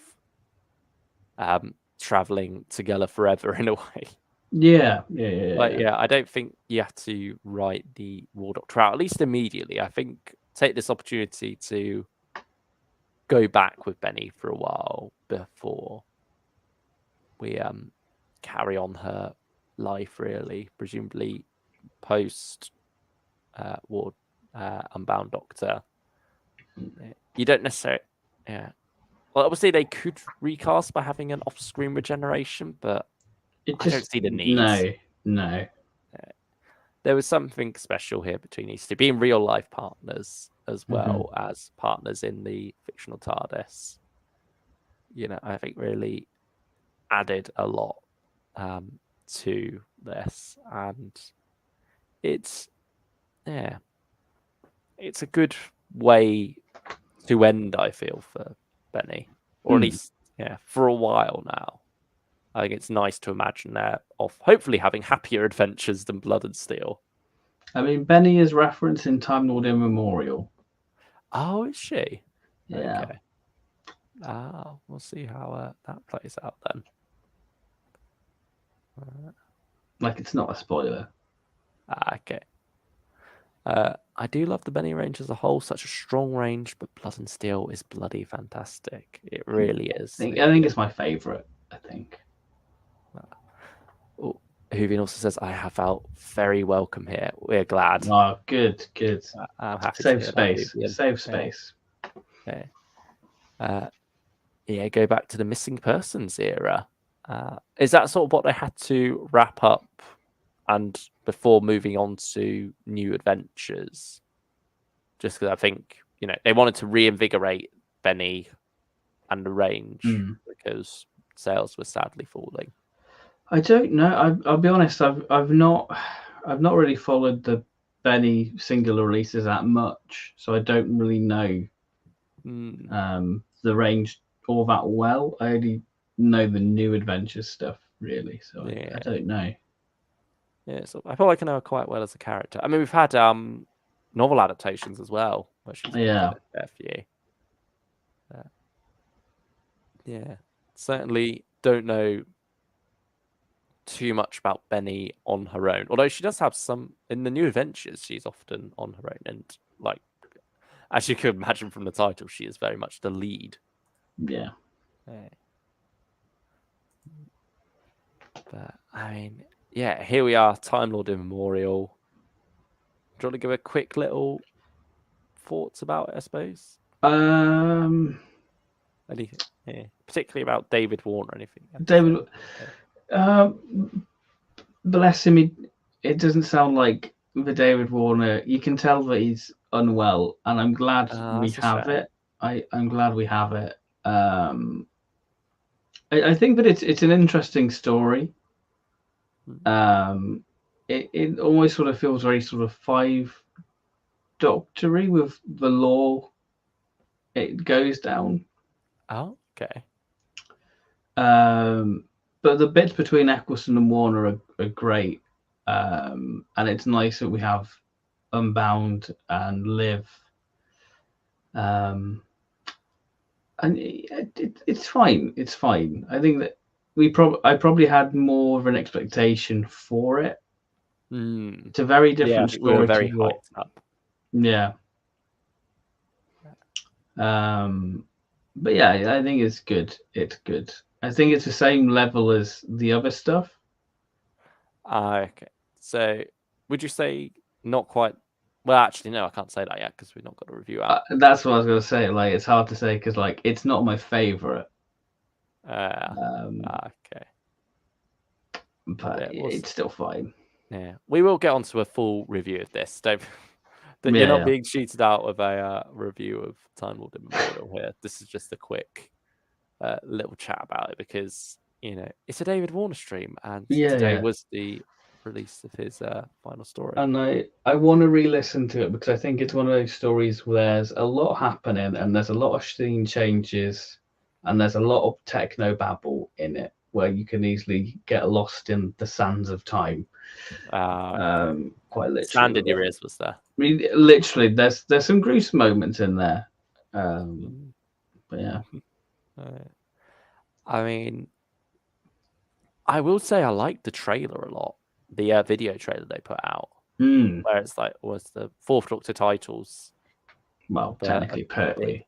traveling together forever in a way. Yeah. But I don't think you have to write the War Doctor out, at least immediately. I think take this opportunity to go back with Benny for a while before we carry on her life, really, presumably post War Unbound Doctor. You don't necessarily, Well, obviously they could recast by having an off-screen regeneration, but I don't see the need. No. There was something special here between these two, being real-life partners as well as partners in the fictional TARDIS. I think really added a lot to this, and it's a good way to end, I feel, for Benny, or at least for a while now. I think it's nice to imagine they're off, hopefully having happier adventures than Blood and Steel. I mean, Benny is referenced in Time Lord Immemorial. Oh, is she? Yeah. Okay. We'll see how that plays out then. Like, it's not a spoiler. Okay. I do love the Benny range as a whole, such a strong range, but Blood and Steel is bloody fantastic. It really is. I think it's my favourite, I think. Hoovian also says, I have felt very welcome here. We're glad. Oh, good. I'm happy Save to space. That, Save space. Go back to the missing persons era. Is that sort of what they had to wrap up and before moving on to new adventures? Just because I think, they wanted to reinvigorate Benny and the range because sales were sadly falling. I don't know. I'll be honest. I've not really followed the Benny singular releases that much, so I don't really know the range all that well. I only know the new adventures stuff, really. So I don't know. Yeah, so I feel like I know her quite well as a character. I mean, we've had novel adaptations as well, where she's a fair few. Certainly don't know too much about Benny on her own. Although she does have some in the new adventures, she's often on her own, and like as you could imagine from the title, she is very much the lead. Yeah. But I mean, here we are, Time Lord Immemorial. Do you want to give a quick little thoughts about it, I suppose? Anything, particularly about David Warner, anything? David, bless him. It doesn't sound like the David Warner. You can tell that he's unwell, and I'm glad we have it. I'm glad we have it. I think that it's an interesting story. It almost sort of feels very sort of 5 Doctor-y with the lore it goes down. Oh, okay. But the bits between Eccleston and Warner are great. And it's nice that we have Unbound and Live. And it's fine. It's fine. I think that I probably had more of an expectation for it. Mm. It's a very Yeah, I different think we were story to very what. hyped up. Yeah. But yeah, I think it's good. It's good. I think it's the same level as the other stuff. Okay. So, would you say not quite? Well, actually, no, I can't say that yet because we've not got a review out. That's what I was gonna say. Like, it's hard to say because like it's not my favorite. Okay. But Yeah, it's still fine. Yeah, we will get onto a full review of this. Don't that you're Yeah, not yeah. being cheated out of a review of Time Lord Immortal here. This is just a quick little chat about it because it's a David Warner stream, and today Yeah. was the release of his final story. And I want to re-listen to it because I think it's one of those stories where there's a lot happening and there's a lot of scene changes and there's a lot of techno babble in it where you can easily get lost in the sands of time. Quite literally. Sand in your ears was there. I mean, literally, there's some gruesome moments in there. But yeah. I mean, I will say I liked the trailer a lot. The video trailer they put out, where it's like was the Fourth Doctor titles. Well, technically, Pertwee.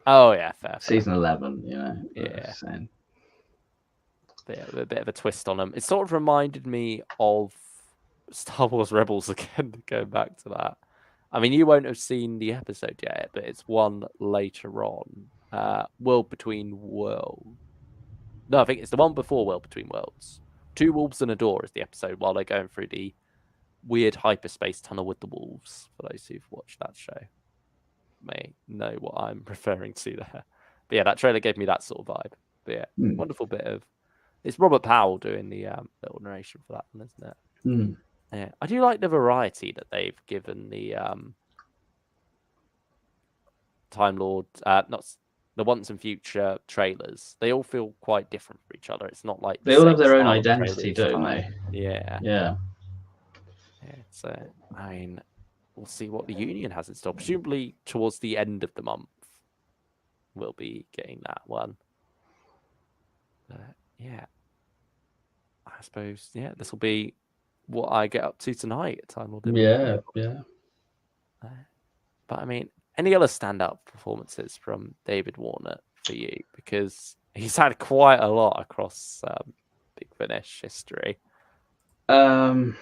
Oh yeah, fair. Season 11, Yeah. Saying. A bit of a twist on them. It sort of reminded me of Star Wars Rebels again, going back to that. I mean, you won't have seen the episode yet, but it's one later on. World Between Worlds. No, I think it's the one before World Between Worlds. Two Wolves and a Door is the episode while they're going through the weird hyperspace tunnel with the wolves. For those who've watched that show, may know what I'm referring to there. But yeah, that trailer gave me that sort of vibe. But yeah, wonderful bit of. It's Robert Powell doing the little narration for that one, isn't it? Yeah, I do like the variety that they've given the Time Lord, not the Once and Future trailers. They all feel quite different for each other. It's not like they all have their own identity, don't they? Yeah. Yeah. So I mean, we'll see what the Union has in store. Presumably towards the end of the month, we'll be getting that one. Yeah. I suppose, this will be what I get up to tonight at Time Lord. Yeah. But I mean, any other standout performances from David Warner for you? Because he's had quite a lot across Big Finish history. So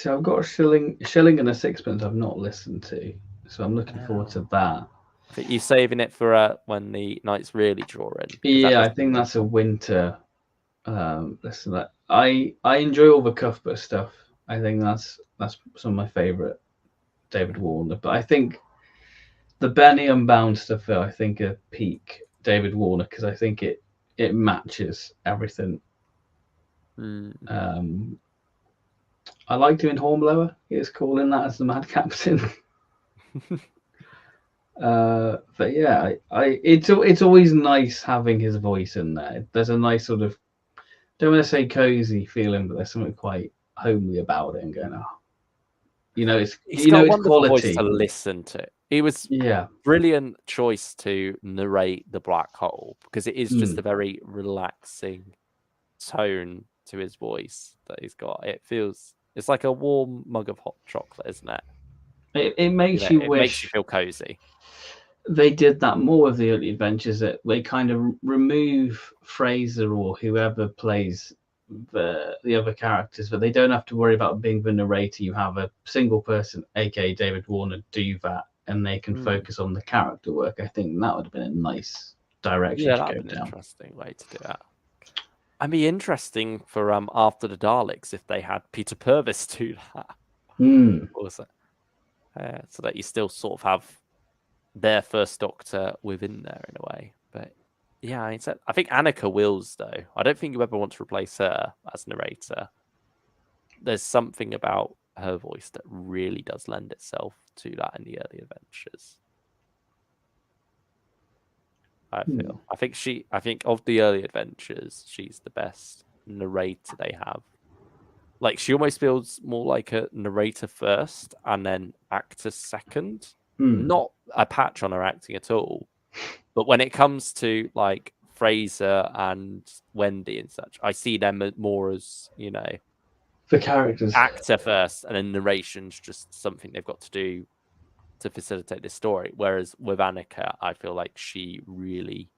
I've got a shilling and a sixpence I've not listened to, so I'm looking forward to that. I think you're saving it for when the nights really draw in. Yeah, I think that's a winter. Listen, that I enjoy all the Cuthbert stuff. I think that's some of my favorite David Warner. But I think the Benny Unbound stuff, I think, are peak David Warner because I think it matches everything. I liked him in Hornblower. He was cool in that as the Mad Captain. But yeah, it's always nice having his voice in there. There's a nice sort of, don't want to say cozy feeling, but there's something quite homely about it. And going, he's got a wonderful quality voice to listen to. He was brilliant choice to narrate the Black Hole because it is just a very relaxing tone to his voice that he's got. It's like a warm mug of hot chocolate, isn't it? It makes you wish. Makes you feel cozy. They did that more with the early adventures. That they kind of remove Fraser or whoever plays the other characters, but they don't have to worry about being the narrator. You have a single person, aka David Warner, do that, and they can focus on the character work. I think that would have been a nice direction to go down. An interesting way to do that. I'd be interesting for After the Daleks if they had Peter Purvis do that. Also, so that you still sort of have their first Doctor within there in a way. But yeah, I think Annika Wills, though. I don't think you ever want to replace her as narrator. There's something about her voice that really does lend itself to that in the early adventures. I feel. I think of the early adventures, she's the best narrator they have. Like, she almost feels more like a narrator first and then actor second. Not a patch on her acting at all. But when it comes to like Fraser and Wendy and such, I see them more as, For characters. actor first, and then narration's just something they've got to do to facilitate this story. Whereas with Annika, I feel like she really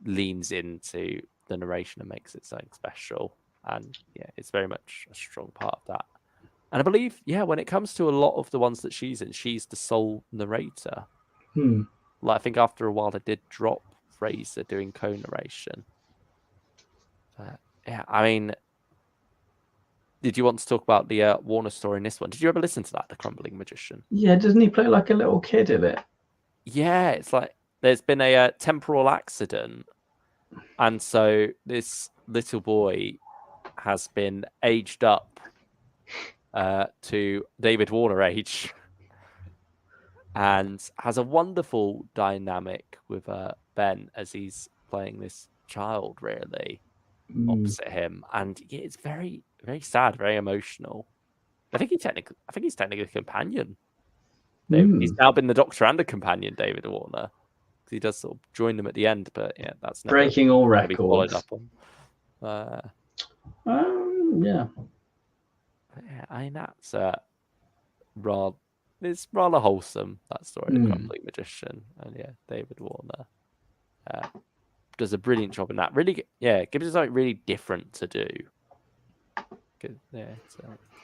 leans into the narration and makes it something special. And yeah, it's very much a strong part of that. And I believe, yeah, when it comes to a lot of the ones that she's in, she's the sole narrator. Like, I think after a while they did drop Fraser doing co-narration. Yeah, I mean, did you want to talk about the Warner story in this one? Did you ever listen to that, The Crumbling Magician? Yeah, doesn't he play like a little kid in it? Yeah, it's like there's been a temporal accident, and so this little boy has been aged up to David Warner age, and has a wonderful dynamic with Ben as he's playing this child, really opposite him, and yeah, it's very, very sad, very emotional. I think he's technically a companion. He's now been the Doctor and a companion, David Warner. He does sort of join them at the end, but yeah, that's never breaking all gonna be followed records. up on. Yeah. Yeah, I mean that's rather it's rather wholesome, that story, The Crumbling Magician, and yeah, David Warner does a brilliant job in that. Really, yeah, gives us something really different to do. Yeah, so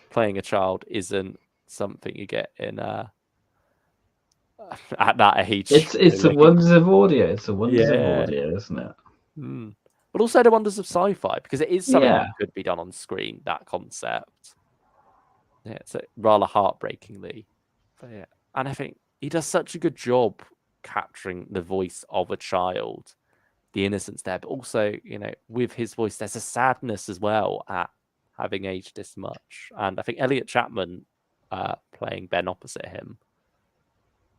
playing a child isn't something you get in at that age. It's the wonders of audio. It's the wonders of audio, isn't it? But also the wonders of sci-fi, because it is something Yeah. that could be done on screen, that concept. Yeah, it's rather heartbreakingly. But yeah. And I think he does such a good job capturing the voice of a child, the innocence there, but also, with his voice, there's a sadness as well at having aged this much. And I think Elliot Chapman, playing Ben opposite him,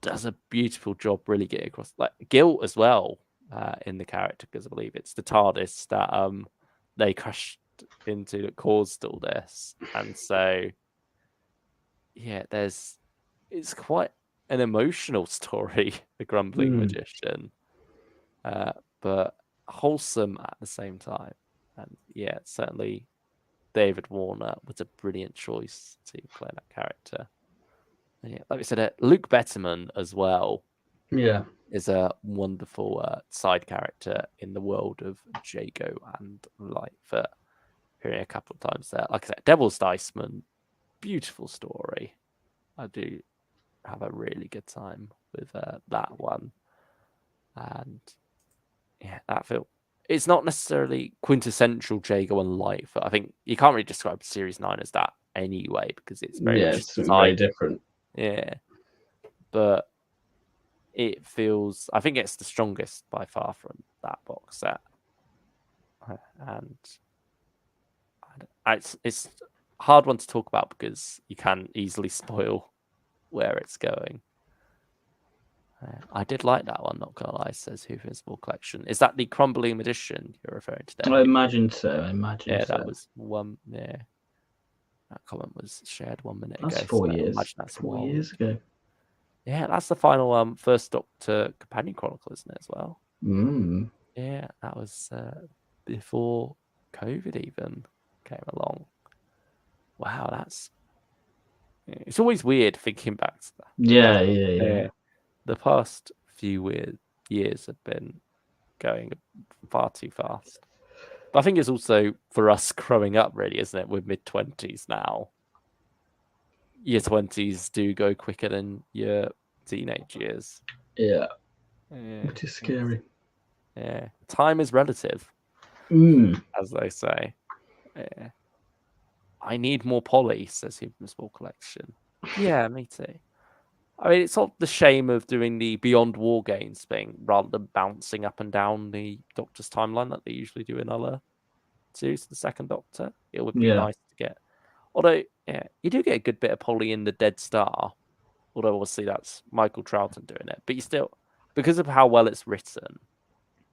does a beautiful job really getting across, like, guilt as well in the character, because I believe it's the TARDIS that they crashed into that caused all this. And so, yeah, it's quite an emotional story, The Grumbling Magician, but wholesome at the same time. And yeah, certainly David Warner was a brilliant choice to play that character. And yeah, like we said, Luke Betterman as well. Yeah, is a wonderful side character in the world of Jago and Lightfoot. Hearing a couple of times there, like I said, Devil's Diceman, beautiful story. I do have a really good time with that one, and yeah, that film. It's not necessarily quintessential Jago and Lightfoot. I think you can't really describe Series 9 as that anyway, because it's very much it's very different. Yeah, but it feels, I think it's the strongest by far from that box set, and it's a hard one to talk about because you can easily spoil where it's going. I did like that one, not gonna lie, says Who Invisible Collection. Is that the Crumbling Magician you're referring to there? I imagine so. That was one. Yeah, that comment was shared 1 minute that's ago. 4 so years. Imagine that's 4 years ago. Yeah, that's the final First Doctor Companion Chronicle, isn't it, as well? Mm. Yeah, that was before COVID even came along. Wow, it's always weird thinking back to that. Yeah. The past few weird years have been going far too fast. But I think it's also for us growing up, really, isn't it? We're mid-20s now. Your 20s do go quicker than your teenage years. Yeah. Which is scary. Yeah. Time is relative, as they say. Yeah. I need more Polly, says Human Small Collection. Yeah, me too. I mean, it's not the shame of doing the Beyond War Games thing rather than bouncing up and down the Doctor's timeline that they usually do in other series, the Second Doctor. It would be nice to get. Although, yeah, you do get a good bit of Polly in the Dead Star. Although, obviously, that's Michael Troughton doing it. But you still, because of how well it's written,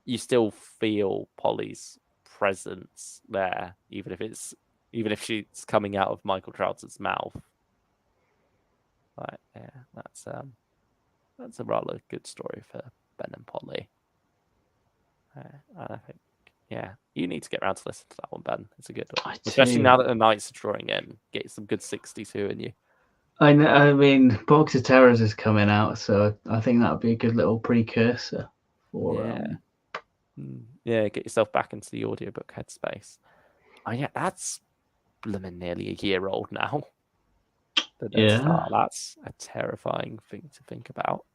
you still feel Polly's presence there, even if she's coming out of Michael Troughton's mouth. Right, yeah, that's a rather good story for Ben and Polly. And I think Yeah, you need to get around to listen to that one, Ben. It's a good one, I especially do. now that the Knights are drawing in. Get some good 62 in you. I know. I mean, Box of Terrors is coming out, so I think that would be a good little precursor for. Yeah, get yourself back into the audiobook headspace. Oh yeah, that's blooming nearly a year old now. The Death Star. That's a terrifying thing to think about.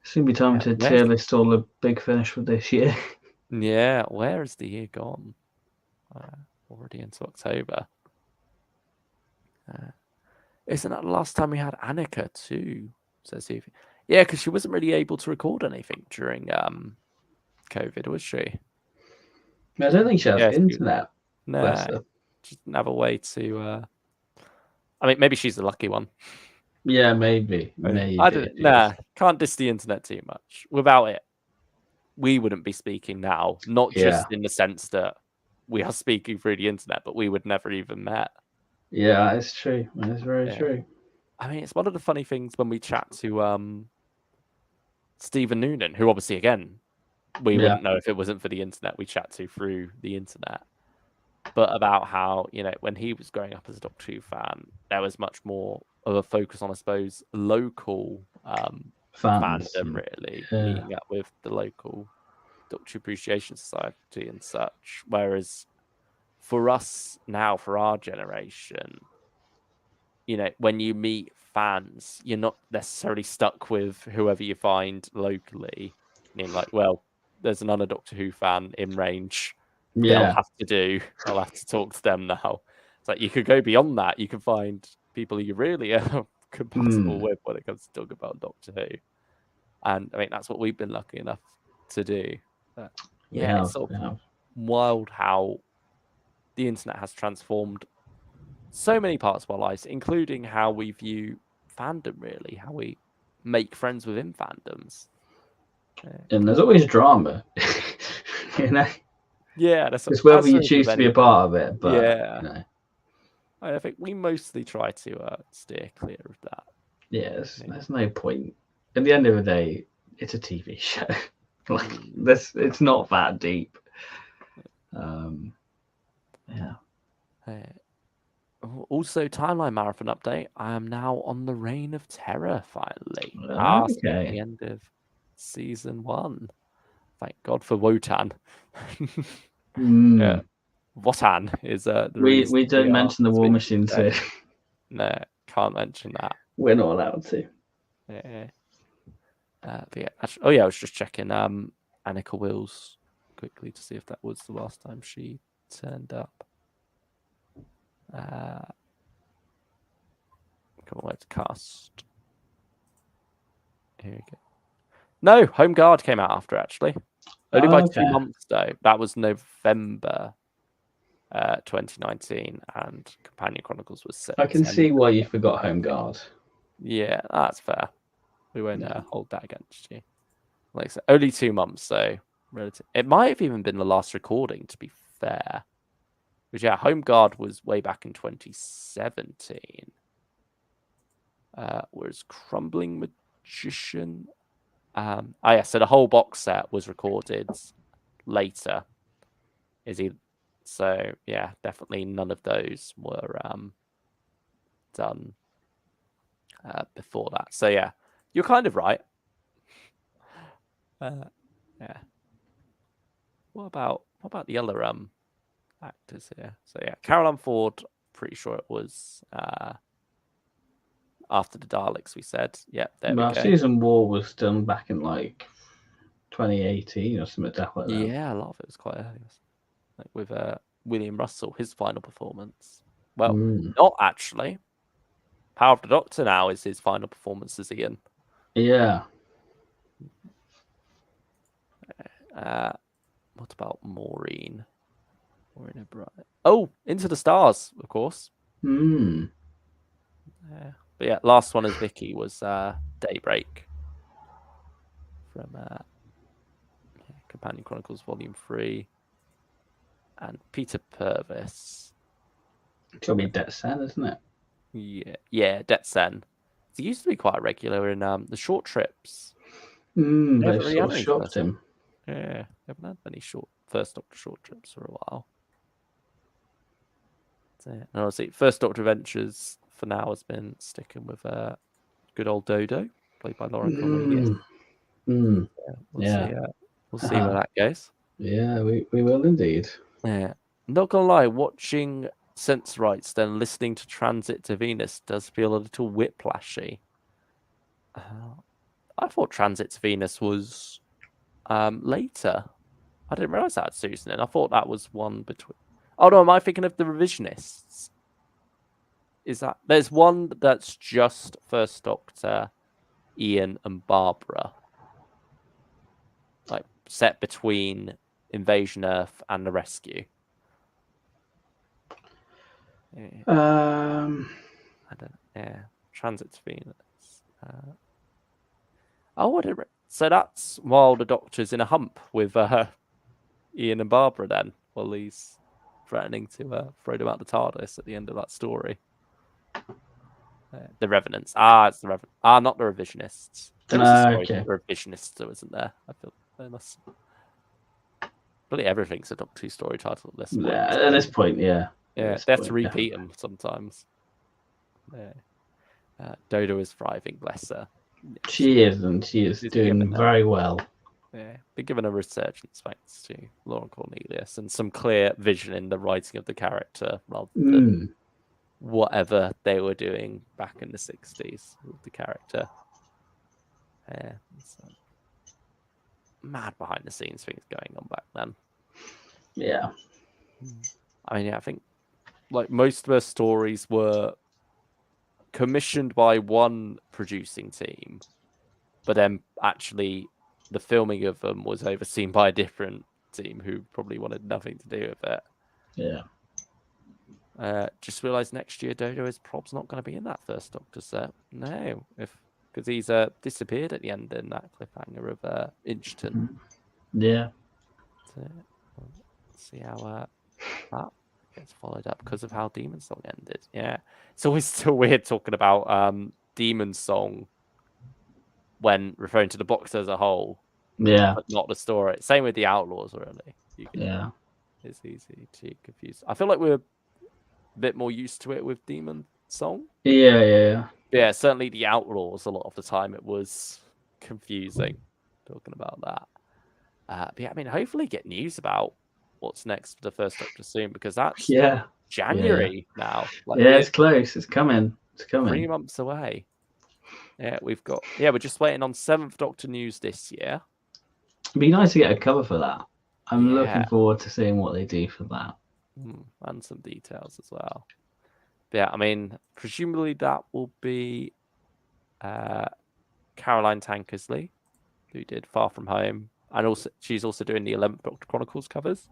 It's gonna be time to tier list all the big finish for this year. Yeah, where has the year gone? Already into October. Isn't that the last time we had Annika too? Says Evie. Yeah, because she wasn't really able to record anything during COVID, was she? I don't think she has internet. No, she didn't have a way to. I mean, maybe she's the lucky one. Yeah, maybe. Can't diss the internet too much. Without it, we wouldn't be speaking now. Not just in the sense that we are speaking through the internet, but we would never even met. Yeah, it's true. It's very true. I mean, it's one of the funny things when we chat to Stephen Noonan, who obviously, again, we wouldn't know if it wasn't for the internet we chat to through the internet. But about how, when he was growing up as a Doctor Who fan, there was much more of a focus on, I suppose, local fandom, really, meeting up with the local Doctor Who Appreciation Society and such. Whereas for us now, for our generation, when you meet fans, you're not necessarily stuck with whoever you find locally. I mean, like, well, there's another Doctor Who fan in range. I'll have to talk to them now. It's like you could go beyond that. You can find people you really are compatible with when it comes to talking about Doctor Who. And I mean, that's what we've been lucky enough to do. But, it's sort of wild how the internet has transformed so many parts of our lives, including how we view fandom, really, how we make friends within fandoms. And there's always drama, Yeah, it's whether you choose to be a part of it. But I think we mostly try to steer clear of that. Yes, there's no point. At the end of the day, it's a TV show. Like this, it's not that deep. Also, timeline marathon update. I am now on the Reign of Terror finally. Okay. The end of season 1. Thank God for Wotan. Yeah. Wotan is the we don't mention the War Machine too. No, can't mention that. We're not allowed to. Yeah. I was just checking Annika Wills quickly to see if that was the last time she turned up. Come on, where's cast? Here we go. No, Home Guard came out after, actually. Only by 2 months, though. That was November 2019, and Companion Chronicles was September. I can see why you forgot Home Guard. Yeah, that's fair. We won't hold that against you. Like I said, only 2 months, so relative. It might have even been the last recording, to be fair. But yeah, Home Guard was way back in 2017. Whereas Crumbling Magician... so the whole box set was recorded later. So, yeah, definitely none of those were done before that. So, yeah, you're kind of right. Yeah. What about the other actors here? So, yeah, Caroline Ford, pretty sure it was after the Daleks, we said. Yeah, there we go. Season War was done back in like 2018 or something like that. Yeah, a lot of it was quite early. Like with William Russell, his final performance. Well, not actually. Power of the Doctor now is his final performance as Ian. Yeah. What about Maureen? Maureen O'Brien. Oh, Into the Stars, of course. But yeah, last one as Vicky was Daybreak from Companion Chronicles Volume 3. And Peter Purvis. It's got to be Det Sen, isn't it? Yeah, Det Sen. He used to be quite regular in the short trips. They've sort of shopped him. Yeah, haven't had many short First Doctor short trips for a while. And obviously, First Doctor Adventures for now has been sticking with good old Dodo, played by Lauren Cornelius. We'll see where that goes. Yeah, we will indeed. Yeah, not gonna lie, watching Sense Rights then listening to Transit to Venus does feel a little whiplashy. I thought Transit to Venus was later. I didn't realize that, Susan. And I thought that was one between. Oh no, am I thinking of the Revisionists? Is that there's one that's just First Doctor, Ian, and Barbara, like set between Invasion Earth and the Rescue. Yeah. I don't know. Yeah, Transit to Venus. Oh, whatever. So that's while the Doctor's in a hump with Ian and Barbara then, while he's threatening to throw them out the TARDIS at the end of that story. The Revenants. It's the Revenants. Not the Revisionists. There was a story called the Revisionists, though, isn't there? I feel they must. Really, everything's a Doctor Who story title at this point. Yeah, at this point, yeah. Yeah, they have to repeat them sometimes. Yeah. Dodo is thriving, bless her. She is, and she is doing very well. Yeah, they're given a resurgence thanks to Lauren Cornelius and some clear vision in the writing of the character rather than whatever they were doing back in the 60s with the character. Yeah, mad behind the scenes things going on back then. Yeah. I mean, I think like most of her stories were commissioned by one producing team, but then actually the filming of them was overseen by a different team who probably wanted nothing to do with it. Yeah. Just realised next year Dodo is probably not going to be in that First Doctor set. No, because he's disappeared at the end in that cliffhanger of Inchton. Yeah. So, let's see how that gets followed up because of how Demon Song ended. Yeah, it's always still weird talking about Demon Song when referring to the box as a whole. Yeah. But not the story. Same with the Outlaws, really. It's easy to confuse. I feel like we're a bit more used to it with Demon Song. Yeah. Yeah, certainly the Outlaws, a lot of the time it was confusing talking about that. But yeah, I mean, hopefully get news about what's next for the First Doctor soon, because that's January now. Like, it's close. It's coming. 3 months away. Yeah, we're just waiting on 7th Doctor news this year. It'd be nice to get a cover for that. I'm looking forward to seeing what they do for that. And some details as well. But yeah, I mean, presumably that will be Caroline Tankersley, who did Far From Home, and also she's also doing the 11th Doctor Chronicles covers.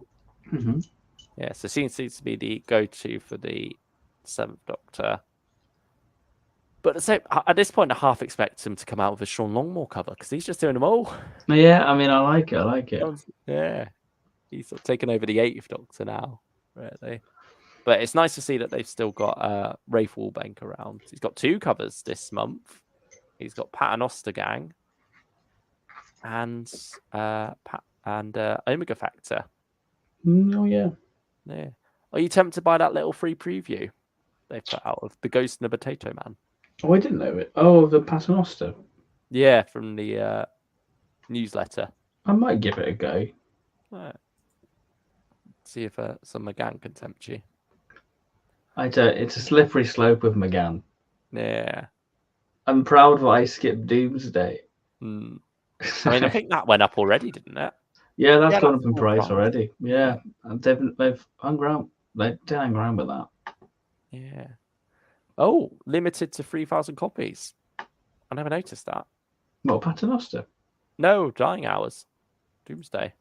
Yeah, so she seems to be the go-to for the 7th Doctor. But at this point, I half expect him to come out with a Sean Longmore cover because he's just doing them all. Yeah, I mean, I like it. Yeah, he's sort of taken over the 8th Doctor now, really. But it's nice to see that they've still got Rafe Walbank around. He's got 2 covers this month. He's got Paternoster Gang and Omega Factor. Oh yeah. Are you tempted by that little free preview they put out of The Ghost and the Potato Man? Oh, I didn't know it. Oh, the Paternoster. Yeah, from the newsletter. I might give it a go. See if some McGann can tempt you. It's a slippery slope with McGann. Yeah. I'm proud that I skipped Doomsday. I mean, I think that went up already, didn't it? Yeah, that's gone up in price already. Yeah, and they've hung around. They hang around with that. Yeah. Oh, limited to 3,000 copies. I never noticed that. What, Paternoster? No, Dying Hours. Doomsday.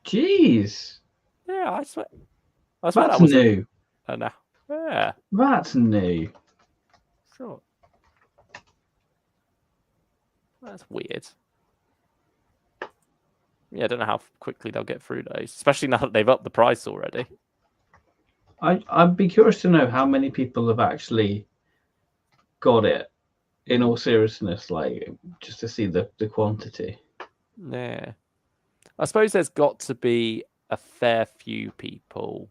Jeez. Yeah, I swear That's that was new. No. Yeah. That's new. Sure. That's weird. Yeah, I don't know how quickly they'll get through those, especially now that they've upped the price already. I'd be curious to know how many people have actually got it, in all seriousness, like, just to see the quantity. Yeah. I suppose there's got to be a fair few people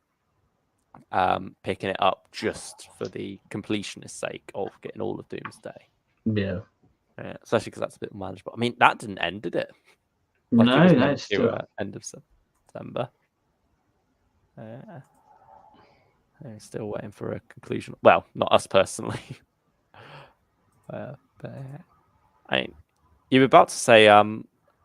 picking it up just for the completionist sake of getting all of Doomsday. Yeah. Especially because that's a bit manageable. I mean, that didn't end, did it? No, it was no, meant it's to still. end of September. Still waiting for a conclusion. Well, not us personally. But you were about to say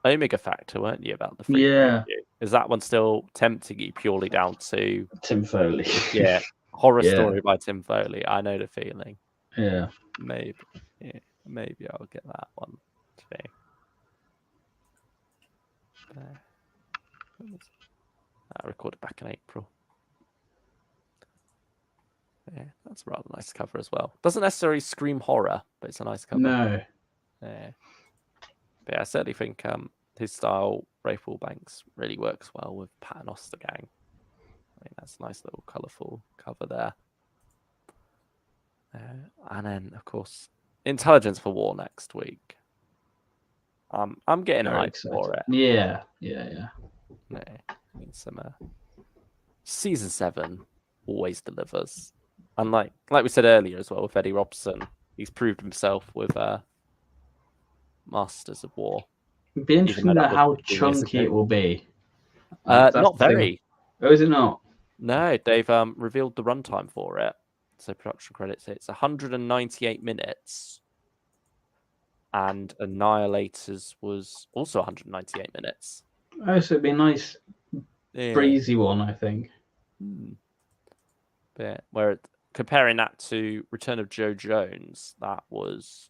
Omega Factor, weren't you, about the free Yeah. preview? Is that one still tempting you purely down to Tim Foley. yeah, horror Yeah. story by Tim Foley? I know the feeling. Yeah. Maybe I'll get that one today. I recorded back in April. Yeah, that's a rather nice cover as well. Doesn't necessarily scream horror, but it's a nice cover. No. Yeah. But yeah, I certainly think his style, Rafe Banks, really works well with Paternoster Gang. I mean, that's a nice little colourful cover there. And then, of course, Intelligence for War next week. I'm getting Very hyped excited. for it. Yeah. Yeah, I mean, season 7 always delivers, and like we said earlier as well with Eddie Robson, he's proved himself with Masters of War. It'd be interesting to know how 15 years chunky ago. it will be. Not the thing. very. Oh, is it not? No, they've revealed the runtime for it. So production credits, it's 198 minutes. And Annihilators was also 198 minutes. Oh, so it'd be a nice, breezy one, I think. But where comparing that to Return of Joe Jones, that was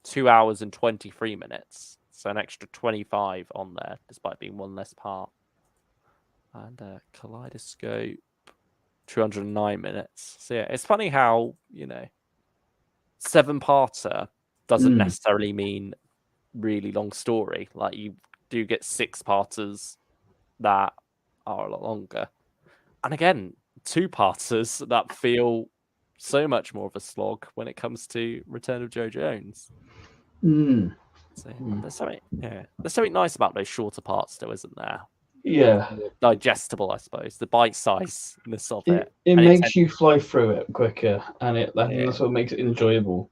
2 hours and 23 minutes. So an extra 25 on there, despite being one less part. And Kaleidoscope, 209 minutes. So yeah, it's funny how, 7-parter doesn't necessarily mean really long story. Like you do get 6-parters that are a lot longer. And again, 2-parters that feel so much more of a slog when it comes to Return of Joe Jones. So there's something nice about those shorter parts, though, isn't there? Yeah. Digestible, I suppose. The bite-sizeness of it. It makes you fly through it quicker, and that's what makes it enjoyable.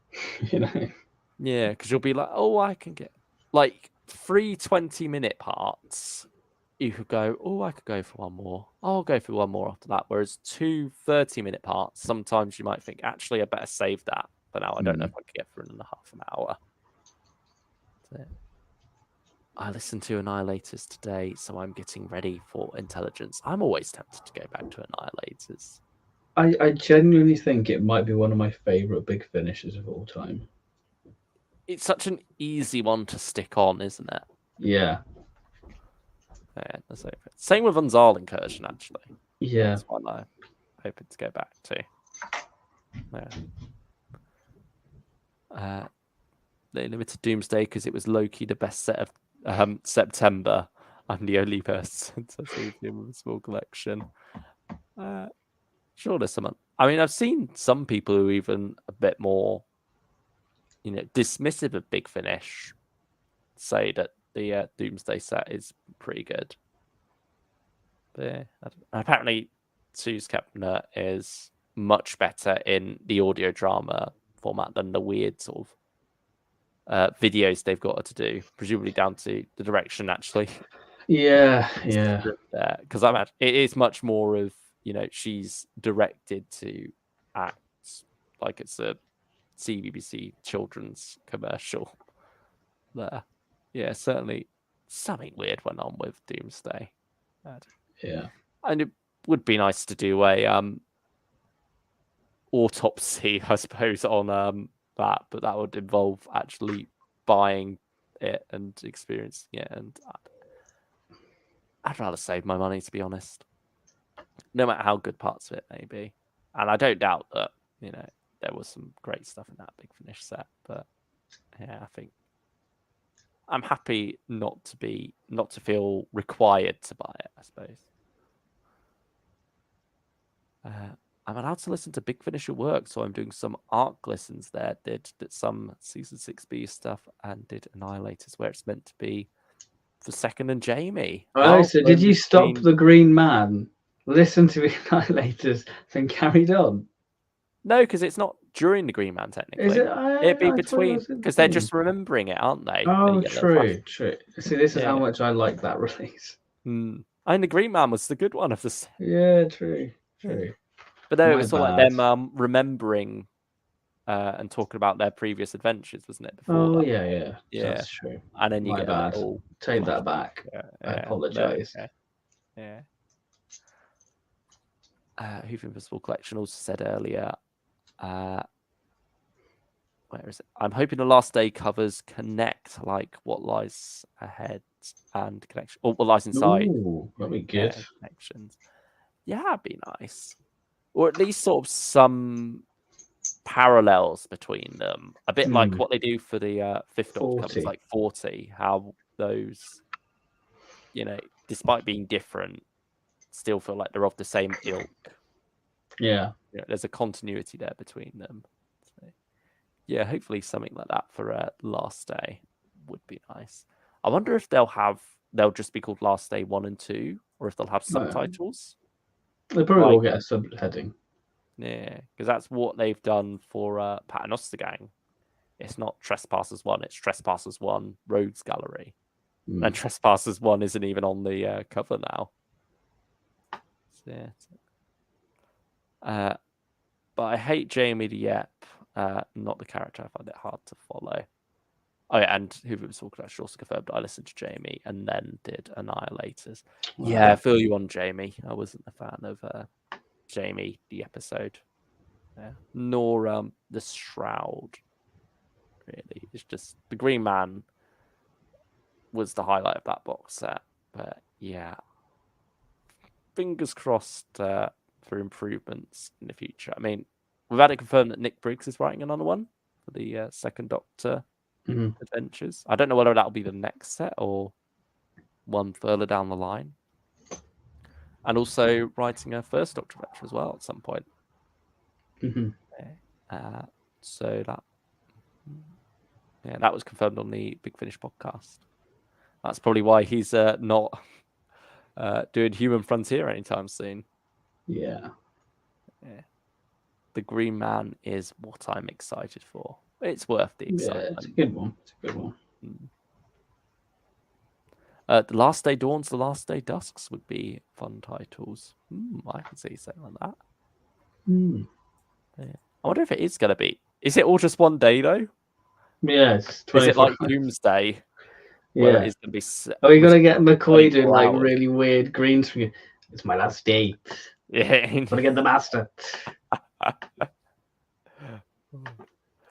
Yeah, because you'll be like, oh, I can get like 3 20-minute parts. You could go, oh, I could go for one more. I'll go for one more after that. Whereas 2 30-minute parts, sometimes you might think, actually, I better save that. But now I don't know if I could get through in half an hour. So, I listened to Annihilators today, so I'm getting ready for Intelligence. I'm always tempted to go back to Annihilators. I genuinely think it might be one of my favourite big finishes of all time. It's such an easy one to stick on, isn't it? Yeah. Same with Unzal Incursion, actually. Yeah. That's one I'm hoping to go back to. They limited Doomsday because it was low-key the best set of September. I'm the only person to see him with a small collection. Sure, there's some. I mean, I've seen some people who are even a bit more, dismissive of Big Finish say that the Doomsday set is pretty good. But yeah, apparently, Sue's Kepner is much better in the audio drama format than the weird sort of videos they've got her to do, presumably down to the direction, actually. Yeah. Because it is much more of, she's directed to act like it's a CBBC children's commercial there. Yeah, certainly something weird went on with Doomsday. Yeah. And it would be nice to do a autopsy, I suppose, on that, but that would involve actually buying it and experiencing it, and I'd rather save my money, to be honest, no matter how good parts of it may be. And I don't doubt that, there was some great stuff in that Big Finish set, but yeah, I think I'm happy not to feel required to buy it, I suppose. I'm allowed to listen to Big Finish at work, so I'm doing some ARC listens there. Did some Season 6B stuff and did Annihilators where it's meant to be for Second and Jamie. Oh, so did you stop between... the Green Man, listen to the Annihilators, then carried on? No, because it's not during the Green Man, technically. Is it? It'd be I thought it between, was in because they're between. just remembering it, aren't they? Oh, Then you get the flash. true. See, this is how much I like that release. And the Green Man was the good one of the set. Yeah, true. But no, it My was sort of like them remembering and talking about their previous adventures, wasn't it? Before that? Yeah. Yeah, That's true. and then you My get bad. a little Take that flashback. back. Yeah, I apologise. Yeah. Who've Invisible Collection also said earlier. Where is it? I'm hoping the last day covers connect, like What Lies Ahead and Connection, or What Lies Inside. Ooh, that'd be good. Connections. Yeah, that'd be nice. Or at least sort of some parallels between them. A bit like what they do for the Fifth Doctor covers, like 40. How those, despite being different, still feel like they're of the same ilk. Yeah. There's a continuity there between them. So, yeah, hopefully something like that for Last Day would be nice. I wonder if they'll just be called Last Day 1 and 2, or if they'll have subtitles. They probably will get a subheading. Yeah, because that's what they've done for Paternoster Gang. It's not Trespassers 1, it's Trespassers 1 Rogues Gallery. And Trespassers 1 isn't even on the cover now. So, yeah. But I hate Jamie the Yep, not the character. I find it hard to follow. Oh, yeah, and who was talking about also confirmed I listened to Jamie and then did Annihilators. Wow. Yeah, I feel you on Jamie. I wasn't a fan of Jamie the episode. Nor the Shroud. Really. It's just the Green Man was the highlight of that box set. But yeah. Fingers crossed for improvements in the future. I mean, we've had it confirmed that Nick Briggs is writing another one for the Second Doctor adventures. I don't know whether that'll be the next set or one further down the line. And also writing a First Doctor adventure as well at some point. So that was confirmed on the Big Finish podcast. That's probably why he's not doing Human Frontier anytime soon. Yeah. The Green Man is what I'm excited for. It's worth the excitement. Yeah, it's a good one. The Last Day Dawns, The Last Day Dusks would be fun titles. I can see something like that. Yeah. I wonder if it is going to be. Is it all just one day, though? Yeah, it's 24 Is it like hours. Doomsday? Yeah. It's going to be. You're going to get McCoy doing like really weird green screen. It's my last day. Yeah. Gotta get the master.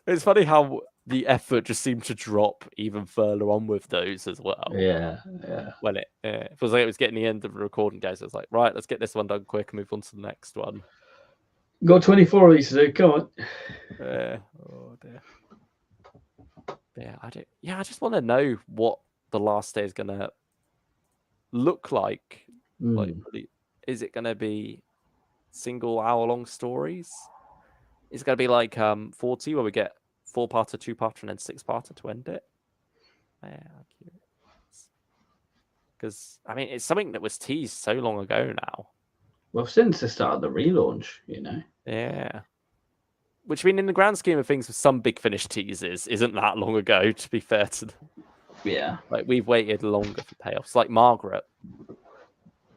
It's funny how the effort just seemed to drop even further on with those as well. Yeah. When it feels like it was getting the end of the recording days. It's like, right, let's get this one done quick and move on to the next one. Got 24 of these to do. Come on. Oh dear. Yeah, I just want to know what the Last Day is gonna look like. Like, is it gonna be single hour-long stories? Is it gonna be like 40, where we get 4-parter, 2-parter, and then 6-parter to end it? Yeah, I'm curious. Because I mean, it's something that was teased so long ago now. Well, since the start of the relaunch, Yeah. Which, I mean, in the grand scheme of things, with some Big Finish teasers, isn't that long ago, to be fair to them. Yeah. Like, we've waited longer for payoffs. Like Margaret.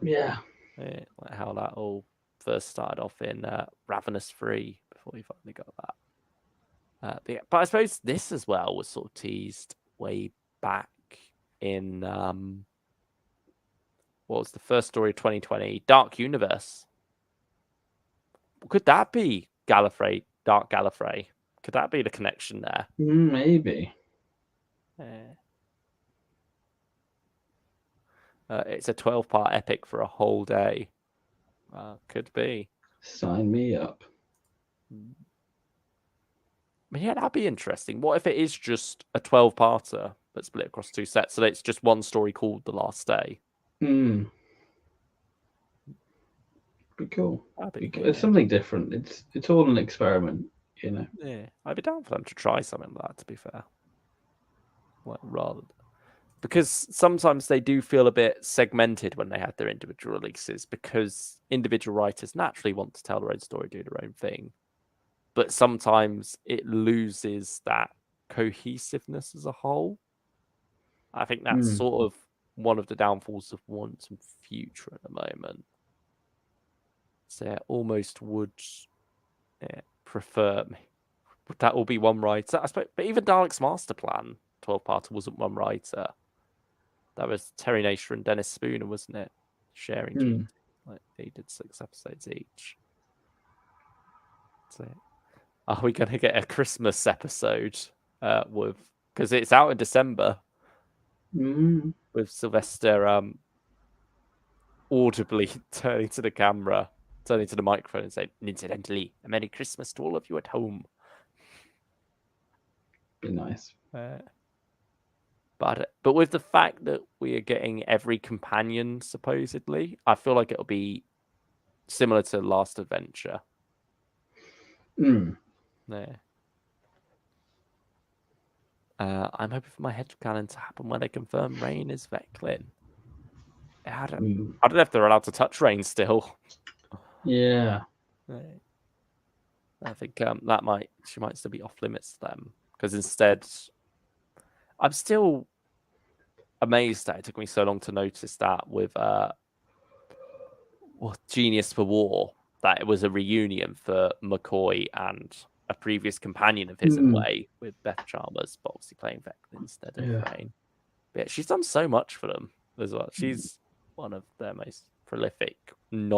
Yeah. Like how that all first started off in Ravenous 3 before we finally got that. But I suppose this as well was sort of teased way back in... what was the first story of 2020? Dark Universe. Could that be Gallifrey? Dark Gallifrey? Could that be the connection there? Maybe. It's a 12-part epic for a whole day. Could be. Sign me up. But yeah, that'd be interesting. What if it is just a 12-parter but split across 2 sets, so that it's just one story called The Last Day? Be cool. It's something different. It's all an experiment, Yeah, I'd be down for them to try something like that, to be fair. Rather, because sometimes they do feel a bit segmented when they have their individual releases, because individual writers naturally want to tell their own story, do their own thing. But sometimes it loses that cohesiveness as a whole. I think that's sort of one of the downfalls of Once and Future at the moment. So I almost would prefer that will be one writer. I suppose, but even Dalek's Master Plan 12-parter wasn't one writer. That was Terry Nasher and Dennis Spooner, wasn't it? Sharing duties. Like they did 6 episodes each. So, are we going to get a Christmas episode with? Because it's out in December with Sylvester audibly turning to the camera, turning to the microphone, and saying, "And incidentally, a Merry Christmas to all of you at home." Be nice. But with the fact that we are getting every companion, supposedly, I feel like it'll be similar to Last Adventure. Yeah. I'm hoping for my headcanon to happen when they confirm Rain is Veclin. I don't know if they're allowed to touch Rain still. Yeah. I think she might still be off limits to them, because instead, I'm still amazed that it took me so long to notice that with Genius for War, that it was a reunion for McCoy and a previous companion of his in a way, with Beth Chalmers, but obviously playing Veclin instead of Rain. But yeah, she's done so much for them as well. She's one of their most prolific and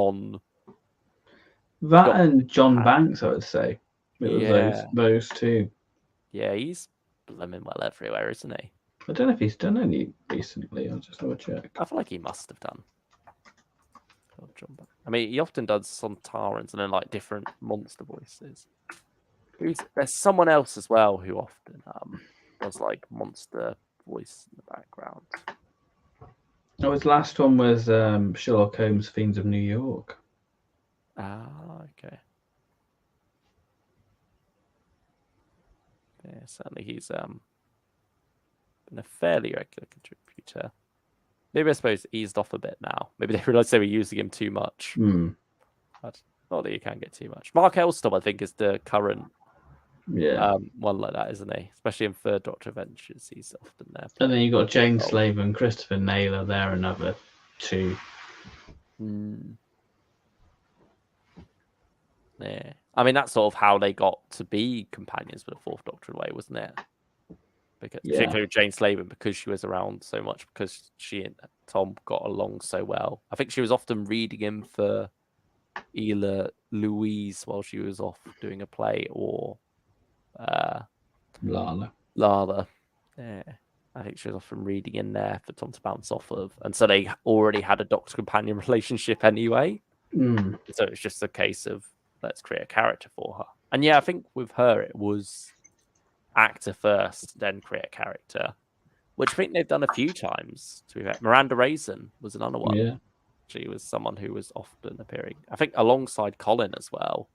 John Banks, I would say. It was those two. Yeah, he's blooming well everywhere, isn't he? I don't know if he's done any recently. I'll just have a check. I feel like he must have done. I mean, he often does some Tarans and then like different monster voices. There's someone else as well who often does like monster voice in the background. Oh, his last one was Sherlock Holmes: Fiends of New York. Ah, okay. Yeah, certainly he's been a fairly regular contributor. Maybe I suppose eased off a bit now. Maybe they realised they were using him too much. But not that you can get too much. Mark Elstrom, I think, is the current one like that, isn't he? Especially in Third Doctor Adventures, he's often there. And then you've got Jane Slaver and Christopher Naylor. They're another two. Yeah. I mean, that's sort of how they got to be companions for the Fourth Doctor in a way, wasn't it? Because particularly Jane Slaver, because she was around so much, because she and Tom got along so well. I think she was often reading him for either Louise while she was off doing a play, or Lala. Yeah. I think she was often reading in there for Tom to bounce off of. And so they already had a Doctor companion relationship anyway. So it's just a case of, let's create a character for her. And yeah, I think with her, it was actor first, then create a character, which I think they've done a few times. Miranda Raisin was another one. Yeah. She was someone who was often appearing, I think, alongside Colin as well.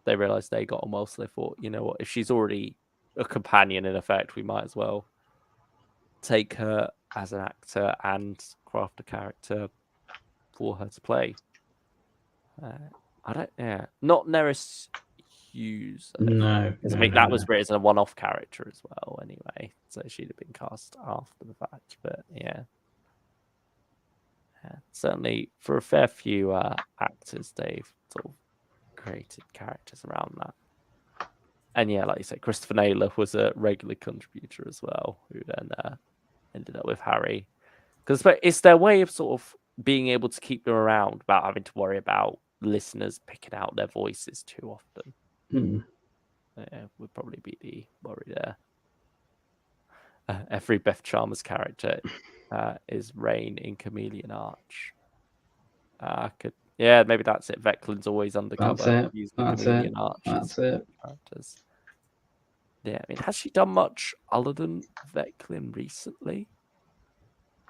They realized they got on well, so they thought, you know what, if she's already a companion in effect, we might as well take her as an actor and craft a character for her to play. Not Neris Hughes. No, I think that was written as a one-off character as well. Anyway, so she'd have been cast after the fact. But yeah, certainly for a fair few actors, they've sort of created characters around that. And yeah, like you said, Christopher Naylor was a regular contributor as well, who then ended up with Harry. Because it's their way of sort of being able to keep them around without having to worry about listeners picking out their voices too often. Would probably be the worry there. Every Beth Chalmers character is Rain in Chameleon Arch. Maybe that's it. Veclin's always undercover. That's it. That's it. Characters. Yeah, I mean, has she done much other than Veclin recently?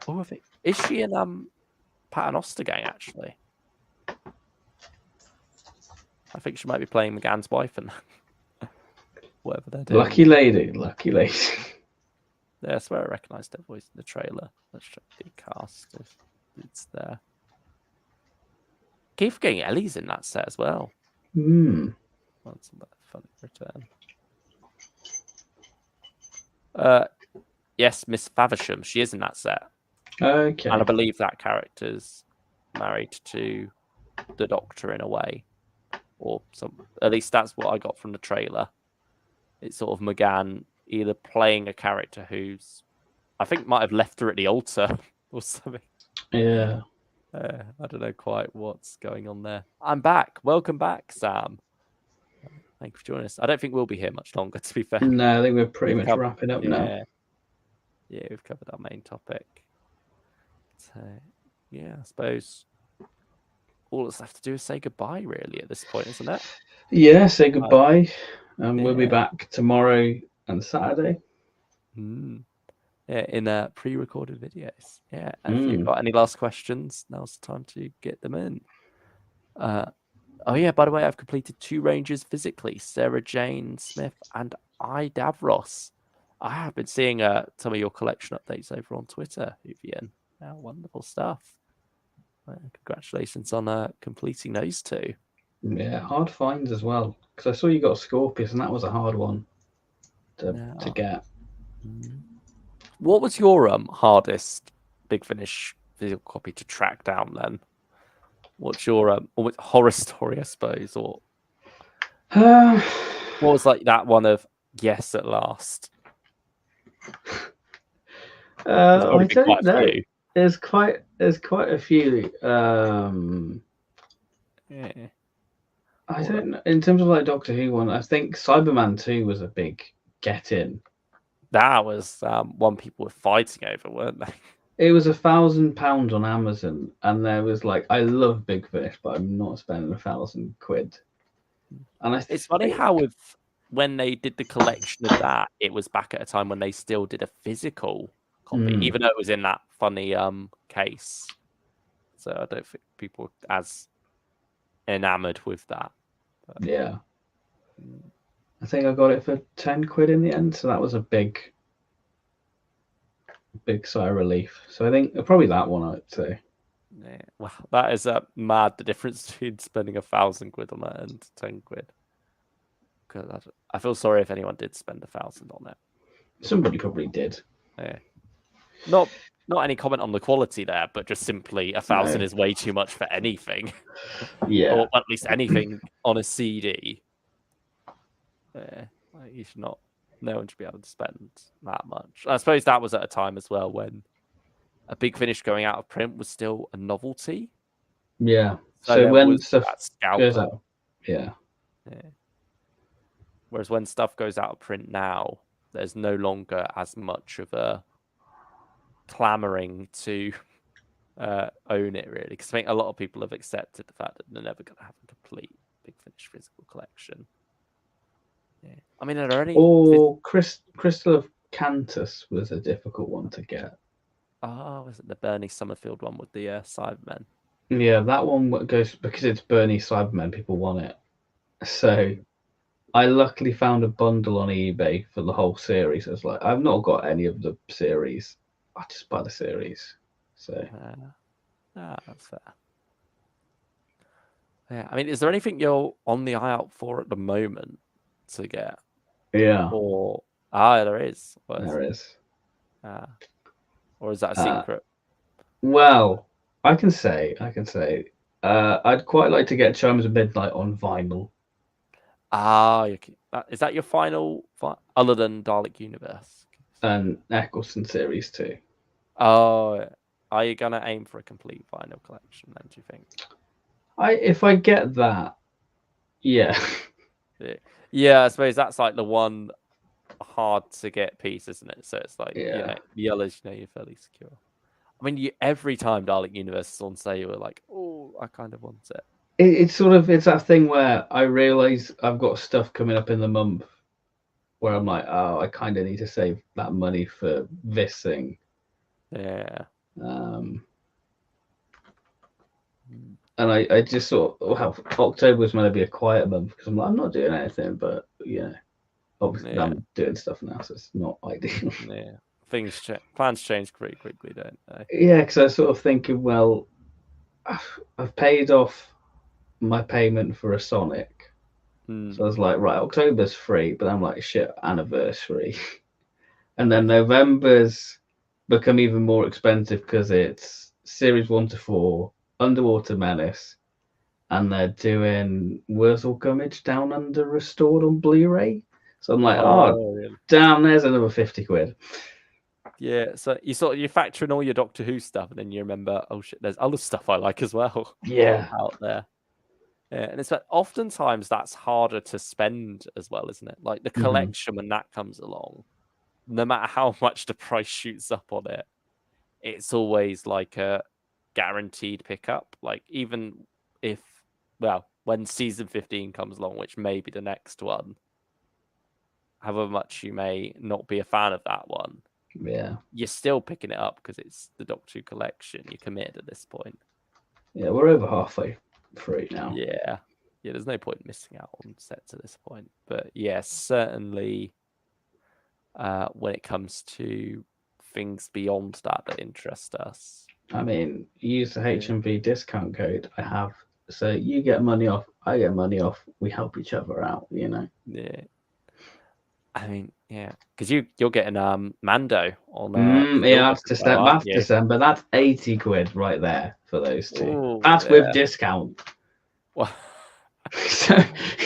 Or is she in Paternoster Gang actually? I think she might be playing McGann's wife and whatever they're doing. Lucky lady. Yeah, I swear I recognised their voice in the trailer. Let's check the cast if it's there. Keep forgetting Ellie's in that set as well. That's a funny return. Yes, Miss Faversham. She is in that set. Okay. And I believe that character's married to the Doctor in a way. Or at least that's what I got from the trailer. It's sort of McGann either playing a character who's, I think, might have left her at the altar or something. Yeah. I don't know quite what's going on there. I'm back. Welcome back, Sam. Thank you for joining us. I don't think we'll be here much longer, to be fair. No, I think we're pretty much wrapping up now. Yeah, we've covered our main topic. So, yeah, I suppose all that's left to do is say goodbye, really, at this point, isn't it? Yeah, say goodbye. We'll be back tomorrow and Saturday. Yeah, in pre-recorded videos. Yeah, and if you've got any last questions, now's the time to get them in. Oh yeah, by the way, I've completed 2 Rangers physically, Sarah Jane Smith and I Davros. I have been seeing some of your collection updates over on Twitter, Vivian. Wonderful stuff. Congratulations on completing those 2. Yeah, hard finds as well. Because I saw you got Scorpius, and that was a hard one to get. What was your hardest Big Finish physical copy to track down then? What's your horror story, I suppose, or what was like that one of yes at last? I don't know. There's quite a few. Yeah. I don't know. In terms of like Doctor Who one, I think Cyberman 2 was a big get in. That was one people were fighting over, weren't they? It was £1,000 on Amazon, and there was like, I love Big Finish, but I'm not spending £1,000. And it's funny how when they did the collection of that, it was back at a time when they still did a physical copy, even though it was in that funny case. So I don't think people were as enamored with that. But... Yeah. I think I got it for £10 in the end, so that was a big sigh of relief. So I think probably that one, I'd say. Yeah, well, that is mad, the difference between spending £1,000 on that and £10. Because I feel sorry if anyone did spend £1,000 on it. Somebody probably did. Yeah. Not any comment on the quality there, but just simply £1,000 is way too much for anything. Yeah. Or at least anything on a CD. You should not. No one should be able to spend that much. I suppose that was at a time as well when a Big Finish going out of print was still a novelty. Yeah. So when stuff goes out, yeah. Whereas when stuff goes out of print now, there's no longer as much of a clamoring to own it, really. Because I think a lot of people have accepted the fact that they're never going to have a complete Big Finish physical collection. Yeah. I mean, are there any... Crystal of Cantus was a difficult one to get. Oh, was it the Bernie Summerfield one with the Cybermen? Yeah, that one goes because it's Bernie Cybermen. People want it. So I luckily found a bundle on eBay for the whole series. It's like I've not got any of the series. I just buy the series. So that's fair. Yeah, I mean, is there anything you're on the eye out for at the moment to get? Yeah. Or there is. There is. Or is that a secret? Well, I can say. I'd quite like to get Chimes of Midnight on vinyl. Is that your final, other than Dalek Universe? And Eccleston Series 2. Oh, are you going to aim for a complete vinyl collection then, do you think? If I get that, yeah. Yeah, I suppose that's like the one hard to get piece, isn't it? So it's like, yellows, you're fairly secure. I mean, every time Dalek Universe is on sale, you're like, oh, I kind of want it. It's that thing where I realize I've got stuff coming up in the month where I'm like, oh, I kind of need to save that money for this thing. Yeah. And I just thought, well, October was meant to be a quiet month because I'm not doing anything, but obviously I'm doing stuff now, so it's not ideal. Yeah. plans change pretty quickly, don't they? Yeah, because I was sort of thinking, well, I've paid off my payment for a Sonic. So I was like, right, October's free, but I'm like, shit, anniversary. And then November's become even more expensive because it's Series 1 to 4, Underwater Menace, and they're doing Wurzel Gummidge Down Under restored on Blu-ray. So I'm like, really? damn, there's another 50 quid. Yeah, so you factor in all your Doctor Who stuff, and then you remember, oh shit, there's other stuff I like as well. Yeah. Out there. Yeah, and it's like oftentimes that's harder to spend as well, isn't it? Like the collection when that comes along, no matter how much the price shoots up on it, it's always like a guaranteed pickup. Like even if, well, when season 15 comes along, which may be the next one, however much you may not be a fan of that one, Yeah. you're still picking it up because it's the Doctor Who collection. You're committed at this point. Yeah, we're over halfway through now. Yeah. Yeah, there's no point missing out on sets at this point. But yeah, certainly when it comes to things beyond that interest us. I mean, use the HMV discount code I have. So you get money off, I get money off. We help each other out, you know? Yeah. I mean, yeah. Because you're getting Mando on yeah, that's December. That's 80 quid right there for those two. Ooh, that's with discount. Well, so,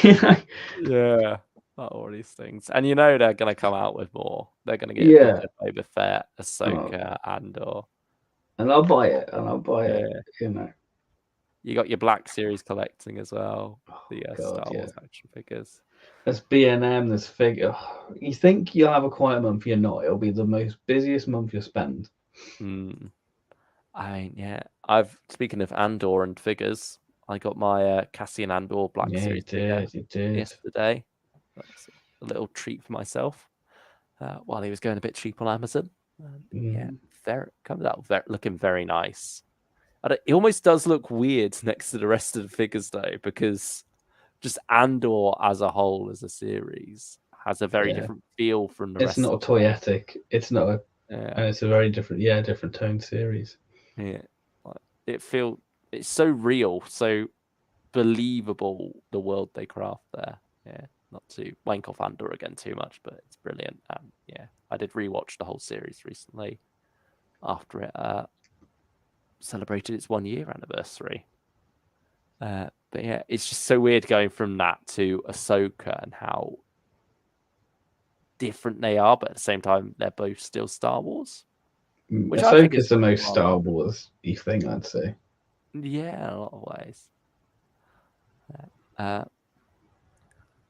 you know. Yeah. All these things. And you know they're going to come out with more. They're going to get Boba Fett, Ahsoka, Andor. And I'll buy it. It, you know. You got your Black Series collecting as well. The Star Wars action figures. There's B&M, there's figure. You think you'll have a quiet month, you're not. It'll be the most busiest month you'll spend. I mean, yeah. Speaking of Andor and figures, I got my Cassian Andor Black Series figure yesterday. That's a little treat for myself while he was going a bit cheap on Amazon. Yeah, comes out looking very nice. It almost does look weird next to the rest of the figures though, because just Andor as a whole, as a series, has a very different feel from the rest. It's not toyetic. It's not a. And it's a very different, different tone series. Yeah, it's so real, so believable. The world they craft there. Yeah, not to wank off Andor again too much, but it's brilliant. Yeah, I did rewatch the whole series recently after it celebrated its 1 year anniversary. But yeah, it's just so weird going from that to Ahsoka and how different they are, but at the same time, they're both still Star Wars. Which I think is the most Star Wars-y thing, I'd say. Yeah, in a lot of ways.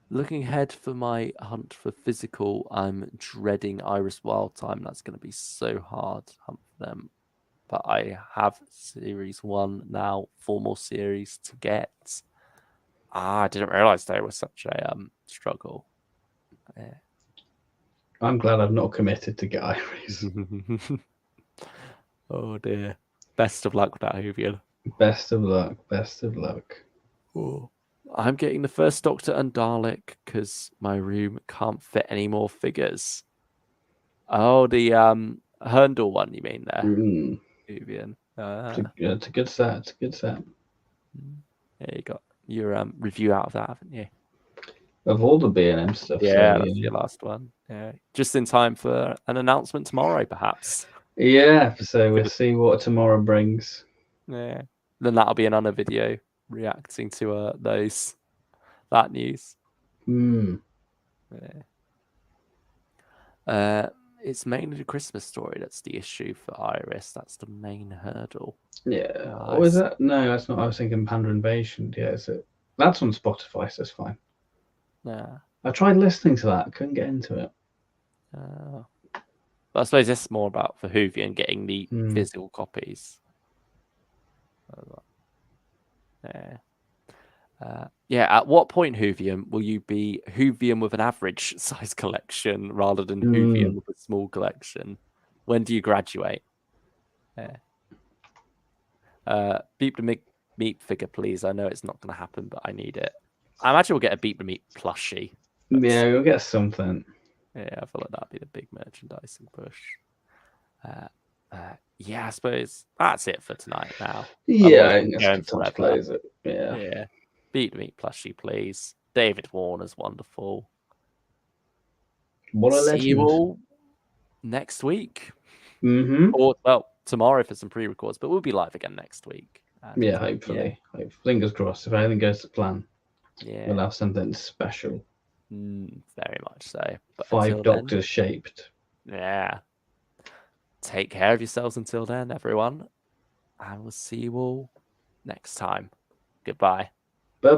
Looking ahead for my hunt for physical, I'm dreading Iris Wild Time. That's going to be so hard to hunt for them. But I have series 1 now, 4 more series to get. I didn't realize there was such a struggle. Yeah. I'm glad I've not committed to get Iris. Oh dear. Best of luck with that, Huvian. Best of luck. Best of luck. Oh. I'm getting the first Doctor and Dalek because my room can't fit any more figures. Oh, the Herndl one, you mean there? Huvian. It's a good set. It's a good set. Yeah, you got your review out of that, haven't you? Of all the B&M stuff. Yeah, that's your last one. Yeah, just in time for an announcement tomorrow, perhaps. Yeah, so we'll see what tomorrow brings. Yeah, then that'll be another video reacting to that news. Yeah. It's mainly the Christmas story that's the issue for Iris. That's the main hurdle. Yeah. Or is that? No, that's not. I was thinking Panda Invasion. Yeah, that's on Spotify, so it's fine. Yeah. I tried listening to that. Couldn't get into it. But I suppose this is more about for Hoovy and getting the physical copies. At what point, Hoovian, will you be Hoovian with an average size collection rather than Hoovian with a small collection? When do you graduate? Beep the meat figure, please. I know it's not going to happen, but I need it. I imagine we'll get a Beep the Meat plushie. Yeah, we'll get something. Yeah, I feel like that'd be the big merchandising push. Yeah, I suppose that's it for tonight now. Yeah, Otherwise, I we're think that's a going good time to forever. close it. Yeah. Yeah. Beat me, plushie, please. David Warner's wonderful. What a See you legend. all next week. Mm-hmm. Or, well, tomorrow for some pre-records, but we'll be live again next week. And, Yeah, hopefully. Fingers crossed. If anything goes to plan, we'll Yeah. have something special. Very much so. But 5 until then, Doctors shaped. yeah. Take care of yourselves until then, everyone. And we'll see you all next time. Goodbye.